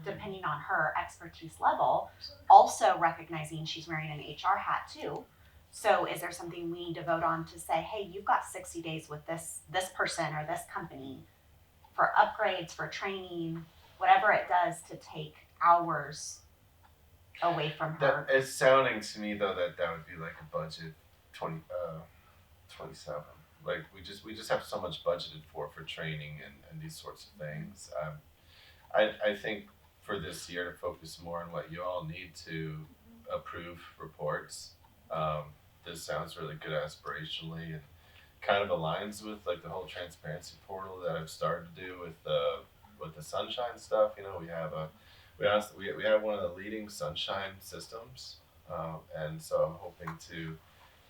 Depending on her expertise level, also recognizing she's wearing an HR hat too. So is there something we need to vote on to say, hey, you've got 60 days with this person or this company for upgrades, for training, whatever it does to take hours away from her? It's sounding to me though that would be like a budget 27. Like we just have so much budgeted for training and these sorts of things. I think for this year to focus more on what you all need to approve reports. This sounds really good aspirationally and kind of aligns with like the whole transparency portal that I've started to do with with the sunshine stuff, you know, we have we have one of the leading sunshine systems, and so I'm hoping to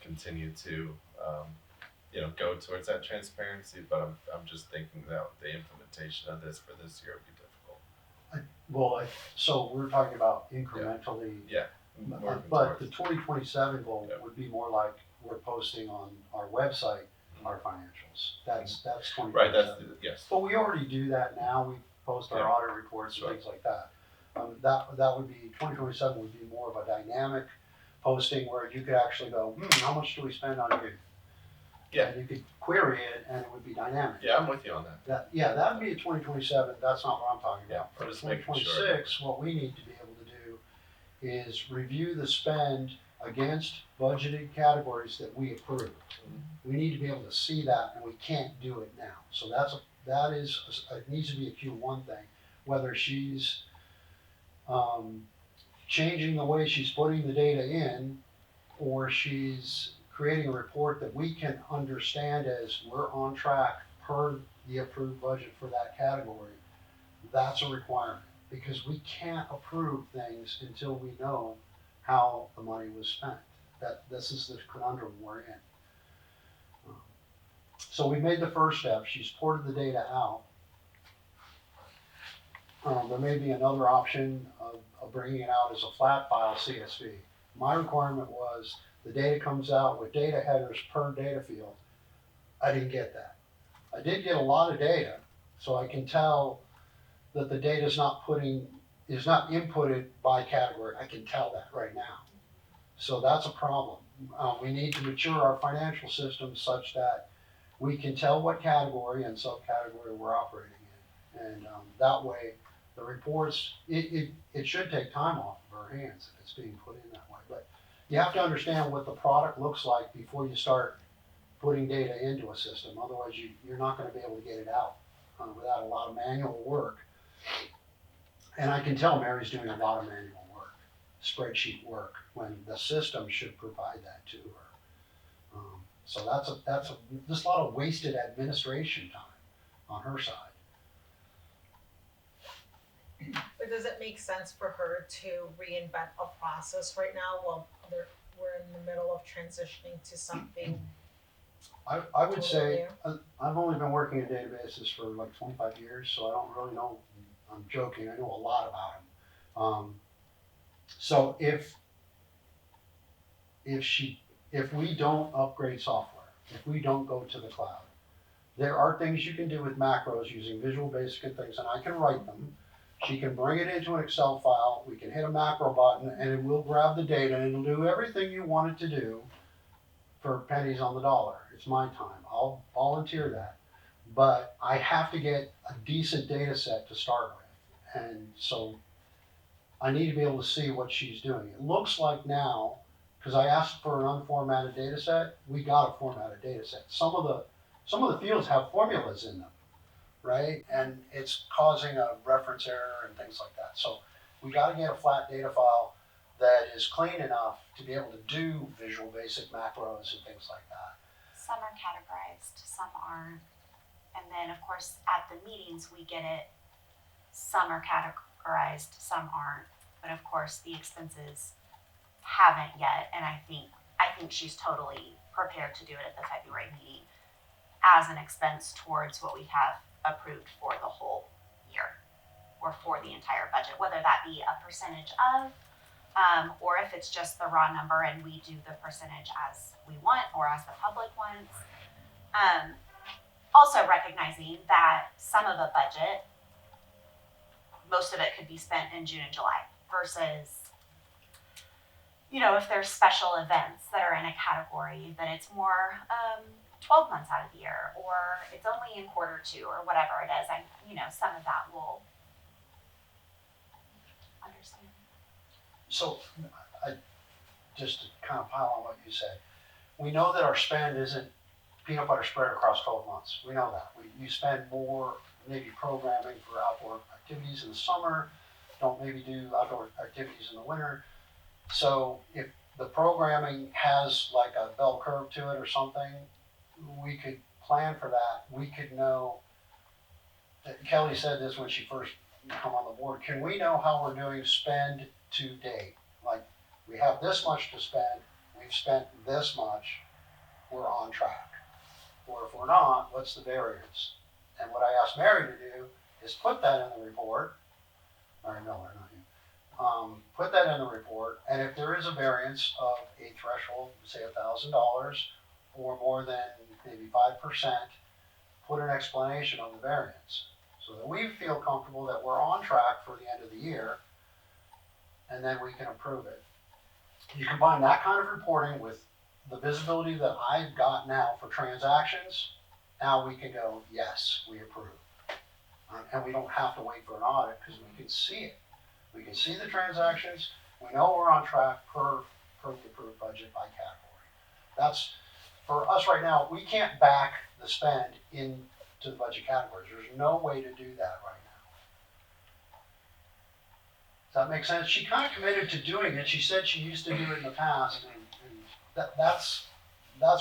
continue to you know, go towards that transparency. But I'm just thinking that the implementation of this for this year would be difficult. Well, so we're talking about incrementally. Yeah. Working But towards- the 2027 goal Yeah. would be more like we're posting on our website our financials. That's 2027. Right. Yes. But we already do that now. We post our Yeah. audit reports and things like that. That would be 2027 would be more of a dynamic posting where you could actually go, how much do we spend on you? Yeah. And you could query it, and it would be dynamic. Yeah, I'm with you on that. That would be a 2027. That's not what I'm talking about. I'm For just making sure. 2026, what we need to be able to do is review the spend against budgeted categories that we approve. We need to be able to see that, and we can't do it now. So it needs to be a Q1 thing. Whether she's changing the way she's putting the data in, or she's creating a report that we can understand as we're on track per the approved budget for that category, that's a requirement. Because we can't approve things until we know how the money was spent. This is the conundrum we're in. So we made the first step. She's ported the data out. There may be another option of bringing it out as a flat file CSV. My requirement was the data comes out with data headers per data field. I didn't get that. I did get a lot of data, so I can tell that the data is not inputted by category. I can tell that right now. So that's a problem. We need to mature our financial system such that we can tell what category and subcategory we're operating in. And that way, the reports, it should take time off of our hands if it's being put in that way. But you have to understand what the product looks like before you start putting data into a system. Otherwise, you're not going to be able to get it out without a lot of manual work. And I can tell Mary's doing a lot of manual work, spreadsheet work, when the system should provide that to her. So that's just a lot of wasted administration time on her side. But does it make sense for her to reinvent a process right now while we're in the middle of transitioning to something? I would say, I've only been working in databases for like 25 years, so I don't really know. I'm joking, I know a lot about them. So if we don't upgrade software, if we don't go to the cloud, there are things you can do with macros using Visual Basic and things, and I can write them. She can bring it into an Excel file, we can hit a macro button, and it will grab the data, and it'll do everything you want it to do for pennies on the dollar. It's my time, I'll volunteer that. But I have to get a decent data set to start with. And so I need to be able to see what she's doing. It looks like now, because I asked for an unformatted data set, we got a formatted data set. Some of the fields have formulas in them, right? And it's causing a reference error and things like that. So we got to get a flat data file that is clean enough to be able to do Visual Basic macros and things like that. Some are categorized, some aren't. And then, of course, at the meetings, we get it. Some are categorized, some aren't. But of course, the expenses haven't yet. And I think she's totally prepared to do it at the February meeting as an expense towards what we have approved for the whole year or for the entire budget, whether that be a percentage of, or if it's just the raw number and we do the percentage as we want or as the public wants. Also recognizing that some of the budget, most of it could be spent in June and July versus, if there's special events that are in a category that it's more 12 months out of the year, or it's only in quarter two, or whatever it is. Some of that will understand. So, just to kind of pile on what you said, we know that our spend isn't peanut butter spread across 12 months. We know that. You spend more maybe programming for outdoor activities in the summer, don't maybe do outdoor activities in the winter. So if the programming has like a bell curve to it or something, we could plan for that. We could know Kelly said this when she first come on the board, can we know how we're doing spend to date? Like, we have this much to spend, we've spent this much, we're on track. Or if we're not, what's the variance? And what I asked Mary to do is put that in the report, Mary Miller, not you. Put that in the report, and if there is a variance of a threshold, say $1,000, or more than maybe 5%, put an explanation of the variance, so that we feel comfortable that we're on track for the end of the year, and then we can approve it. You combine that kind of reporting with the visibility that I've got now for transactions, now we can go, yes, we approve. And we don't have to wait for an audit, because we can see it. We can see the transactions, we know we're on track per the approved budget by category. That's, for us right now, we can't back the spend into the budget categories. There's no way to do that right now. Does that make sense? She kind of committed to doing it. She said she used to do it in the past, and that's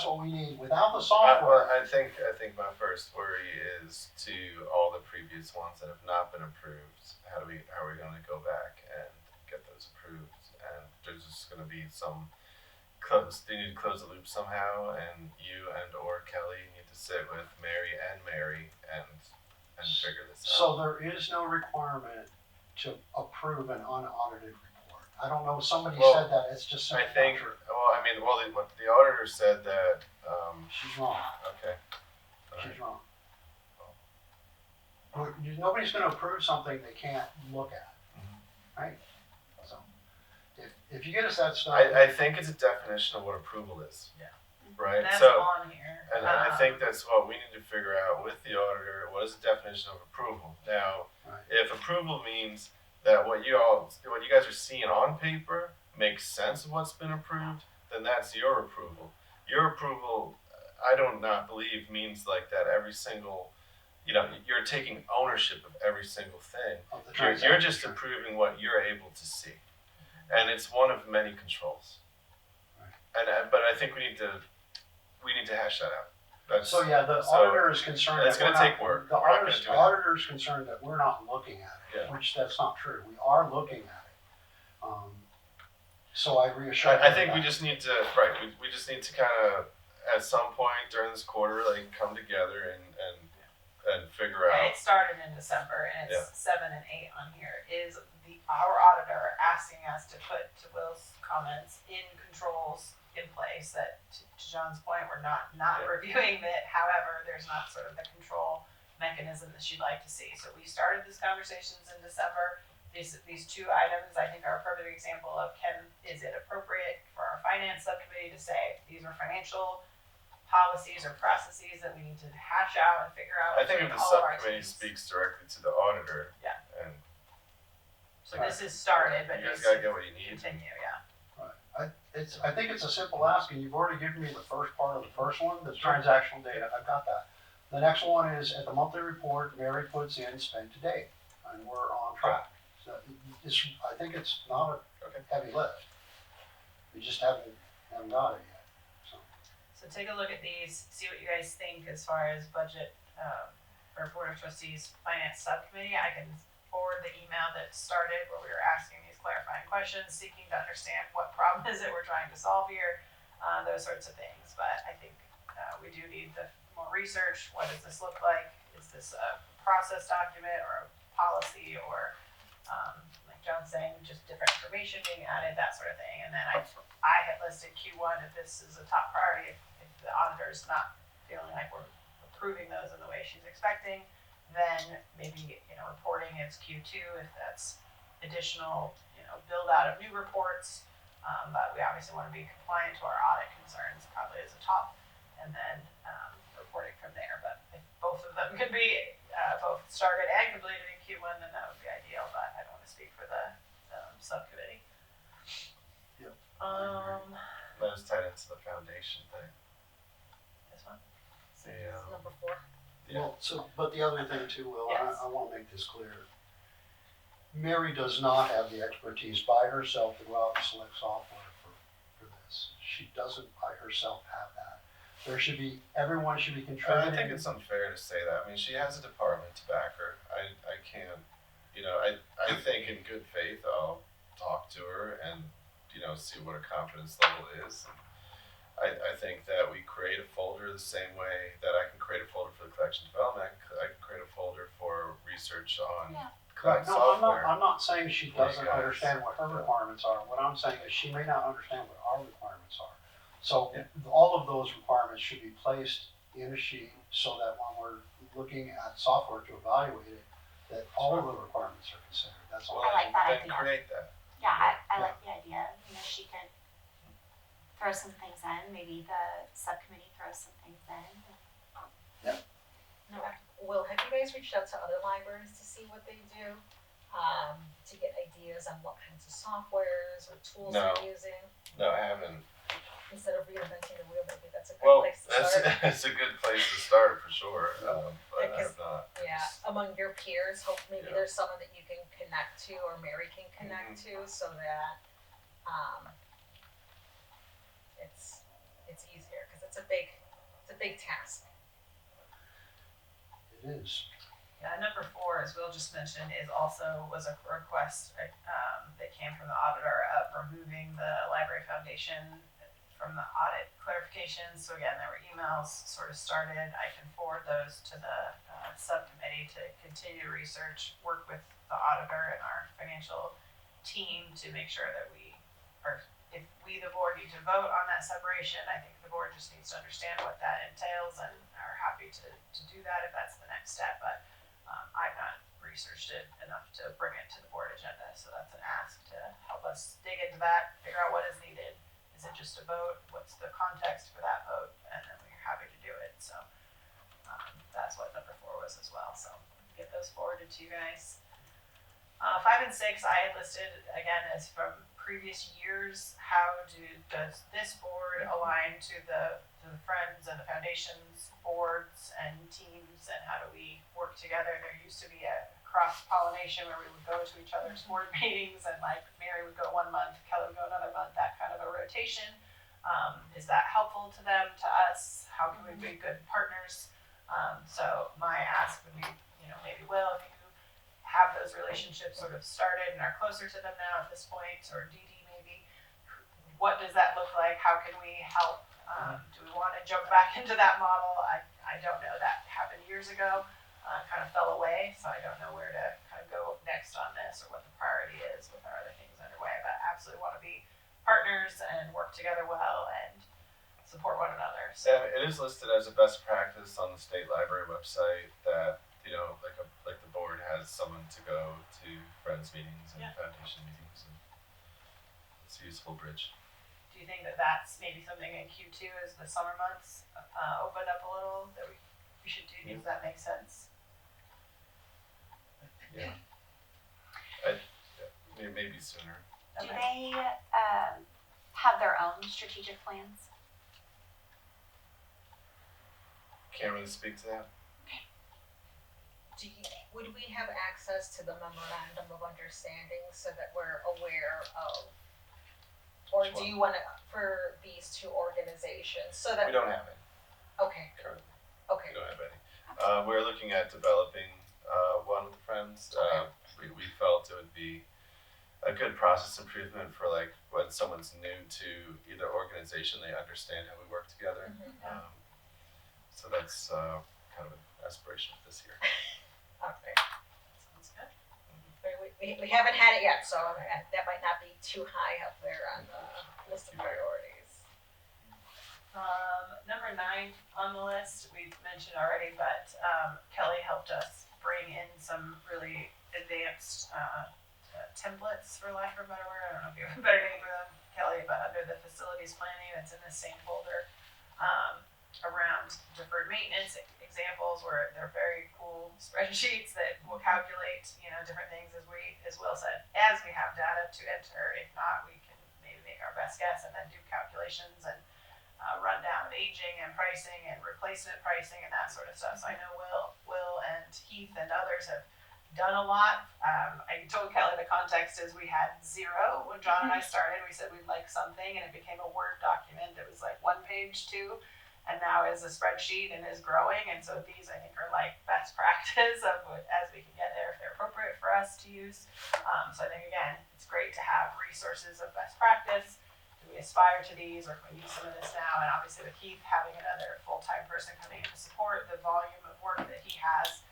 what we need. Without the software, I think my first worry is to all the previous ones that have not been approved. How are we going to go back and get those approved? And there's just going to be some they need to close the loop somehow, and you and or Kelly need to sit with Mary and figure this out. So there is no requirement to approve an unaudited report. I don't know, somebody said that, it's just simply I think, not true. the auditor said that, She's wrong, okay. she's wrong. Nobody's gonna approve something they can't look at, right? So, if you get us that stuff. I think it's a definition of what approval is. Yeah. Right? That's So, on here. and I think that's what we need to figure out with the auditor. What is the definition of approval? Now, Right. if approval means that what you guys are seeing on paper makes sense of what's been approved, then that's your approval. Your approval, I do not believe means like that every single, you're taking ownership of every single thing. Of the You're transaction. just approving what you're able to see, and it's one of many controls. Right. But I think we need to hash that out. So yeah, the auditor is concerned that it's gonna we're not- take work. The We're not gonna do it. auditor's concerned that we're not looking at it, Yeah. which that's not true. We are looking at it. So I reassure. I her think we that. just need to we just need to kind of at some point during this quarter come together and figure Yeah, out. it started in December, and it's Yeah. 7 and 8 on here. Is our auditor asking us to put, to Will's comments, in controls in place that, to John's point, we're not Yeah. reviewing that. However, there's not sort of the control mechanism that she'd like to see. So we started these conversations in December. These two items, I think, are a perfect example of is it appropriate for our finance subcommittee to say these are financial policies or processes that we need to hash out and figure out. I think if between the all of our subcommittee teams. speaks directly to the auditor, Yeah. and So this is started, but you guys needs gotta to get what you need. continue, yeah. Right. I think it's a simple ask, and you've already given me the first part of the first one, the transactional data. I've got that. The next one is at the monthly report, Mary puts in spend to date, and we're on track. So I think it's not a heavy lift. We just haven't got it yet. So take a look at these, see what you guys think as far as budget, or Board of Trustees Finance Subcommittee. I can forward the email that started where we were asking these clarifying questions, seeking to understand what problem is it we're trying to solve here, those sorts of things. But I think we do need the more research. What does this look like? Is this a process document or a policy, or like John's saying, just different information being added, that sort of thing. And then I had listed Q1 if this is a top priority, if the auditor's not feeling like we're approving those in the way she's expecting, then maybe, reporting it's Q2 if that's additional, build out of new reports. But we obviously want to be compliant to our audit concerns, probably as a top, and then reporting from there. But if both of them could be both started and completed in Q1, then that would be ideal, but I don't want to speak for the subcommittee. Yep. That is tied into the foundation thing. This one? Yeah. Number 4. Yeah. Well, but the other thing too, Will, Yes. I want to make this clear. Mary does not have the expertise by herself to go out and select software for this. She doesn't by herself have that. Everyone should be I contributing. think it's unfair to say that. I mean, she has a department to back her. I can't, I think in good faith I'll talk to her and, see what her confidence level is. And I think that we create a folder the same way that I can create a folder for the collection development. I can create a folder for research on Yeah. Right, collect no, software. I'm not saying she Well, doesn't you guys- understand what her requirements are. What I'm saying is she may not understand what our requirements are. So Yeah. all of those requirements should be placed in a sheet so that when we're looking at software to evaluate it, that all of the requirements are considered. That's all. Well, I like that then idea. create that. Yeah, I like the idea. She could throw some things in. Maybe the subcommittee throws some things in. No, Will, have you guys reached out to other libraries to see what they do? To get ideas on what kinds of softwares or tools No. they're using? No, I haven't. Instead of reinventing the wheel, maybe that's a good Well, place to that's start. it's a good place to start for sure. But I Because- have not. Yeah, among your peers, hope maybe Yeah. there's someone that you can connect to or Mary can connect to so that it's easier because it's a big task. It is. Yeah, number 4, as Will just mentioned, was a request that came from the auditor of removing the library foundation from the audit clarifications. So again, there were emails sort of started. I can forward those to the subcommittee to continue research, work with the auditor and our financial team to make sure that if we, the board, need to vote on that separation, I think the board just needs to understand what that entails and are happy to do that if that's the next step. But I've not researched it enough to bring it to the board agenda, so that's an ask to help us dig into that, figure out what is needed. Is it just a vote? What's the context for that vote? And then we're happy to do it. So that's what number 4 was as well. So get those forwarded to you guys. 5 and 6 I had listed again as from previous years. How does this board align to the Friends and the Foundation's boards and teams, and how do we work together? There used to be a cross-pollination where we would go to each other's board meetings, and like Mary would go one month, Kelly would go another month, that kind of a rotation. Is that helpful to them, to us? How can we be good partners? So my ask would be, maybe Will, if you have those relationships sort of started and are closer to them now at this point, or Dee Dee maybe, what does that look like? How can we help? Do we want to jump back into that model? I don't know. That happened years ago, kind of fell away, so I don't know where to kind of go next on this or what the priority is with our other things underway, but I absolutely want to be partners and work together well and support one another. So Yeah, it is listed as a best practice on the state library website that like the board has someone to go to Friends meetings and Yeah. Foundation meetings, and it's a useful bridge. do you think that that's maybe something in Q2 as the summer months open up a little that we should do? Does that make sense? Yeah. Maybe sooner. Do Okay. they have their own strategic plans? Can't really speak to that. Would we have access to the memorandum of understanding so that we're aware of, or Which do one? you want to, for these 2 organizations, so that? We don't have any Okay, currently. okay. We don't have any. We're looking at developing one with the Friends. We felt it would be a good process improvement for like when someone's new to either organization, they understand how we work together. Mhm. So that's kind of an aspiration for this year. Okay. Sounds good. We haven't had it yet, so that might not be too high up there on the list of priorities. Number 9 on the list, we've mentioned already, but Kelly helped us bring in some really advanced templates, for lack of a better word. I don't know if you have a better name for them, Kelly, but under the facilities planning, that's in the same folder, around deferred maintenance examples where they're very cool spreadsheets that will calculate, different things as Will said, as we have data to enter. If not, we can maybe make our best guess and then do calculations and run down aging and pricing and replacement pricing and that sort of stuff. So I know Will and Heath and others have done a lot. I told Kelly the context is we had 0 when John and I started. We said we'd like something, and it became a Word document that was like 1 page too. and now is a spreadsheet and is growing. And so these, I think, are like best practice of as we can get there if they're appropriate for us to use. So I think, again, it's great to have resources of best practice. Do we aspire to these, or can we use some of this now? And obviously with Keith having another full-time person coming in to support the volume of work that he has,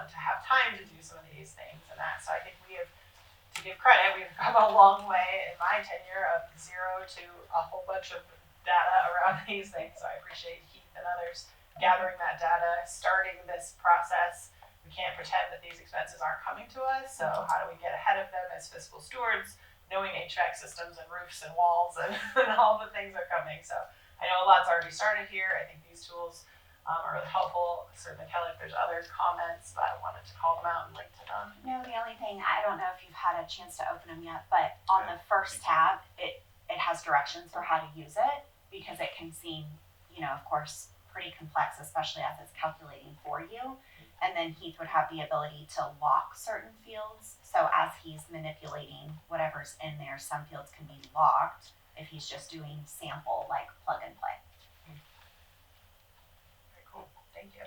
to have time to do some of these things and that. So I think we have, to give credit, we've come a long way in my tenure of 0 to a whole bunch of data around these things. So I appreciate Keith and others gathering that data, starting this process. We can't pretend that these expenses aren't coming to us. So how do we get ahead of them as fiscal stewards, knowing HVAC systems and roofs and walls and, and all the things are coming. So I know a lot's already started here. I think these tools are really helpful. Certainly, Kelly, if there's other comments, but I wanted to call them out and link to them. No, the only thing, I don't know if you've had a chance to open them yet, but on the first tab, it has directions for how to use it, because it can seem, of course, pretty complex, especially as it's calculating for you. And then Heath would have the ability to lock certain fields. So as he's manipulating whatever's in there, some fields can be locked if he's just doing sample, like plug and play. Very cool. Thank you.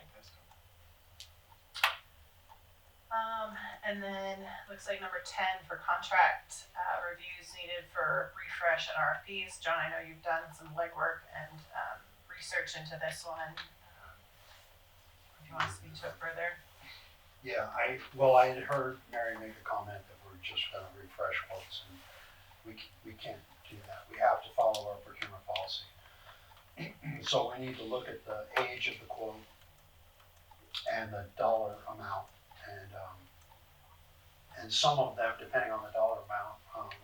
And then looks like number 10 for contract reviews needed for refresh and RFPs. John, I know you've done some legwork and research into this one. If you want to speak to it further. Yeah, I had heard Mary make a comment that we're just gonna refresh quotes, and we can't do that. We have to follow our procurement policy. So we need to look at the age of the quote and the dollar amount, and some of them, depending on the dollar amount,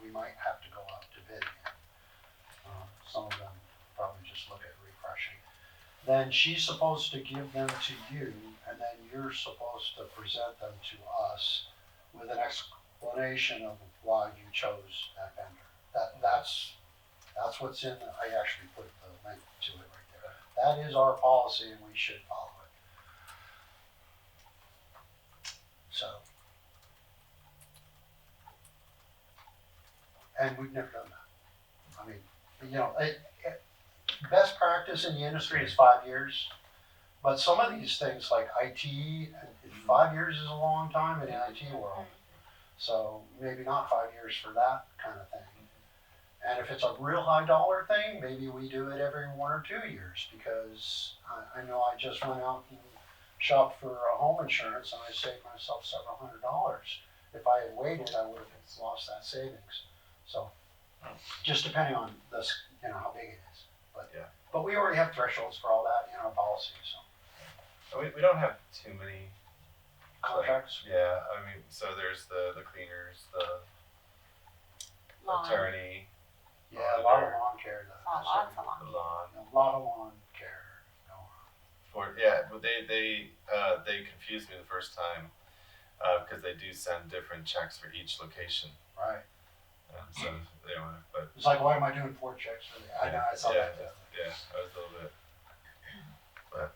we might have to go out to bid again. Some of them probably just look at refreshing. Then she's supposed to give them to you, and then you're supposed to present them to us with an explanation of why you chose that vendor. That's what's in I actually put the link to it right there. That is our policy, and we should follow it. So, and we've never done that. I mean, best practice in the industry is 5 years, but some of these things like IT, 5 years is a long time in the IT world. So maybe not 5 years for that kind of thing. And if it's a real high dollar thing, maybe we do it every 1 or 2 years, because I know I just went out and shopped for a home insurance and I saved myself several $100. If I had waited, I would have lost that savings. So just depending on this, how big it is. But we already have thresholds for all that in our policy, so. We don't have too many Contracts? Yeah, I mean, so there's the cleaners, the Lawn. attorney, Yeah, a lot of lawn care. Lots of the lawn. lawn. A lot of lawn care going on. But they confused me the first time because they do send different checks for each location. Right. So but It's like, why am I doing 4 checks for the, I know, I saw yeah, that. yeah, I was a little bit. But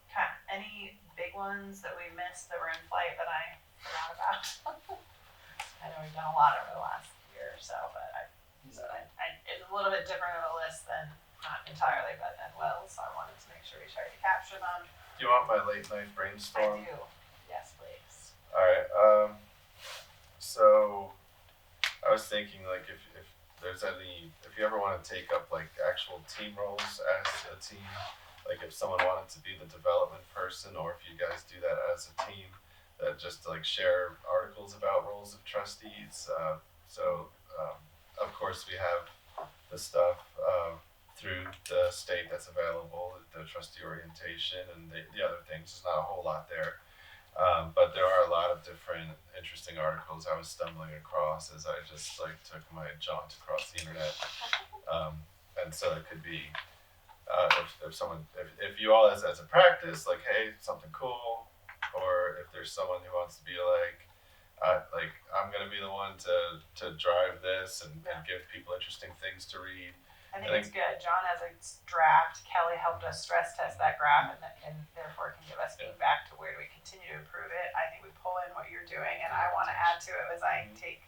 Okay. Any big ones that we missed that were in flight that I forgot about? I know we've done a lot over the last year or so, but it's a little bit different of a list than, not entirely, but as well. So I wanted to make sure we tried to capture them. do you want my late night brainstorm? I do. Yes, please. All right. So I was thinking, like, if you ever want to take up like actual team roles as a team, like if someone wanted to be the development person, or if you guys do that as a team, that just like share articles about roles of trustees. Of course we have the stuff through the state that's available, the trustee orientation and the other things. There's not a whole lot there. But there are a lot of different interesting articles I was stumbling across as I just like took my jaunt across the internet. And so it could be, if you all as a practice, like, hey, something cool, or if there's someone who wants to be like I'm gonna be the one to drive this and give people interesting things to read. I think it's good. John has a draft. Kelly helped us stress test that graph and therefore can give us feedback to where do we continue to improve it. I think we pull in what you're doing, and I want to add to it as I take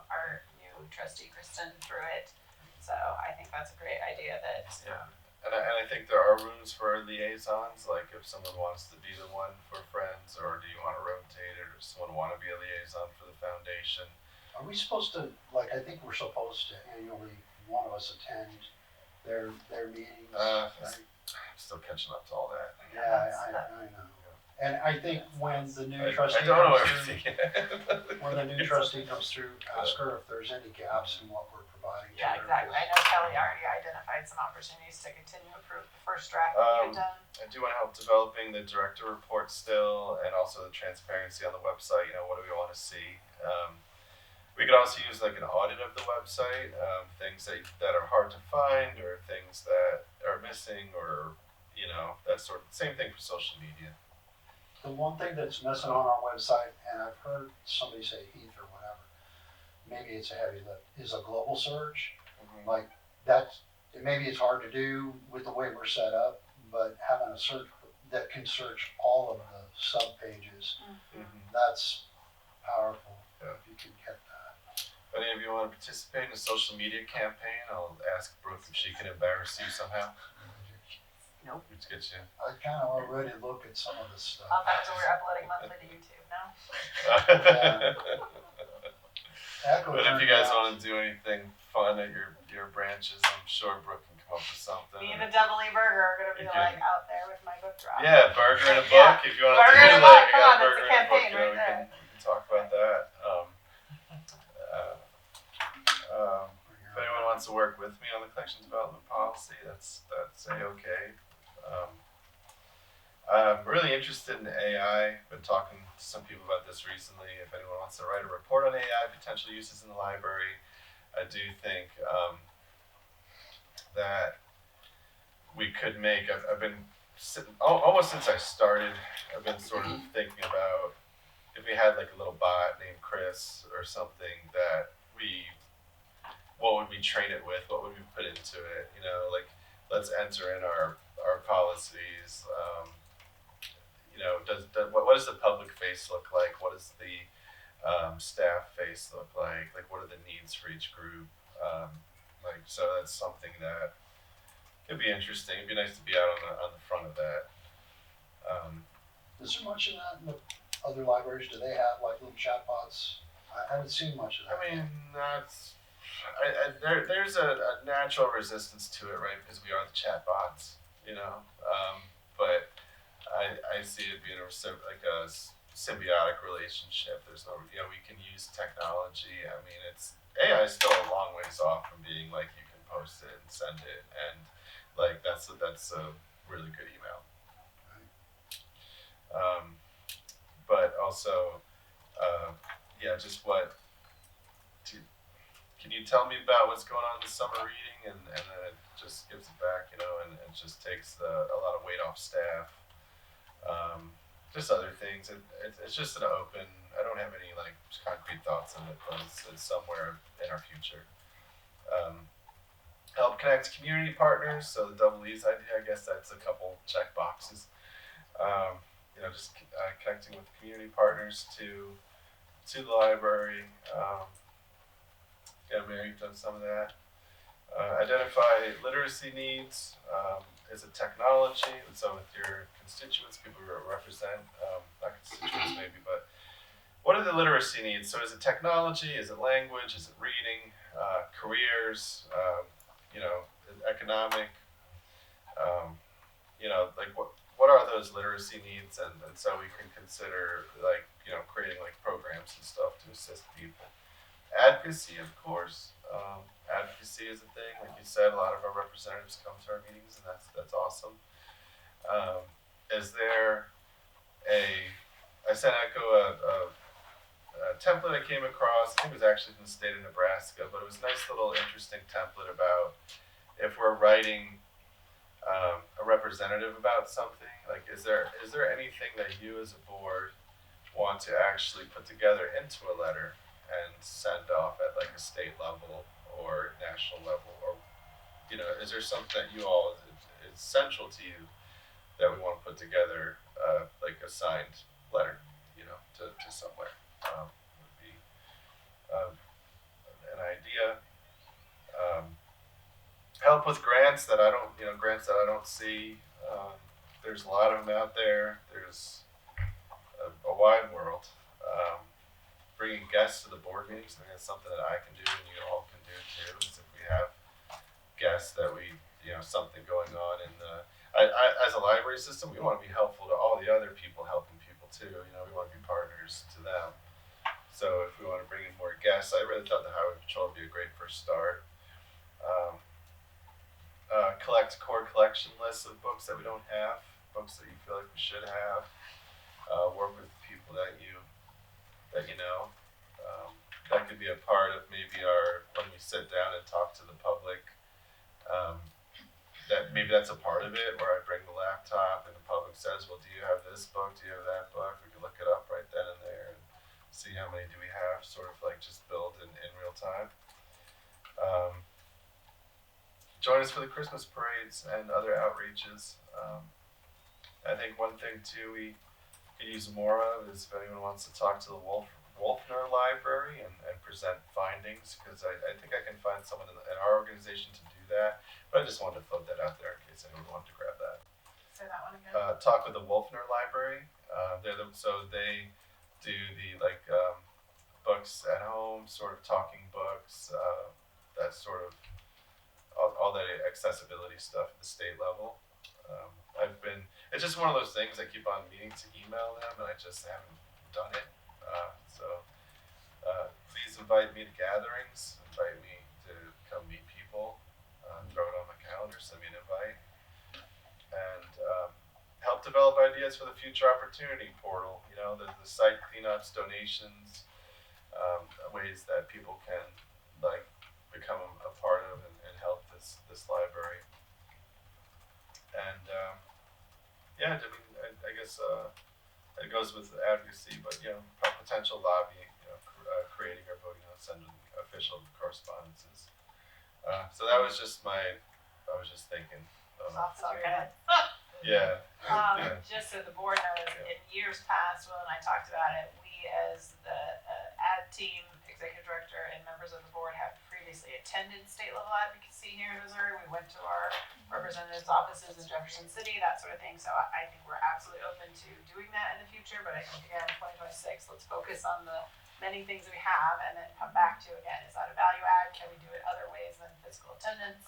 our new trustee Kristen through it. So I think that's a great idea that, Yeah. And I think there are rooms for liaisons, like if someone wants to be the one for Friends, or do you want to rotate it, or does someone want to be a liaison for the foundation? Are we supposed to, like, I think we're supposed to annually, one of us attend their meetings, right? I'm still catching up to all that. Yeah, I know. And I think when the new I trustee don't know comes everything through, yet. when the new trustee comes through, ask her if there's any gaps in what we're providing to yeah, her. exactly. I know Kelly already identified some opportunities to continue to improve the first draft that you had done. I do want to help developing the director report still, and also the transparency on the website. You know, what do we want to see? We could also use like an audit of the website, things that are hard to find, or things that are missing, or you know, that sort of same thing for social media. The one thing that's missing on our website, and I've heard somebody say Heath or whatever, maybe it's a heavy lift, is a global search. Mm-hmm. Like that's, maybe it's hard to do with the way we're set up, but having a search that can search all of the sub pages, that's powerful. Yeah. If you can get that. If any of you want to participate in a social media campaign, I'll ask Brooke if she can embarrass you somehow. Nope. Which gets you. I kind of already look at some of this stuff. So we're uploading monthly to YouTube now. But if you guys want to do anything fun at your branches, I'm sure Brooke can come up with something. Me and the Double E Burger are gonna be You like out there with my book drop. Yeah, burger and a book. Yeah. If you want to Burger do and a book, like come on, that's a burger and a book, campaign you know, right we can talk about that. If anyone wants to work with me on the collection development policy, that's a-okay. I'm really interested in AI. Been talking to some people about this recently. If anyone wants to write a report on AI potential uses in the library, I do think that we could make. I've been sitting almost since I started. I've been sort of thinking about if we had like a little bot named Chris or something that what would we train it with? What would we put into it? You know, like let's enter in our policies. You know, what does the public face look like? What does the staff face look like? Like, what are the needs for each group? So that's something that could be interesting. It'd be nice to be out on the front of that. Is there much of that in the other libraries? Do they have like little chatbots? I haven't seen much of that. I mean, there's a natural resistance to it, right? Because we are the chatbots, you know. But I see it being a symbiotic relationship. There's no, you know, we can use technology. I mean, AI is still a long ways off from being like you can post it and send it, and like that's a really good email. But also, yeah, just can you tell me about what's going on in the summer reading, and then it just gives it back, you know, and it just takes a lot of weight off staff. Just other things. It's just an open. I don't have any like concrete thoughts on it, but it's somewhere in our future. Help connect community partners. So the double E's idea, I guess that's a couple check boxes. You know, just connecting with community partners to the library. Yeah, Mary's done some of that. Identify literacy needs. Is it technology? So with your constituents, people who represent, not constituents maybe, but what are the literacy needs? So is it technology? Is it language? Is it reading? Careers? You know, economic? You know, like what are those literacy needs? And so we can consider like, you know, creating like programs and stuff to assist people. Advocacy, of course. Advocacy is a thing. Like you said, a lot of our representatives come to our meetings, and that's awesome. Is there I sent Echo a template I came across. I think it was actually from the state of Nebraska, but it was a nice little interesting template about if we're writing a representative about something. Like, is there anything that you as a board want to actually put together into a letter and send off at like a state level or national level, or you know, is there something that you all is central to you that we want to put together, like a signed letter, you know, to somewhere? Would be an idea. help with grants that I don't see. There's a lot of them out there. There's a wide world. Bringing guests to the board meetings, I think that's something that I can do and you all can do too. Is if we have guests that something going on in the, as a library system, we want to be helpful to all the other people helping people too. We want to be partners to them. So if we want to bring in more guests, I really thought the Highway Patrol would be a great first start. Collect core collection lists of books that we don't have, books that you feel like we should have. Work with people that you know. That could be a part of maybe when we sit down and talk to the public. That's a part of it, where I bring the laptop and the public says, well, do you have this book? Do you have that book? We can look it up right then and there and see how many do we have, sort of like just build in real time. Join us for the Christmas parades and other outreaches. I think one thing too we could use more of is if anyone wants to talk to the Wolfner Library and present findings, because I think I can find someone in our organization to do that. But I just wanted to float that out there in case anyone wanted to grab that. Say that one again. Talk with the Wolfner Library. So they do the books at home, sort of talking books, that sort of all that accessibility stuff at the state level. It's just one of those things I keep on meaning to email them, and I just haven't done it. Please invite me to gatherings, invite me to come meet people, throw it on my calendar, send me an invite, and help develop ideas for the future opportunity portal. The site cleanups, donations, ways that people can become a part of and help this library. And I guess it goes with advocacy, but potential lobbying, creating or voting on sending official correspondences. So that was just I was just thinking. Off the top of your head. Yeah. Just so the board knows, in years past, Will and I talked about it, we as the ad team, executive director, and members of the board have previously attended state level advocacy here in Missouri. We went to our representatives' offices in Jefferson City, that sort of thing. So I think we're absolutely open to doing that in the future. But I think, again, 2026, let's focus on the many things we have and then come back to, again, is that a value add? Can we do it other ways than physical attendance?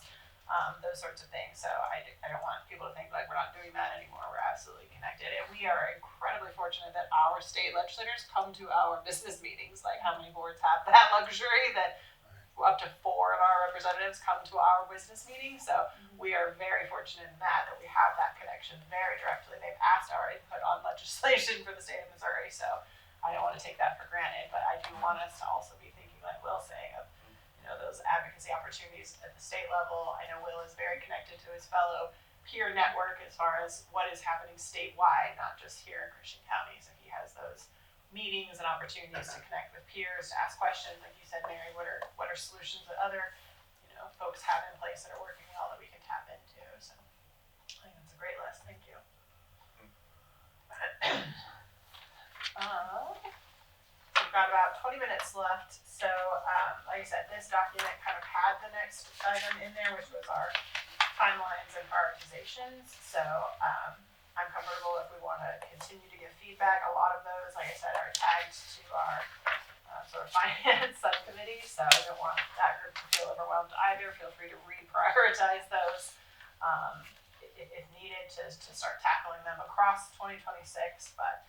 Those sorts of things. So I don't want people to think like we're not doing that anymore. We're absolutely connected. And we are incredibly fortunate that our state legislators come to our business meetings. Like, how many boards have that luxury that up to 4 of our representatives come to our business meetings? So we are very fortunate in that we have that connection very directly. They've asked our input on legislation for the state of Missouri. So I don't want to take that for granted, but I do want us to also be thinking, like Will saying, of those advocacy opportunities at the state level. I know Will is very connected to his fellow peer network as far as what is happening statewide, not just here in Christian County. So he has those meetings and opportunities to connect with peers, to ask questions. Like you said, Mary, what are solutions that other folks have in place that are working well that we can tap into? So I think that's a great list. Thank you. We've got about 20 minutes left. So, like I said, this document kind of had the next item in there, which was our timelines and prioritizations. So, I'm comfortable if we want to continue to give feedback. A lot of those, like I said, are tagged to our sort of finance subcommittee. So I don't want that group to feel overwhelmed either. Feel free to reprioritize those if needed to start tackling them across 2026. But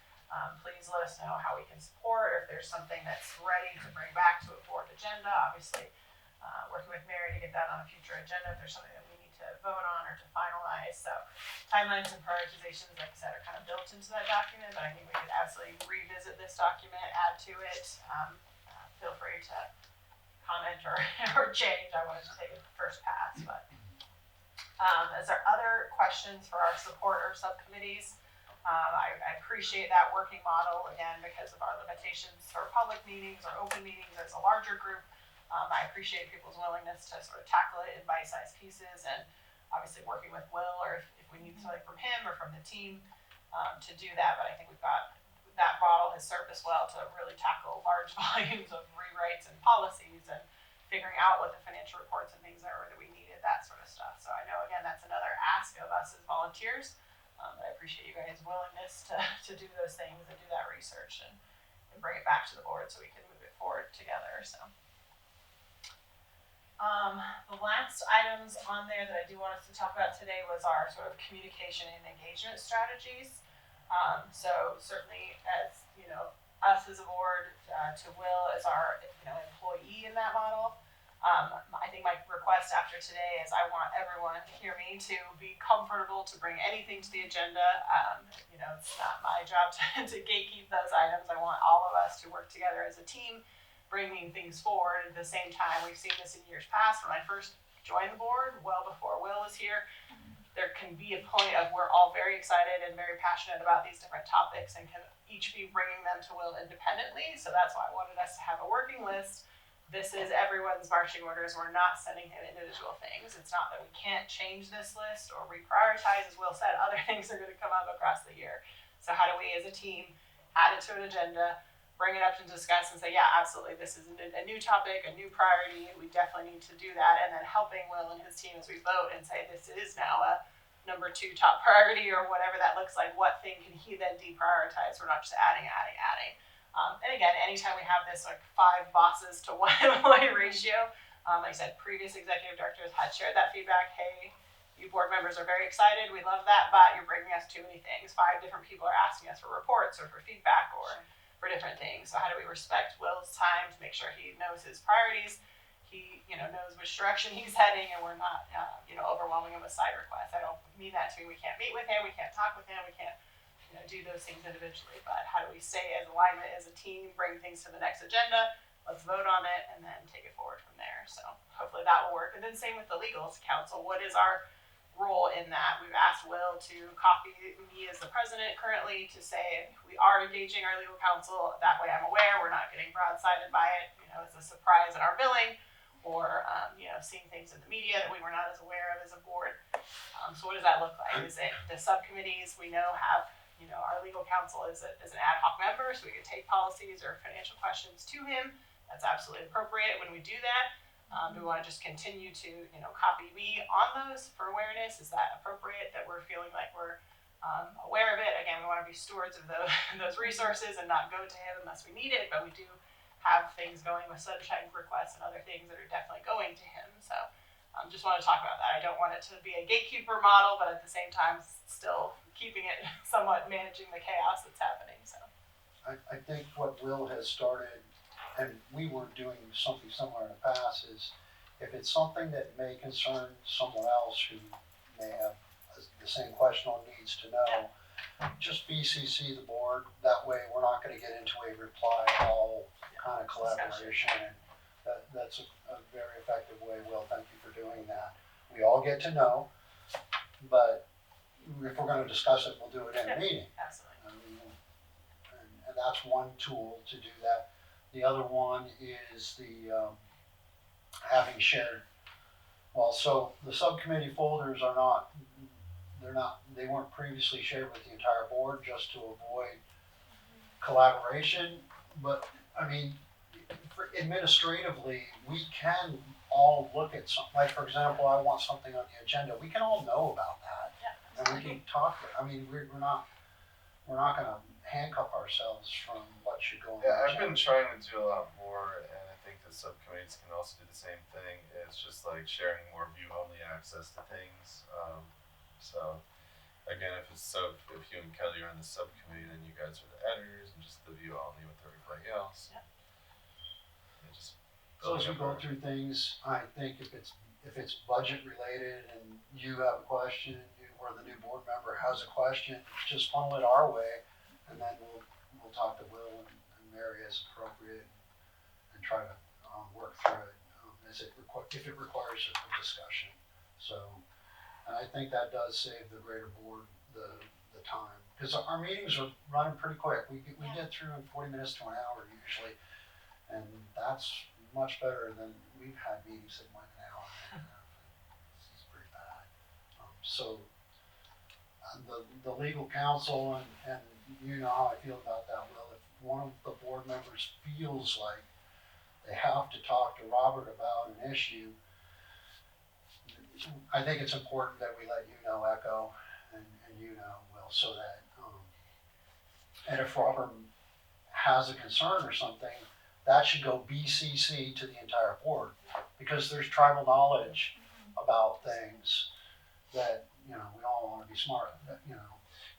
please let us know how we can support, or if there's something that's ready to bring back to a board agenda. Obviously, working with Mary to get that on a future agenda if there's something that we need to vote on or to finalize. So timelines and prioritizations, like I said, are kind of built into that document, but I think we could absolutely revisit this document, add to it. Feel free to comment or change. I wanted to take a first pass, but is there other questions for our support or subcommittees? I appreciate that working model, again, because of our limitations for public meetings or open meetings as a larger group. I appreciate people's willingness to sort of tackle it in bite-sized pieces, and obviously working with Will, or if we need something from him or from the team to do that. But I think that model has served us well to really tackle large volumes of rewrites and policies and figuring out what the financial reports and things are that we needed. that sort of stuff. So I know, again, that's another ask of us as volunteers. But I appreciate you guys' willingness to do those things and do that research and bring it back to the board so we can move it forward together. So the last items on there that I do want us to talk about today was our sort of communication and engagement strategies. So certainly, as you know, us as a board, to Will as our employee in that model. I think my request after today is I want everyone, hear me, to be comfortable to bring anything to the agenda. It's not my job to gatekeep those items. I want all of us to work together as a team, bringing things forward. At the same time, we've seen this in years past. When I first joined the board, well before Will was here, there can be a point of we're all very excited and very passionate about these different topics and can each be bringing them to Will independently. So that's why I wanted us to have a working list. This is everyone's marching orders. We're not sending him individual things. It's not that we can't change this list or reprioritize. As Will said, other things are going to come up across the year. So how do we as a team add it to an agenda, bring it up to discuss and say, yeah, absolutely, this is a new topic, a new priority. We definitely need to do that. And then helping Will and his team as we vote and say, this is now a number 2 top priority or whatever that looks like. What thing can he then deprioritize? We're not just adding. And again, anytime we have this like 5 bosses to 1 employee ratio, like I said, previous executive directors had shared that feedback. Hey, you board members are very excited. We love that, but you're bringing us too many things. 5 different people are asking us for reports or for feedback or for different things. So how do we respect Will's time to make sure he knows his priorities? He, knows which direction he's heading, and we're not, overwhelming him with side requests. I don't mean that to mean we can't meet with him, we can't talk with him, we can't, do those things individually. But how do we stay as alignment as a team, bring things to the next agenda, let's vote on it, and then take it forward from there. So hopefully that will work. And then same with the legal counsel. What is our role in that? We've asked Will to copy me as the president currently to say we are engaging our legal counsel. That way I'm aware we're not getting broadsided by it, as a surprise in our billing or, seeing things in the media that we were not as aware of as a board. So what does that look like? Is it the subcommittees we know have, our legal counsel is an ad hoc member, so we can take policies or financial questions to him. That's absolutely appropriate when we do that. Do we want to just continue to, copy me on those for awareness? Is that appropriate that we're feeling like we're aware of it? Again, we want to be stewards of those resources and not go to him unless we need it, but we do have things going with sunshine requests and other things that are definitely going to him. So just want to talk about that. I don't want it to be a gatekeeper model, but at the same time, still keeping it somewhat managing the chaos that's happening. So I think what Will has started, and we were doing something similar in the past, is if it's something that may concern someone else who may have the same question or needs to know, just BCC the board. That way we're not going to get into a reply all kind of collaboration. And that's a very effective way. Will, thank you for doing that. We all get to know, but if we're going to discuss it, we'll do it in a meeting. absolutely. And that's one tool to do that. The other one is the having shared. Well, so the subcommittee folders they weren't previously shared with the entire board just to avoid collaboration. But I mean, administratively, we can all look at something. Like for example, I want something on the agenda. We can all know about that, and we can talk. I mean, we're not going to handcuff ourselves from what should go on. Yeah, I've been trying to do a lot more, and I think the subcommittees can also do the same thing. It's just like sharing more view-only access to things. So again, if you and Kelly are on the subcommittee, then you guys are the editors and just the view-only with everybody else. Yeah. So as we go through things, I think if it's budget related and you have a question, or the new board member has a question, just funnel it our way, and then we'll talk to Will and Mary as appropriate, and try to work through it if it requires a discussion. So, and I think that does save the greater board the time, because our meetings are running pretty quick. We get through in 40 minutes to an hour usually, and that's much better than we've had meetings that went an hour and a half. It's pretty bad. So the legal counsel, and you know how I feel about that, Will. If one of the board members feels like they have to talk to Robert about an issue, I think it's important that we let you know, Echo, and you know, Will, so that, and if Robert has a concern or something, that should go BCC to the entire board, because there's tribal knowledge about things that, you know, we all wanna be smart, you know.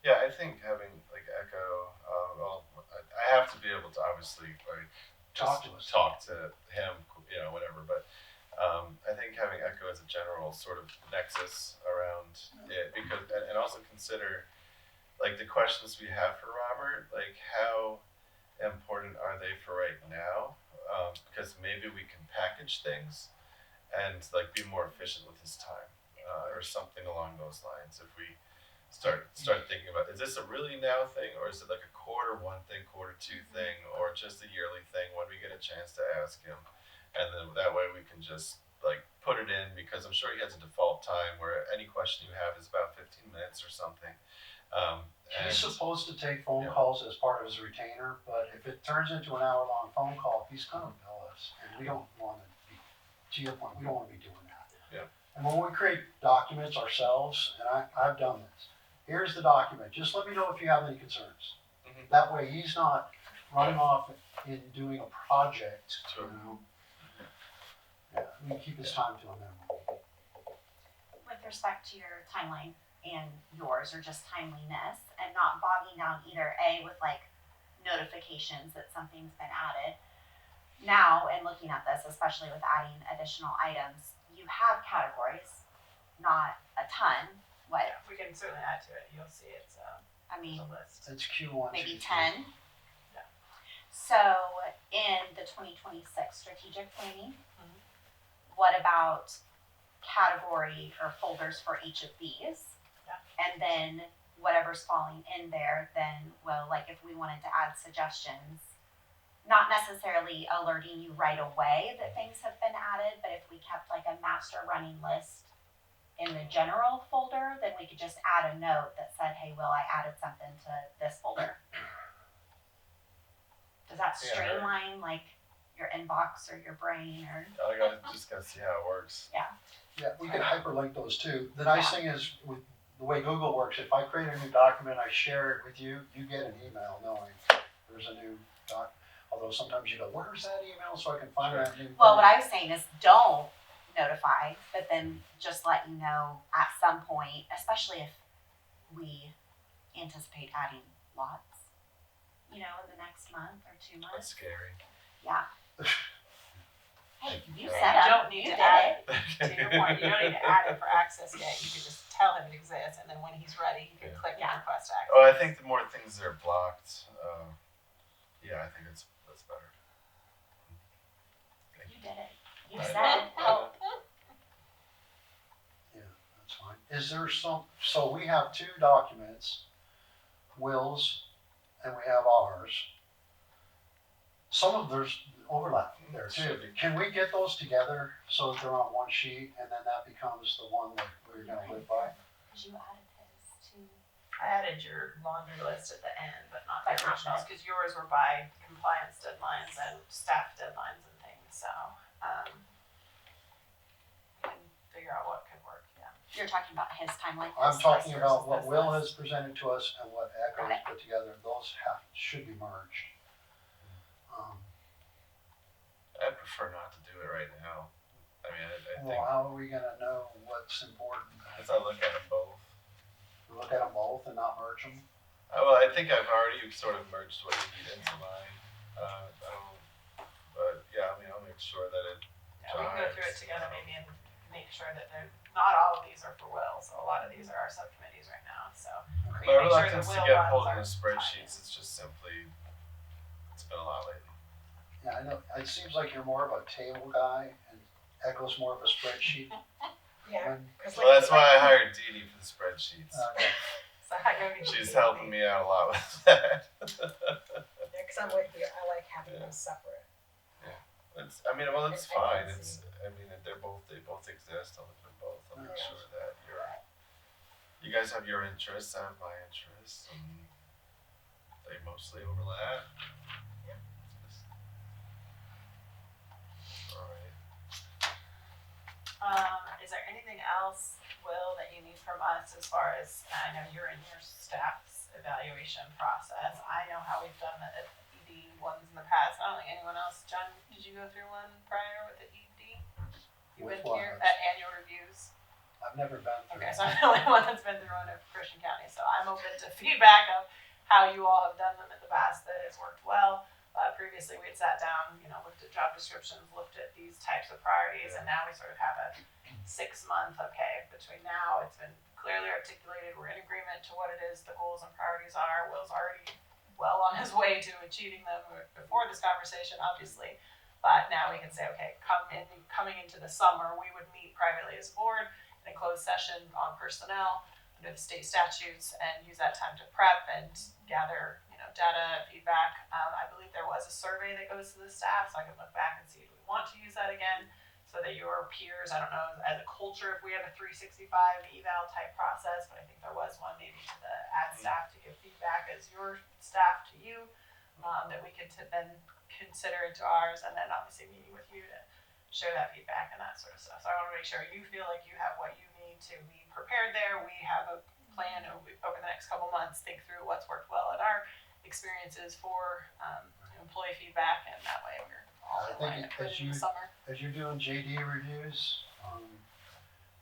Yeah, I think having like Echo, well, I have to be able to obviously like Talk just to us. talk to him, you know, whatever. But I think having Echo as a general sort of nexus around it, because and also consider like the questions we have for Robert, like how important are they for right now? Because maybe we can package things and like be more efficient with his time, or something along those lines. If we start thinking about, is this a really now thing, or is it like a quarter one thing, quarter two thing, or just a yearly thing when we get a chance to ask him, and then that way we can just like put it in, because I'm sure he has a default time where any question you have is about 15 minutes or something. He's supposed to take phone Yeah. calls as part of his retainer, but if it turns into an hour-long phone call, he's gonna bill us, and we don't wanna be, to your point, we don't wanna be doing that. Yeah. And when we create documents ourselves, and I've done this, here's the document, just let me know if you have any concerns. Mhm. That way, he's not running off in doing a project, you Sure. know? Yeah, we keep his time to a minimum. With respect to your timeline and yours, or just timeliness, and not bogging down either A with like notifications that something's been added. Now, in looking at this, especially with adding additional items, you have categories, not a ton. What, Yeah, we can certainly add to it. You'll see it's I there's mean, a list. It's Q1. maybe 2, 3. 10. Yeah. So in the 2026 strategic planning, Mhm. what about category or folders for each of these? Yeah. And then whatever's falling in there, then, well, like if we wanted to add suggestions, not necessarily alerting you right away that things have been added, but if we kept like a master running list in the general folder, then we could just add a note that said, hey, Will, I added something to this folder. Does that Yeah. streamline like your inbox or your brain or? I gotta see how it works. Yeah, we can hyperlink those too. The nice thing is with the way Google works, if I create a new document, I share it with you, you get an email knowing there's a new doc. Although sometimes you go, where's that email so I can find that new. Well, thing? what I was saying is don't notify, but then just let you know at some point, especially if we anticipate adding lots, you know, in the next month or 2 That's months. scary. Yeah. Hey, you Yeah. set You up, don't need you to did add it. it. To your point, you don't need to add it for access yet. You could just tell him it exists, and then when he's ready, he can Yeah. click and Yeah. request access. Oh, I think the more things that are blocked, yeah, I think that's better. You did it. You I said know. it. Oh, Yeah, that's fine. Is there so we have 2 documents, Will's and we have ours. Some of there's overlap there too. Should be. Can we get those together so that they're on one sheet and then that becomes the one that we're gonna live by? because you added his too. I added your laundry list at the end, but not the But not originals, the- because yours were by compliance deadlines and staff deadlines and things, so, we can figure out what could work, yeah. You're talking about his timeline. I'm his talking list about versus what this Will list. has presented to us and what Echo Got has it. put together. Those should be merged. I prefer not to do it right now. I mean, I Well, how are we gonna know what's important? as I look at them both. We look at them both and not merge them? Well, I think I've already sort of merged what you need into mine. I don't, but yeah, I mean, I'll make sure that it. Yeah, we can go through it together maybe and make sure that not all of these are for Will, so a lot of these are our subcommittees right now, so. we My can make sure that reluctance to Will get runs pulled our into spreadsheets is just simply, it's been a lot lately. Yeah, I know. It seems like you're more of a table guy and Echo's more of a spreadsheet. Yeah. When- 'Cause Well, that's why I hired Dee Dee for the spreadsheets. So I go to She's helping me out a lot with that. Yeah, 'cause I'm with you, I like having them separate. It's, I mean, well, it's I can fine. see. It's, I mean, they both exist. I'll look at both. I'll make Yeah. sure that you guys have your interests, I have my interests, and they mostly overlap. Yeah. All right. is there anything else, Will, that you need from us as far as, I know you're in your staff's evaluation process. I know how we've done the ED ones in the past. I don't think anyone else. John, did you go through one prior with the ED? You've With been what? here at annual reviews. I've never been through. Okay, so I'm the only one that's been through one of Christian County, so I'm open to feedback of how you all have done them in the past that has worked well. Previously, we had sat down, looked at job descriptions, looked at these types of priorities, and now we sort of have a 6-month, okay, between now, it's been clearly articulated, we're in agreement to what it is the goals and priorities are. Will's already well on his way to achieving them before this conversation, obviously. But now we can say, okay, coming into the summer, we would meet privately as a board in a closed session on personnel under the state statutes and use that time to prep and gather, data, feedback. I believe there was a survey that goes to the staff, so I can look back and see if we want to use that again, so that your peers, I don't know, as a culture, if we have a 365 eval type process, but I think there was one maybe to the ad staff to give feedback as your staff to you, that we could then consider into ours, and then obviously meeting with you to share that feedback and that sort of stuff. So I want to make sure you feel like you have what you need to be prepared there. We have a plan over the next couple months, think through what's worked well in our experiences for employee feedback, and that way we're all I aligned think in the summer. as you're doing JD reviews,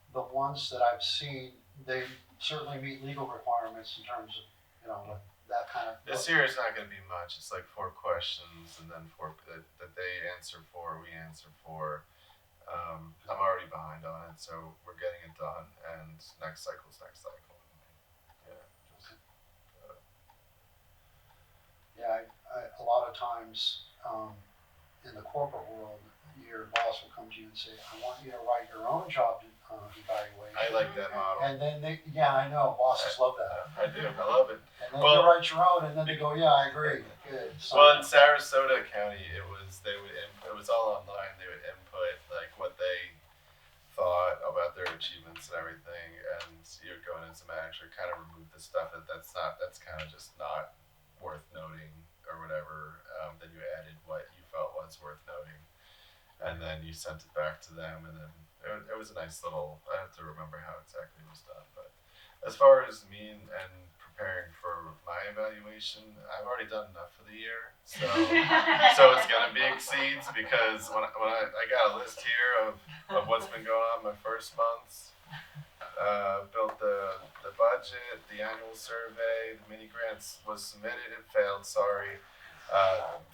the ones that I've seen, they certainly meet legal requirements in terms of, that kind of. This year is not going to be much. It's like 4 questions and then 4 that they answer for, we answer for. I'm already behind on it, so we're getting it done, and next cycle's next cycle. Yeah, a lot of times in the corporate world, your boss will come to you and say, I want you to write your own job evaluation. I like that model. And then I know, bosses love that. I do. I love it. And then Well- you write your own, and then they go, yeah, I agree, good. Well, in Sarasota County, it was all online. They would input like what they thought about their achievements and everything, and you would go in as a manager, kind of remove the stuff that's kind of just not worth noting or whatever. Then you added what you felt was worth noting, and then you sent it back to them, and then it was a nice little. I have to remember how exactly it was done, but as far as me and preparing for my evaluation, I've already done enough for the year, so it's gonna be exceeds, because when I got a list here of what's been going on my first months. Built the budget, the annual survey, the mini grants was submitted, it failed, sorry.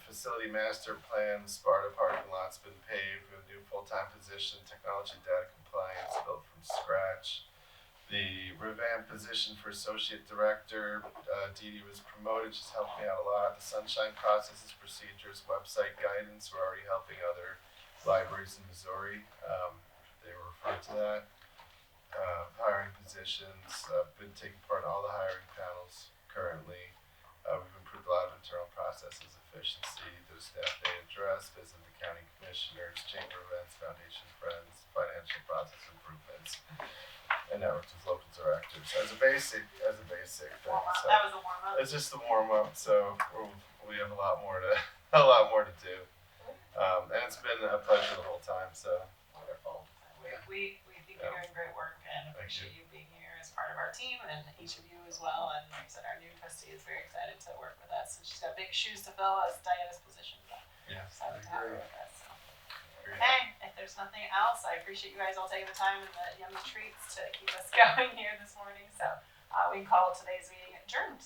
Facility master plan, Sparta parking lot's been paved with a new full-time position, technology data compliance built from scratch. The revamp position for associate director, Dee Dee was promoted, she's helped me out a lot. The sunshine processes, procedures, website guidance, we're already helping other libraries in Missouri. They were referred to that. Hiring positions, been taking part in all the hiring panels currently. We've improved a lot of internal processes, efficiency, the staff day address, visit the county commissioners, chamber events, foundation friends, financial process improvements, and networked with local directors as a basic thing. So That was a warm up. it's just a warm up, so we have a lot more to do. And it's been a pleasure the whole time. So Wonderful. We think you're doing great work and appreciate you being here as part of our team, and each of you as well. And like I said, our new trustee is very excited to work with us, and she's got big shoes to fill as Diana's position. But yeah, excited to have her with us. So. great. Okay, if there's nothing else, I appreciate you guys all taking the time and the yummy treats to keep us going here this morning. So we can call today's meeting adjourned.